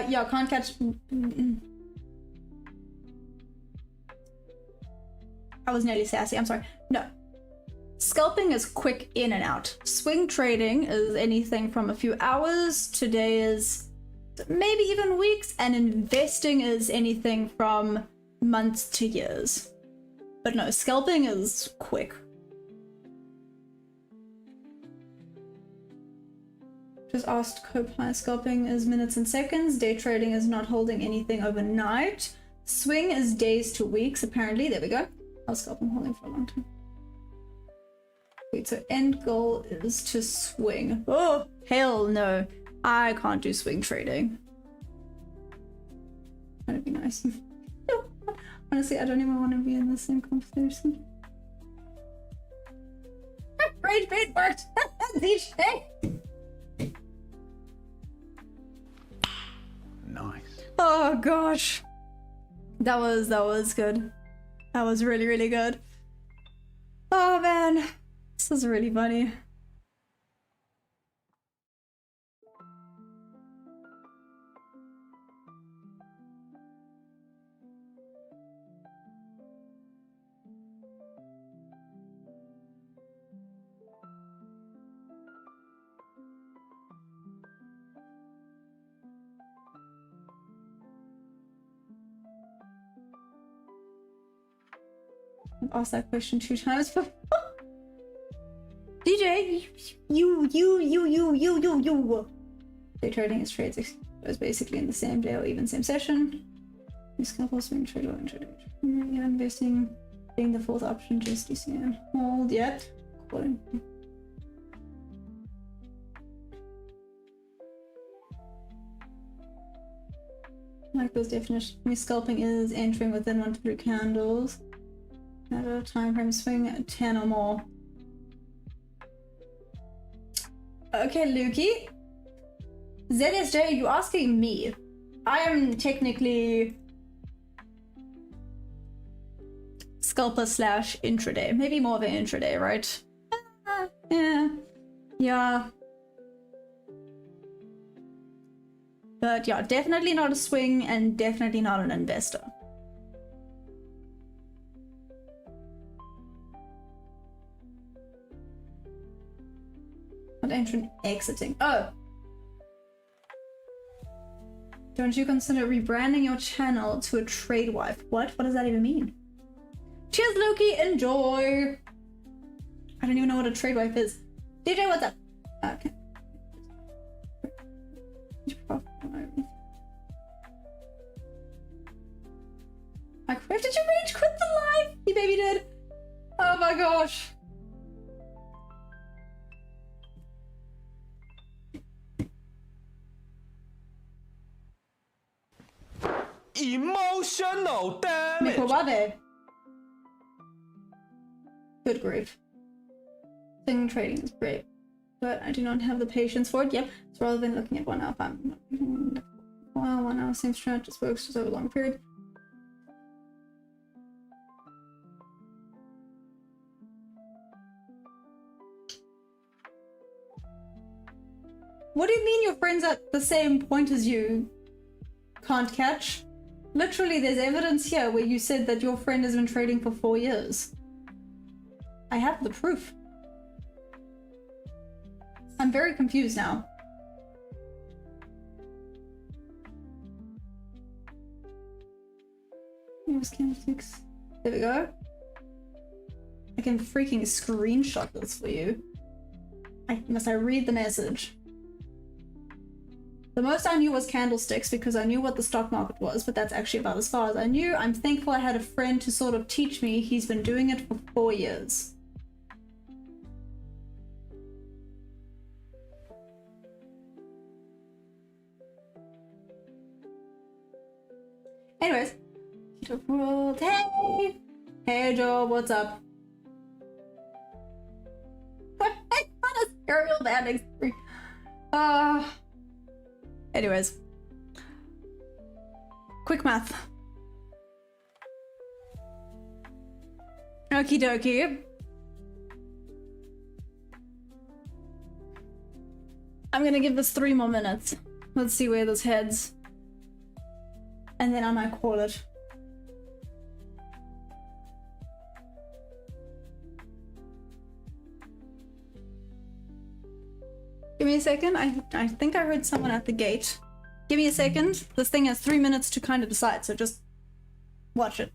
Yeah, can't catch. I was nearly sassy, I'm sorry. No. Scalping is quick in and out. Swing trading is anything from a few hours to days, maybe even weeks, and investing is anything from months to years. But no, scalping is quick. Just asked Copilot, scalping is minutes and seconds. Day trading is not holding anything overnight. Swing is days to weeks, apparently. There we go. I was scalping holding for a long time. Wait, so end goal is to swing. Oh, hell no. I can't do swing trading. That'd be nice. No, honestly, I don't even want to be in the same conversation. Rage bait worked! DJ! Nice. Oh gosh. That was good. That was really, really good. Oh man. This is really funny. I've asked that question 2 times before. DJ, you. Day trading is trades. It was basically in the same day or even same session. You scalpel, swing trade, or intraday. Investing being the fourth option, just DC and hold yet. Like those definitions. Scalping is entering within 1 to 3 candles. Matter time frame swing 10 or more. Okay, Lukey. ZSJ, you asking me? I am technically scalper slash intraday. Maybe more of an intraday, right? Yeah. But yeah, definitely not a swing and definitely not an investor. Not entering, exiting. Oh! Don't you consider rebranding your channel to a trade wife? What? What does that even mean? Cheers, Loki! Enjoy! I don't even know what a trade wife is. DJ, what's up? Okay. Microwave, did you rage quit the live? You baby did. Oh my gosh. Emotional damage. Microwave. Good grief. Swing trading is great, but I do not have the patience for it. Yep. So rather than looking at 1 hour, well, 1 hour same strat just works just over a long period. What do you mean your friends at the same point as you can't catch? Literally, there's evidence here where you said that your friend has been trading for 4 years. I have the proof. I'm very confused now. Here's candlesticks. There we go. I can freaking screenshot this for you. Must I read the message? The most I knew was candlesticks because I knew what the stock market was, but that's actually about as far as I knew. I'm thankful I had a friend to sort of teach me. He's been doing it for 4 years. Anyways, World. Hey! Hey Joe, what's up? What? On a serial banding spree. Anyways. Quick math. Okie dokie. I'm gonna give this 3 more minutes. Let's see where this heads. And then I might call it. Give me a second. I think I heard someone at the gate. Give me a second. This thing has 3 minutes to kind of decide, so just watch it.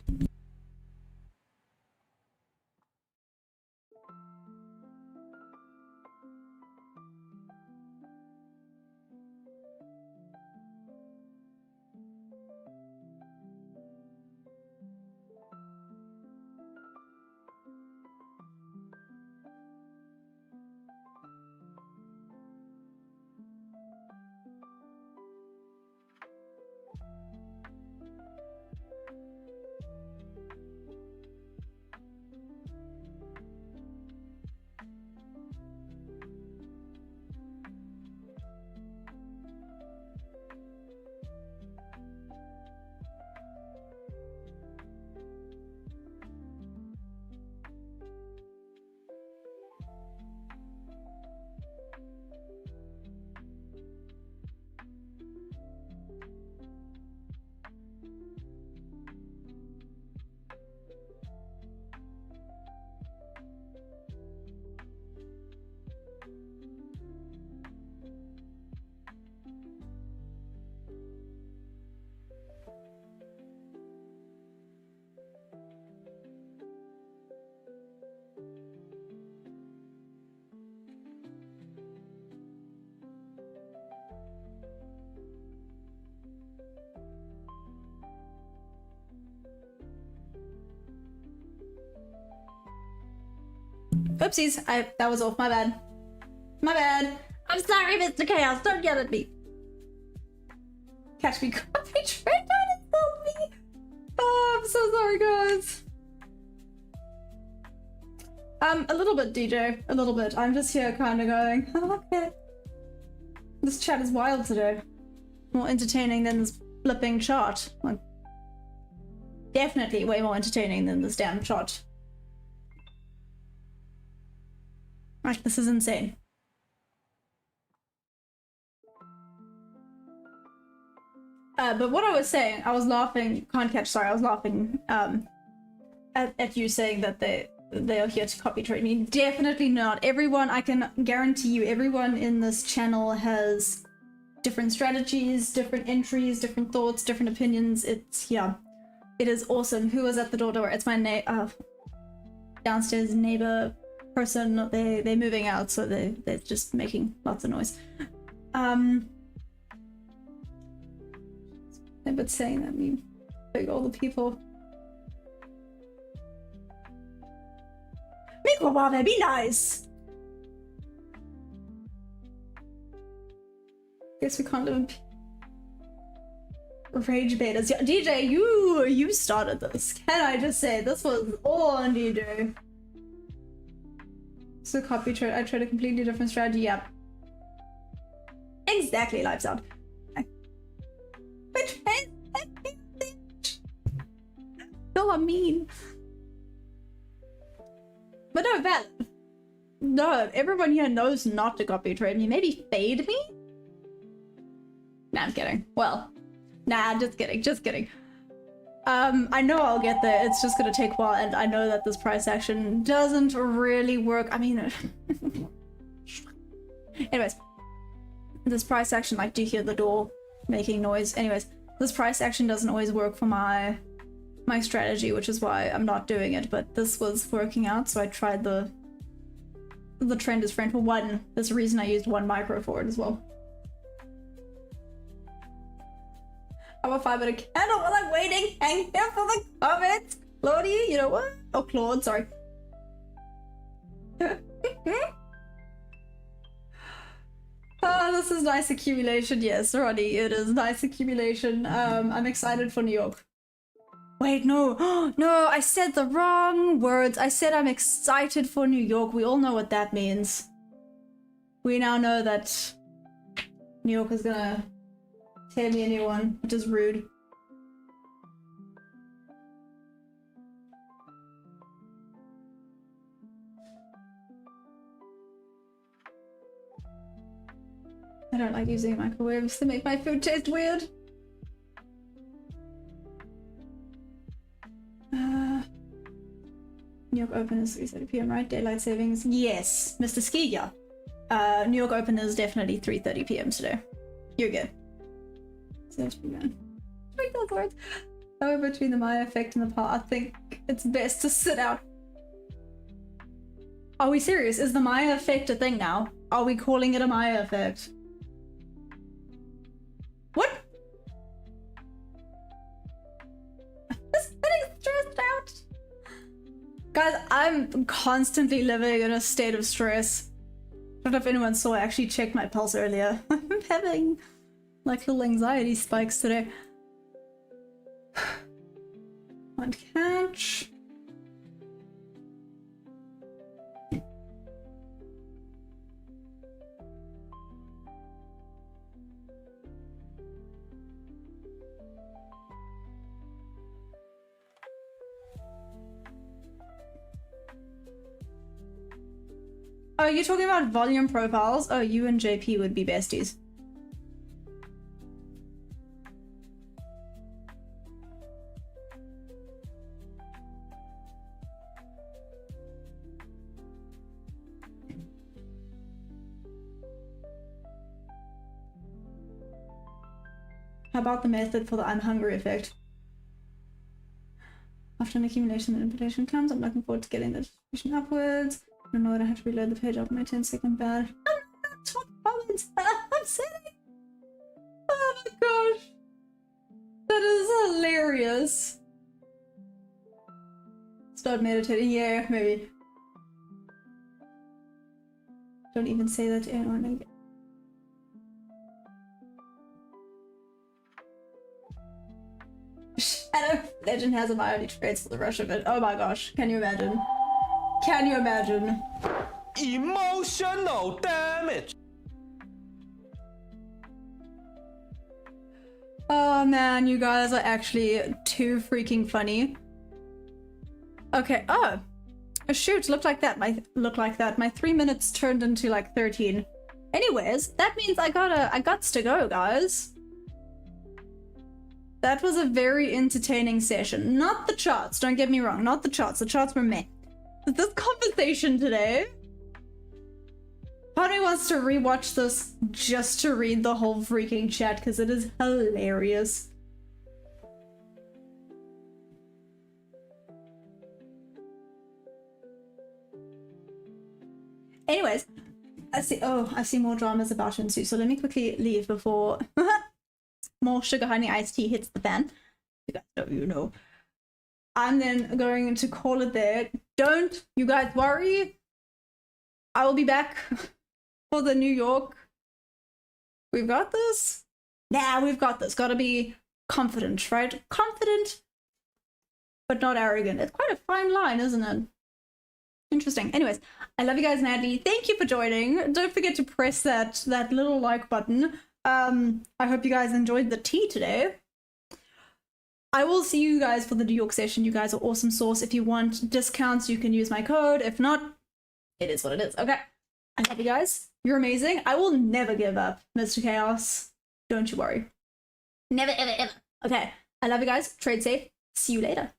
Oopsies, that was off, my bad. My bad. I'm sorry, Mr. Chaos, don't yell at me. Catch me coffee trade, don't insult me. Oh, I'm so sorry, guys. A little bit, DJ, a little bit. I'm just here kind of going, oh, okay. This chat is wild today. More entertaining than this flipping chart. Like, definitely way more entertaining than this damn chart. Right, this is insane. But what I was saying, I was laughing, can't catch, sorry, I was laughing at you saying that they are here to copy trade me. Definitely not. Everyone, I can guarantee you, everyone in this channel has different strategies, different entries, different thoughts, different opinions. It's, yeah, it is awesome. Who was at the door? It's my downstairs neighbor person. They're moving out, so they're just making lots of noise. But saying that we big all the people. Microwave, be nice. Guess we can't live in rage betas. Yeah, DJ, you started this. Can I just say this was all on DJ? So copy trade. I tried a completely different strategy. Yep. Exactly, lives out. No, I mean. But no, valid. No, everyone here knows not to copy trade me. Maybe fade me? Nah, I'm kidding. Well, nah, just kidding, just kidding. I know I'll get there. It's just gonna take a while, and I know that this price action doesn't really work. I mean, anyways, this price action, like, do you hear the door making noise? Anyways, this price action doesn't always work for my strategy, which is why I'm not doing it. But this was working out, so I tried the trend is friend for one. There's a reason I used one micro for it as well. I'm a 5-minute candle while I'm waiting. Hang here for the comments. Claudia, you know what? Oh, Claude, sorry. Oh, this is nice accumulation. Yes, Ronnie, it is nice accumulation. I'm excited for New York. Wait, no. No, I said the wrong words. I said I'm excited for New York. We all know what that means. We now know that New York is gonna tear me a new one, which is rude. I don't like using microwaves to make my food taste weird. New York Open is 3:30 p.m. right? Daylight savings. Yes, Mr. Ski, yeah. New York Open is definitely 3:30 p.m. today. You're good. So that's pretty good. Break those words. However, between the Maya effect and the part, I think it's best to sit out. Are we serious? Is the Maya effect a thing now? Are we calling it a Maya effect? What? I'm just getting stressed out. Guys, I'm constantly living in a state of stress. I don't know if anyone saw, I actually checked my pulse earlier. I'm having like little anxiety spikes today. Can't catch. Oh, you're talking about volume profiles? Oh, you and JP would be besties. How about the method for the I'm hungry effect? After an accumulation and invitation comes, I'm looking forward to getting the distribution upwards. I don't know what I have to reload the page after my 10-second bad. I'm not talking comments. I'm saying. Oh my gosh. That is hilarious. Start meditating. Yeah, maybe. Don't even say that to anyone. Shadow Legend has a mighty traits for the rush of it. Oh my gosh. Can you imagine? Can you imagine? Emotional damage. Oh man, you guys are actually too freaking funny. Okay, oh. Shoot, look like that. My 3 minutes turned into like 13. Anyways, that means I gots to go, guys. That was a very entertaining session. Not the charts, don't get me wrong, not the charts. The charts were meh. But this conversation today, part of me wants to rewatch this just to read the whole freaking chat because it is hilarious. Anyways, I see more dramas about to ensue, so let me quickly leave before more sugar honey iced tea hits the fan. You guys know, you know. I'm then going to call it there. Don't you guys worry. I will be back for the New York. We've got this. Nah, we've got this. Gotta be confident, right? Confident, but not arrogant. It's quite a fine line, isn't it? Interesting. Anyways, I love you guys madly. Thank you for joining. Don't forget to press that little like button. I hope you guys enjoyed the tea today. I will see you guys for the New York session. You guys are awesome sauce. If you want discounts, you can use my code. If not, it is what it is. Okay. I love you guys. You're amazing. I will never give up, Mr. Chaos. Don't you worry. Never, ever, ever. Okay. I love you guys. Trade safe. See you later.